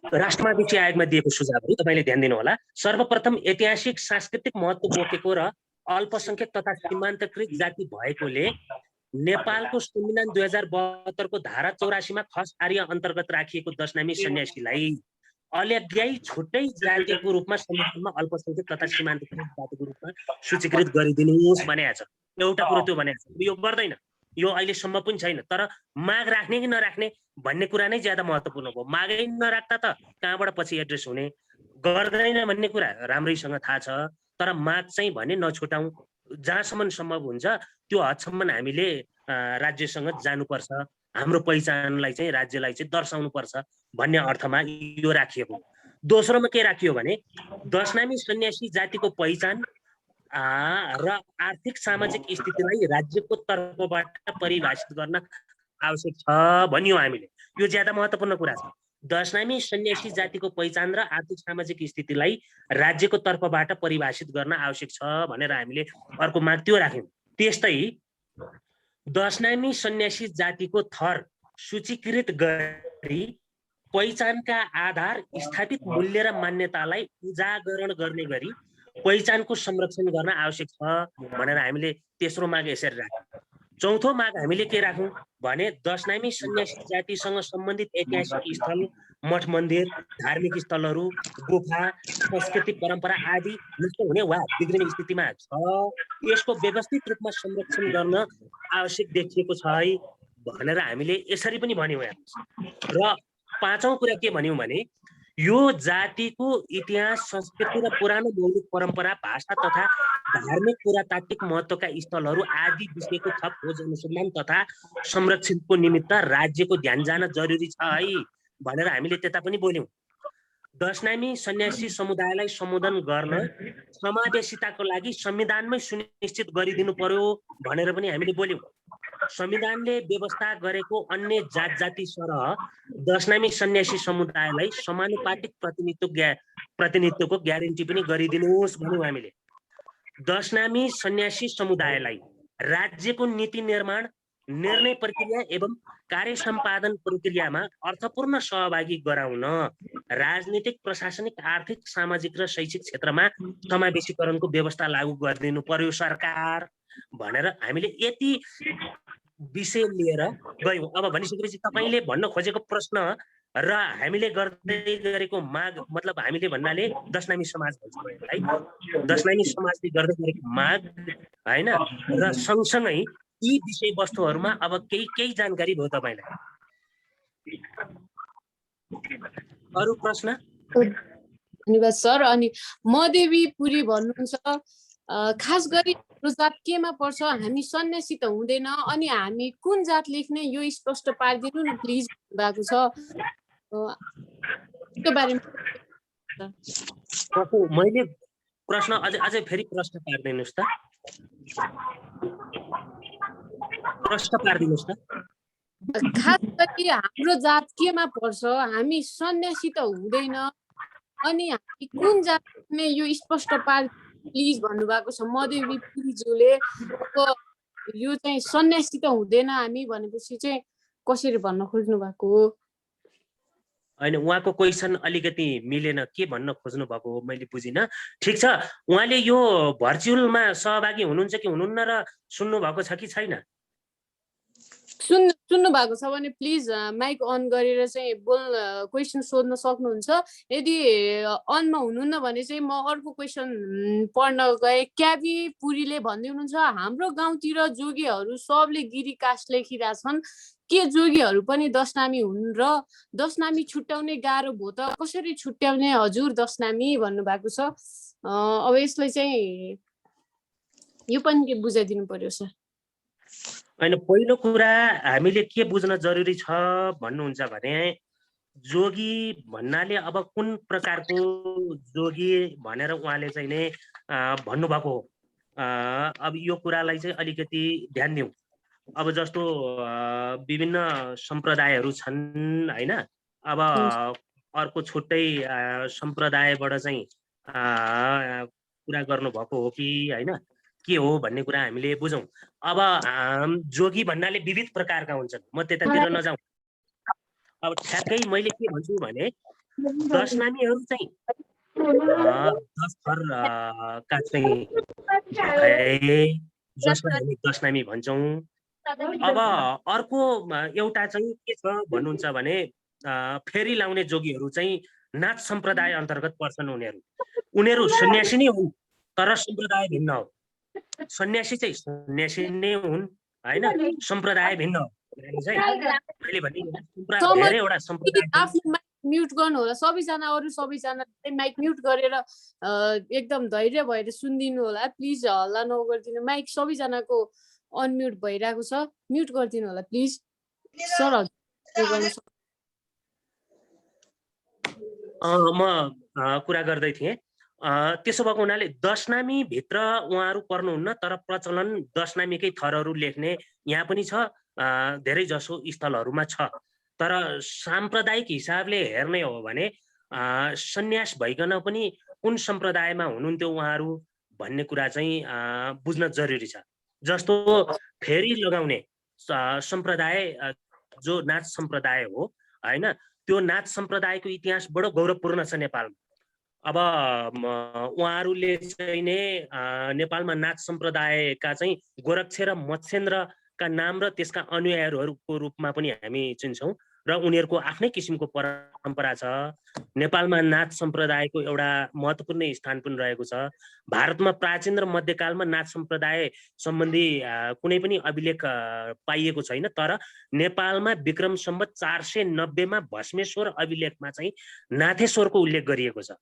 राष्ट्रमावेशी आयोगमा दिएको सुझावहरू तपाईले ध्यान दिनु होला। सर्वप्रथम ऐतिहासिक सांस्कृतिक महत्व बोकेको र अल्पसंख्यक तथा सीमान्तकृत जाति भएकोले नेपालको संविधान 2072 को धारा 84 मा खस आर्य अन्तर्गत राखिएको दशनामी सन्यासीलाई अलग्गै छुट्टै जातिको रूपमा संविधानमा अल्पसंख्यक तथा सीमान्तकृत जातिको रूपमा सूचीकृत गरिदिनुहोस् भनेको छ। एउटा कुरो त्यो भनेको छ, यो गर्दैन, यो अहिलेसम्म पनि छैन। तर माग राख्ने कि नराख्ने भन्ने कुरा नै ज्यादा महत्त्वपूर्ण हो। मागै नराख्दा त कहाँबाट पछि एड्रेस हुने, गर्दैन भन्ने कुरा राम्रैसँग थाहा छ। तर माग चाहिँ भने नछुटाउँ, जहाँसम्म सम्भव हुन्छ त्यो हदसम्म हामीले राज्यसँग जानुपर्छ, हाम्रो पहिचानलाई चाहिँ राज्यलाई चाहिँ दर्शाउनु पर्छ भन्ने अर्थमा यो राखिएको। दोस्रोमा के राखियो भने दशनामी सन्यासी जातिको पहिचान र आर्थिक सामाजिक स्थितिलाई राज्यको तर्फबाट परिभाषित गर्न आवश्यक छ भनियो हामीले। यो ज्यादा महत्त्वपूर्ण कुरा छ। दशनामी सन्यासी जातिको पहिचान र आर्थिक सामाजिक स्थितिलाई राज्यको तर्फबाट परिभाषित गर्न आवश्यक छ भनेर हामीले अर्को माग त्यो राख्यौँ। त्यस्तै दशनामी सन्यासी जातिको थर सूचीकृत गरी पहिचानका आधार स्थापित मूल्य र मान्यतालाई उजागरण गर्ने गरी पहिचानको संरक्षण गर्न आवश्यक छ भनेर हामीले तेस्रो माग यसरी राख्यौँ। चौथो माग हामीले के राख्यौँ भने दशनामी सन्यासी जातिसँग सम्बन्धित ऐतिहासिक स्थल, मठ मन्दिर, धार्मिक स्थलहरू, गुफा, संस्कृति परम्परा आदि नष्ट हुने वा बिग्रिने स्थितिमा छ, यसको व्यवस्थित रूपमा संरक्षण गर्न आवश्यक देखिएको छ है भनेर हामीले यसरी पनि भन्यौँ। र पाँचौं कुरा के भन्यौँ भने यो जातिको इतिहास, संस्कृति र पुरानो मौलिक परम्परा, भाषा तथा धार्मिक पुरातात्विक महत्त्वका स्थलहरू आदि विषयको थप खोज अनुसन्धान तथा संरक्षणको निमित्त राज्यको ध्यान जान जरुरी छ है भनेर हामीले त्यता पनि बोल्यौं। दशनामी सन्यासी समुदायलाई सम्बोधन गर्न समावेशिताको लागि संविधानमै सुनिश्चित गरिदिनु पर्यो भनेर पनि हामीले बोल्यौं। संविधानले व्यवस्था गरेको अन्य जात जाति सरह दशनामी सन्यासी समुदायलाई समानुपातिक प्रतिनिधित्वको ग्यारेन्टी पनि गरिदिनुहोस् भन्यौं हामीले। दशनामी सन्यासी समुदायलाई राज्यको नीति निर्माण, निर्णय प्रक्रिया एवं कार्य सम्पादन प्रक्रियामा अर्थपूर्ण सहभागी गराउन राजनीतिक, प्रशासनिक, आर्थिक, सामाजिक र शैक्षिक क्षेत्रमा समावेशीकरणको व्यवस्था लागू गरिदिनु पर्यो सरकार भनेर हामीले यति विषय लिएर गयौं। अब भनिसकेपछि तपाईले भन्न खोजेको प्रश्न र हामीले गर्दै गरेको माग, मतलब हामीले भन्नाले दशनामी समाज भन्छौँ है, दशनामी समाजले गर्दै गरेको माग हैन, र सँगसँगै यी विषयवस्तुहरूमा अब केही जानकारी भयो तपाईलाई। अरु प्रश्न? धन्यवाद सर। अनि मदेवी पुरी भन्नुहुन्छ खास गरी हाम्रो जात केमा पर्छ, हामी सन्यासी त हुँदैन, अनि हामी कुन जात लेख्ने यो स्पष्ट पारिदिनु न प्लिज भएको छ। त्यो बारेमा मैले प्रश्न अझै फेरि प्रश्न पारिदिनुस् त, प्रश्न पारिदिनुस् त। खास गरी हाम्रो जात केमा पर्छ, हामी सन्यासी त हुँदैन, अनि हामी कुन जात लेख्ने यो स्पष्ट पार प्लिज भन्नुभएको छ मदेवी पुरीज्यूले। यो चाहिँ सन्यासी त हुँदैन हामी भनेपछि चाहिँ कसरी भन्न खोज्नु भएको हो? हैन, उहाँको क्वेसन अलिकति मिलेन, के भन्न खोज्नु भएको हो मैले बुझिनँ। ठिक छ, उहाँले यो भर्चुअलमा सहभागी हुनुहुन्छ कि हुनुहुन्न र सुन्नु भएको छ कि छैन? सुन्नु भएको छ भने प्लिज माइक अन गरेर चाहिँ क्वेसन सोध्न सक्नुहुन्छ। यदि अनमा हुनुहुन्न भने चाहिँ म अर्को क्वेसन पढ्न गएँ। क्याबी पुरीले भन्दै हुनुहुन्छ हाम्रो गाउँतिर जोगीहरू सबले गिरी कास्ट लेखिरहेछन्, के जोगीहरू पनि दशनामी हुन् र दशनामी छुट्याउने गाह्रो भयो त कसरी छुट्याउने हजुर दशनामी भन्नुभएको छ। अब यसलाई चाहिँ यो पनि बुझाइदिनु पर्यो सर। हैन, पहिलो कुरा हामीले के बुझ्न जरुरी छ भन्नुहुन्छ भने जोगी भन्नाले अब कुन प्रकारको जोगी भनेर उहाँले चाहिँ नै भन्नुभएको हो। अब यो कुरालाई चाहिँ अलिकति ध्यान दिउँ। अब जस्तो विभिन्न सम्प्रदायहरू छन् हैन, अब अर्को छुट्टै सम्प्रदायबाट चाहिँ कुरा गर्नुभएको हो कि हैन, के हो भन्ने कुरा हामीले बुझौँ। अब जोगी भन्नाले विविध प्रकारका हुन्छन्, म त्यतातिर नजाउँ। अब ठ्याक्कै मैले के भन्छु भने दशनामीहरू चाहिँ 10 थरका चाहिँ जसलाई हामी दशनामी भन्छौँ। अब अर्को एउटा चाहिँ के छ भन्नुहुन्छ भने फेरी लाउने जोगीहरू चाहिँ नाच सम्प्रदाय अन्तर्गत पर्छन्। उनीहरू सन्यासी नै हुन् तर सम्प्रदाय भिन्न हो। सन्यासी चाहिँ सन्यासी नै हुन् हैन, सम्प्रदाय भिन्न हो। म्युट गर्नु होला सबैजना, अरू सबैजना माइक म्युट गरेर एकदम धैर्य भएर सुनिदिनु होला प्लिज, हल्ला नगरिदिनु। माइक सबैजनाको अनम्युट भइरहेको छ, म्युट गरिदिनु होला प्लिज सर। म कुरा गर्दै थिएँ। त्यसो भएको हुनाले दशनामी भित्र उहाँहरू पर्नुहुन्न, तर प्रचलन दशनामीकै थरहरू लेख्ने यहाँ पनि छ, धेरै जसो स्थलहरूमा छ। तर साम्प्रदायिक हिसाबले हेर्ने हो भने सन्यास भइकन पनि कुन सम्प्रदायमा हुनुहुन्थ्यो उहाँहरू भन्ने कुरा चाहिँ बुझ्न जरुरी छ। जस्तो फेरी लगाउने सम्प्रदाय जो नाच सम्प्रदाय हो हैन, त्यो नाच सम्प्रदायको इतिहास बडो गौरवपूर्ण छ नेपालमा। अब उहाँहरूले चाहिँ नै नेपालमा नाच सम्प्रदायका चाहिँ गोरक्ष र मत्स्येन्द्रका नाम र त्यसका अनुयायीहरूको रूपमा पनि हामी चिन्छौँ र उनीहरूको आफ्नै किसिमको परम्परा छ। नेपालमा नाच सम्प्रदायको एउटा महत्त्वपूर्ण स्थान पनि रहेको छ। भारतमा प्राचीन र मध्यकालमा नाच सम्प्रदाय सम्बन्धी कुनै पनि अभिलेख पाइएको छैन, तर नेपालमा विक्रम सम्वत 490 मा भस्मेश्वर अभिलेखमा चाहिँ नाथेश्वरको उल्लेख गरिएको छ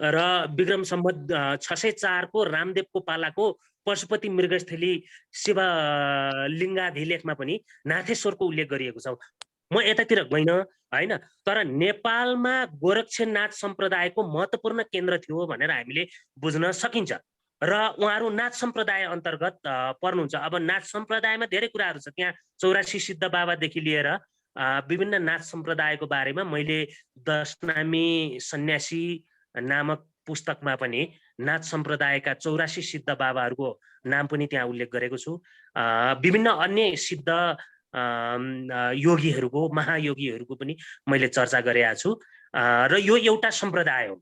र विक्रम सम्वत 604 को रामदेवको पालाको पशुपति मृगस्थली शिवलिङ्गाधिलेखमा पनि नाथेश्वरको उल्लेख गरिएको छ। म यतातिर गइन हैन, तर नेपालमा गोरक्षनाथ सम्प्रदायको महत्त्वपूर्ण केन्द्र थियो भनेर हामीले बुझ्न सकिन्छ र उहाँहरू नाथ सम्प्रदाय अन्तर्गत पर्नुहुन्छ। अब नाथ सम्प्रदायमा धेरै कुराहरू छ, त्यहाँ 84 सिद्ध बाबादेखि लिएर विभिन्न नाथ सम्प्रदायको बारेमा मैले दशनामी सन्यासी नामक पुस्तकमा पनि नाथ सम्प्रदायका 84 सिद्ध बाबाहरूको नाम पनि त्यहाँ उल्लेख गरेको छु। विभिन्न अन्य सिद्ध योगीहरूको, महायोगीहरूको पनि मैले चर्चा गरेका छु र यो एउटा सम्प्रदाय हो,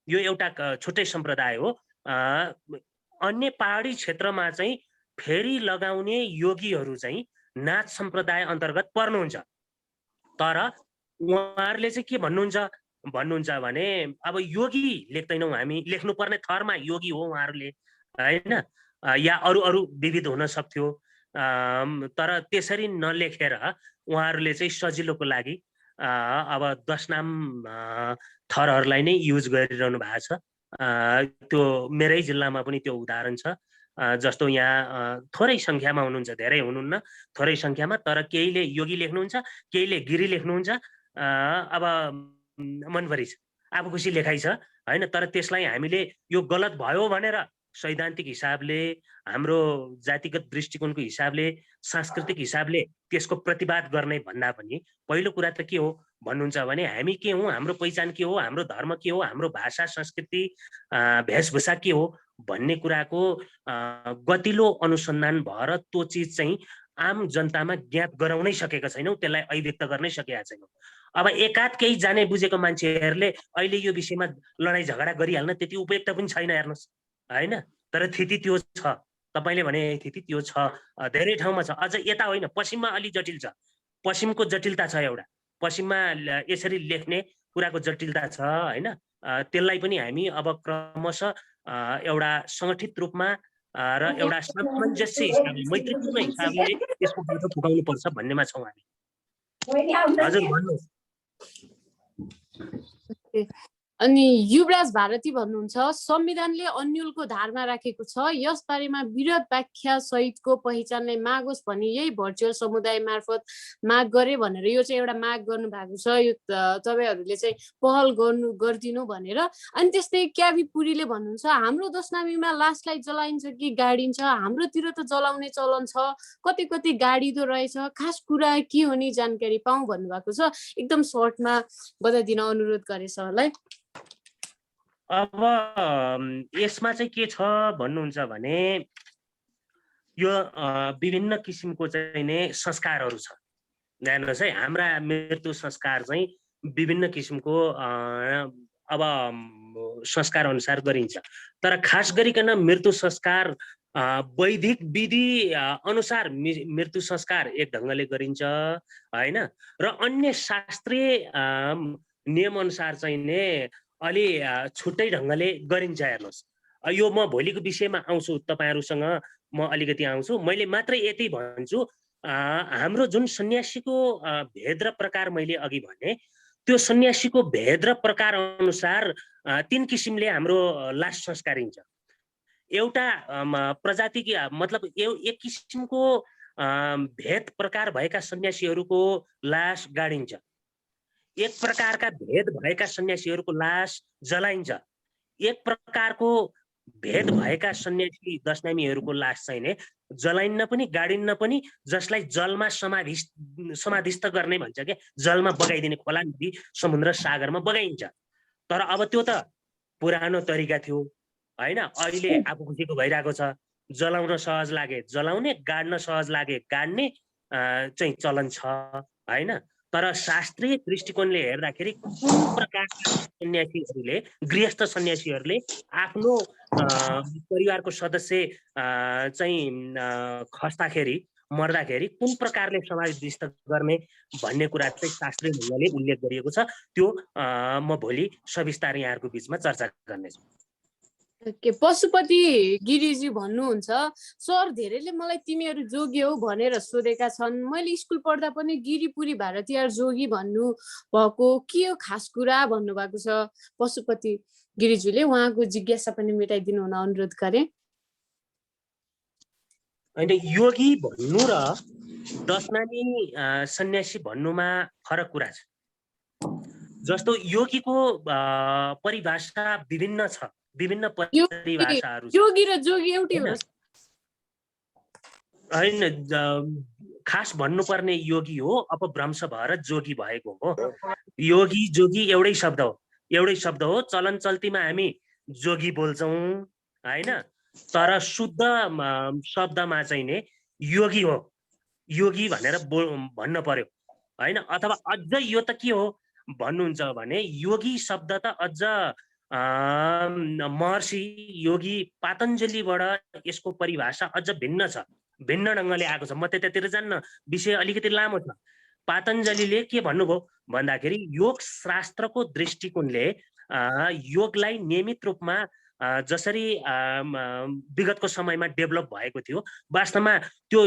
यो एउटा छुट्टै सम्प्रदाय हो। अन्य पहाडी क्षेत्रमा चाहिँ फेरि लगाउने योगीहरू चाहिँ नाथ सम्प्रदाय अन्तर्गत पर्नुहुन्छ। तर उहाँहरूले चाहिँ के भन्नुहुन्छ भने अब योगी लेख्दैनौँ हामी, लेख्नुपर्ने थरमा योगी हो उहाँहरूले हैन, या अरू विविध हुन सक्थ्यो, तर त्यसरी नलेखेर उहाँहरूले चाहिँ सजिलोको लागि अब दशनाम थरहरूलाई नै युज गरिरहनु भएको छ। त्यो मेरै जिल्लामा पनि त्यो उदाहरण छ। जस्तो यहाँ थोरै संख्यामा हुनुहुन्छ, धेरै हुनुहुन्न, थोरै संख्यामा, तर केहीले योगी लेख्नुहुन्छ, केहीले गिरी लेख्नुहुन्छ। अब मनभरि छ, आफू खुसी लेखाइ छ हैन, तर त्यसलाई हामीले यो गलत भयो भनेर सैद्धान्तिक हिसाबले, हाम्रो जातिगत दृष्टिकोणको हिसाबले, सांस्कृतिक हिसाबले त्यसको प्रतिवाद गर्ने भन्दा पनि पहिलो कुरा त के हो भन्नुहुन्छ भने हामी के हौं, हाम्रो पहिचान के हो, हाम्रो धर्म के हो, हाम्रो भाषा संस्कृति भेषभूषा के हो भन्ने कुराको गतिलो अनुसन्धान भएर त्यो चिज चाहिँ आम जनतामा ज्ञात गराउनै सकेका छैनौं, त्यसलाई अभिव्यक्त गर्नै सकेका छैनौं। अब एकाध केही जाने बुझेको मान्छेहरूले अहिले यो विषयमा लडाई झगडा गरिहाल्न त्यति उपयुक्त पनि छैन हेर्नुहोस् हैन, तर स्थिति त्यो छ, तपाईले भने स्थिति त्यो छ, धेरै ठाउँमा छ। अझ यता होइन, पश्चिममा अलि जटिल छ, पश्चिमको जटिलता छ एउटा, पश्चिममा यसरी लेख्ने कुराको जटिलता छ हैन। त्यसलाई पनि हामी अब क्रमशः एउटा संगठित रूपमा र एउटा सामञ्जस्य हिसाबले, मैत्रीपूर्ण हिसाबले यसको बाटो पुगाउनु पर्छ भन्नेमा छौं हामी। हजुर भन्नुहोस्। अनि युवराज भारती भन्नुहुन्छ संविधानले अन्यलको धारमा राखेको छ, यस बारेमा विरोध व्याख्या सहितको पहिचानलाई मागोस् भनी यही भर्चुअल समुदाय मार्फत माग गरे भनेर यो चाहिँ एउटा माग गर्नु भएको छ। यो तपाईहरुले चाहिँ पहल गर्दिनु भनेर। अनि त्यस्तै क्याबी पुरीले भन्नुहुन्छ हाम्रो दशनामीमा लासलाई जलाइन्छ कि गाडिन्छ, हाम्रोतिर त जलाउने चलन छ, कति कति गाडिदो रहेछ, खास कुरा के हो नि जानकारी पाऊँ भन्नुभएको छ। एकदम सर्टमा बताइदिन अनुरोध गरे सरलाई। अब यसमा चाहिँ के छ भन्नुहुन्छ भने यो विभिन्न किसिमको चाहिँ नै संस्कारहरू छ। हेर्नुहोस् है, हाम्रा मृत्यु संस्कार चाहिँ विभिन्न किसिमको अब संस्कार अनुसार गरिन्छ, तर खास गरिकन मृत्यु संस्कार वैदिक विधि अनुसार मृत्यु संस्कार एक ढङ्गले गरिन्छ हैन, र अन्य शास्त्रीय नियम अनुसार चाहिँ नै अलि छुट्टै ढङ्गले गरिन्छ। हेर्नुहोस्, यो म भोलिको विषयमा आउँछु, तपाईहरुसँग म अलिकति आउँछु। मैले मात्र यति भन्छु, हाम्रो जुन सन्यासीको भेद र प्रकार मैले अघि भने, त्यो सन्यासीको भेद र प्रकार अनुसार तीन किसिमले हाम्रो लास संस्कारिन्छ। एउटा प्रजातिक मतलब एक किसिमको भेद प्रकार भएका सन्यासीहरूको लास गाडिन्छ, एक प्रकारका भेद भएका सन्यासीहरूको लास जलाइन्छ, एक प्रकारको भेद भएका सन्यासी दशनामीहरूको लास चाहिँ नि जलाइन्न पनि गाडिन्न पनि, जसलाई जलमा समाधिस्थ गर्ने भन्छ के, जलमा बगाइदिने, खोला नदी समुद्र सागरमा बगाइन्छ। तर अब त्यो त पुरानो तरिका थियो हैन, अहिले आफू खुसीको भइरहेको छ, जलाउन सहज लागे जलाउने, गाड्न सहज लागे गाड्ने चाहिँ चलन छ हैन। तर शास्त्रीय दृष्टिकोणले हेर्दाखेरि कुन प्रकारका सन्यासीहरूले, गृहस्थ सन्यासीहरूले आफ्नो परिवारको सदस्य चाहिँ खस्दाखेरि, मर्दाखेरि कुन प्रकारले समाधिस्थ गर्ने भन्ने कुरा चाहिँ शास्त्रीय ढङ्गले उल्लेख गरिएको छ। त्यो म भोलि सविस्तार यहाँहरूको बिचमा चर्चा गर्नेछु। पशुपति गिरिजी भन्नुहुन्छ सर धेरैले मलाई तिमीहरू जोगी हौ भनेर सोधेका छन्, मैले स्कुल पढ्दा पनि गिरिपुरी भारतीय जोगी भन्नु भएको के हो खास कुरा भन्नुभएको छ पशुपति गिरिजीले। उहाँको जिज्ञासा पनि मेटाइदिनु हुन अनुरोध गरे। होइन योगी भन्नु र दशनामी सन्यासी भन्नुमा फरक कुरा छ। जस्तो योगीको परिभाषा विभिन्न छ, विभिन्न परिभाषाहरू छ। योगी र जोगी एउटै हो होइन, खास भन्नुपर्ने योगी हो, अपभ्रंश भएर जोगी भएको हो। योगी जोगी एउटै शब्द हो, एउटै शब्द हो। चलन चल्तीमा हामी जोगी बोल्छौँ होइन, तर शुद्ध शब्दमा चाहिँ नि योगी हो, योगी भनेर भन्न पर्यो होइन। अथवा अझ यो त के हो भन्नुहुन्छ भने योगी शब्द त अझ महर्षि योगी पातञ्जलिबाट यसको परिभाषा अझ भिन्न छ, भिन्न ढङ्गले आएको छ। म त्यतातिर जान्न, विषय अलिकति लामो छ। पातञ्जलिले के भन्नुभयो भन्दाखेरि योग शास्त्रको दृष्टिकोणले योगलाई नियमित रूपमा जसरी विगतको समयमा डेभलप भएको थियो, वास्तवमा त्यो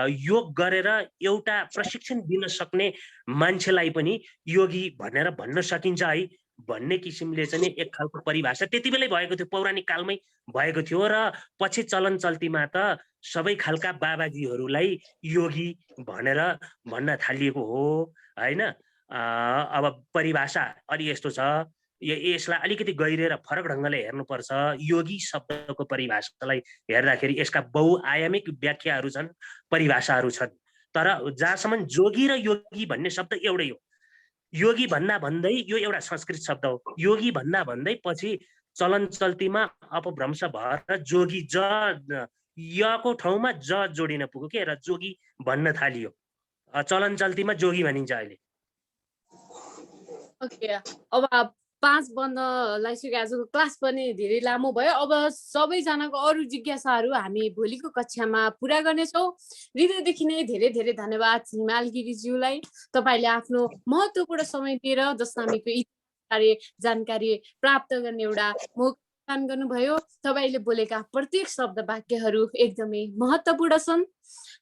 योग गरेर एउटा प्रशिक्षण दिन सक्ने मान्छेलाई पनि योगी भनेर भन्न सकिन्छ है भन्ने किसिमले चाहिँ एक खालको परिभाषा त्यति बेलै भएको थियो, पौराणिक कालमै भएको थियो। र पछि चलन चल्तीमा त सबै खालका बाबाजीहरूलाई योगी भनेर भन्न थालिएको हो होइन। अब परिभाषा अलि यस्तो छ, यसलाई अलिकति गहिरेर फरक ढङ्गले हेर्नुपर्छ। योगी शब्दको परिभाषालाई हेर्दाखेरि यसका बहुआयामिक व्याख्याहरू छन्, परिभाषाहरू छन्। तर जहाँसम्म जोगी र योगी भन्ने शब्द एउटै हो। योगी भन्दा भन्दै यो एउटा संस्कृत शब्द हो। योगी भन्दा भन्दै पछि चलन चल्तीमा अपभ्रंश भएर जोगी यको ठाउँमा ज जोडिन पुग्यो के, र जोगी भन्न थालियो। चलन चल्तीमा जोगी भनिन्छ अहिले। ओके, अब 5 बन्द लागिसक्यो। आजको क्लास पनि धेरै लामो भयो। अब सबैजनाको अरू जिज्ञासाहरू हामी भोलिको कक्षामा पुरा गर्नेछौँ। हृदयदेखि नै धेरै धेरै धन्यवाद हिमाल गिरिज्यूलाई। तपाईँले आफ्नो महत्त्वपूर्ण समय दिएर दशनामीको इतिहासबारे जानकारी प्राप्त गर्ने एउटा मौका प्रदान गर्नुभयो। तपाईँले बोलेका प्रत्येक शब्द वाक्यहरू एकदमै महत्त्वपूर्ण छन्।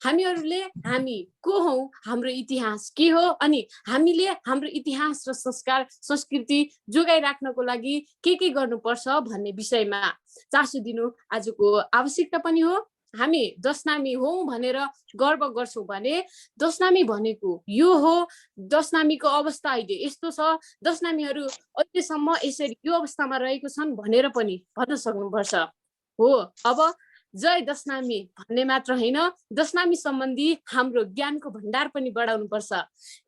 हामी को हौं, हाम्रो इतिहास के हो, अनि हामीले हाम्रो इतिहास र संस्कार संस्कृति जोगाइराख्नको लागि के गर्नुपर्छ भन्ने विषयमा चासो दिनु आजको आवश्यकता पनि हो। हामी दशनामी हौं भनेर गर्व गर्छौं भने दशनामी भनेको यो हो, दशनामीको अवस्था अहिले यस्तो छ, दशनामीहरू अहिलेसम्म यसरी यो अवस्थामा रहेको छन् भनेर पनि भन्न सक्नुपर्छ हो। अब जय दशनामी भन्ने मात्र होइन, दशनामी सम्बन्धी हाम्रो ज्ञानको भण्डार पनि बढाउनु पर्छ।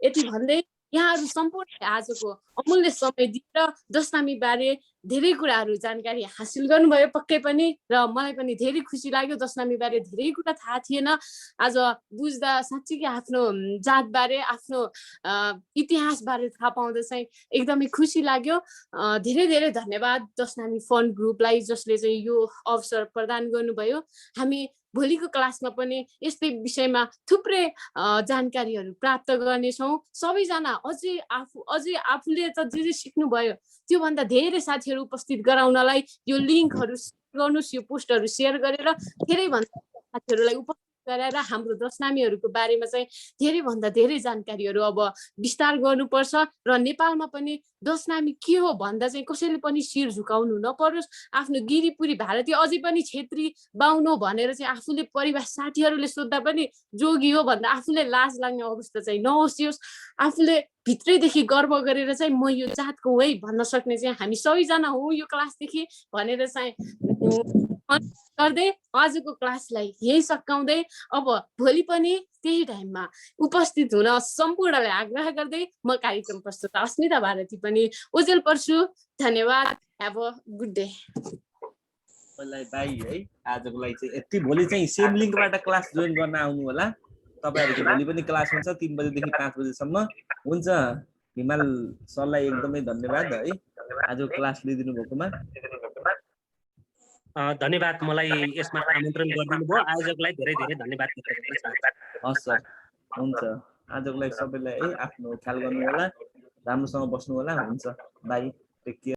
यति भन्दै यहाँहरू सम्पूर्ण आजको अमूल्य समय दिएर दशनामी बारे धेरै कुराहरू जानकारी हासिल गर्नुभयो पक्कै पनि, र मलाई पनि धेरै खुसी लाग्यो। दशनामी बारे धेरै कुरा थाहा थिएन, आज बुझ्दा साँच्चीकै आफ्नो जात बारे, आफ्नो इतिहास बारे थाहा पाउँदा चाहिँ एकदमै खुसी लाग्यो। धेरै धेरै धन्यवाद दशनामी फन्ड ग्रुपलाई जसले चाहिँ यो अवसर प्रदान गर्नुभयो। हामी भोलिको क्लासमा पनि यस्तै विषयमा थुप्रै जानकारीहरू प्राप्त गर्नेछौँ। सबैजना अझै आफूले त जे सिक्नुभयो त्योभन्दा धेरै साथीहरू उपस्थित गराउनलाई यो लिङ्कहरू गर्नुहोस्, यो पोस्टहरू सेयर गरेर धेरैभन्दा साथीहरूलाई उपस्थित गराएर हाम्रो दशनामीहरूको बारेमा चाहिँ धेरैभन्दा धेरै जानकारीहरू अब विस्तार गर्नुपर्छ। र नेपालमा पनि दशनामी के हो भन्दा चाहिँ कसैले पनि शिर झुकाउनु नपरोस्। आफ्नो गिरीपुरी भारतीय अझै पनि छेत्री बाहुन हो भनेर चाहिँ आफूले परिवार साथीहरूले सोद्धा पनि जोगी हो भन्दा आफूले लाज लाग्ने अवस्था चाहिँ नहोस्। आफूले भित्रैदेखि गर्व गरेर चाहिँ म यो जातको है भन्न सक्ने चाहिँ हामी सबैजना हौँ यो क्लासदेखि भनेर चाहिँ गर्दै आजको क्लासलाई यही सकाउँदै अब भोलि पनि त्यही टाइममा उपस्थित हुन सम्पूर्णलाई आग्रह गर्दै म कार्यक्रम प्रस्तुता अस्मिता भारती पनि ओजेल पर्छु। धन्यवाद। Have a good day. By है, आजको लागि चाहिँ यति। भोलि चाहिँ सेम लिङ्कबाट क्लास जोइन गर्न आउनु होला। तपाईहरुको भोलि पनि क्लास हुन्छ 3 बजेदेखि 5 बजेसम्म हुन्छ। हिमाल सरलाई एकदमै धन्यवाद है आज क्लास लिइदिनु भएकोमा। धन्यवाद, मलाई यसमा आमन्त्रण गरिदिनु भयो। आयोजकलाई धेरै धेरै धन्यवाद। हस् सर, हुन्छ। आजको लागि सबैलाई है आफ्नो ख्याल गर्नु होला, राम्रोसँग बस्नु होला। हुन्छ, बाई, टेक केयर।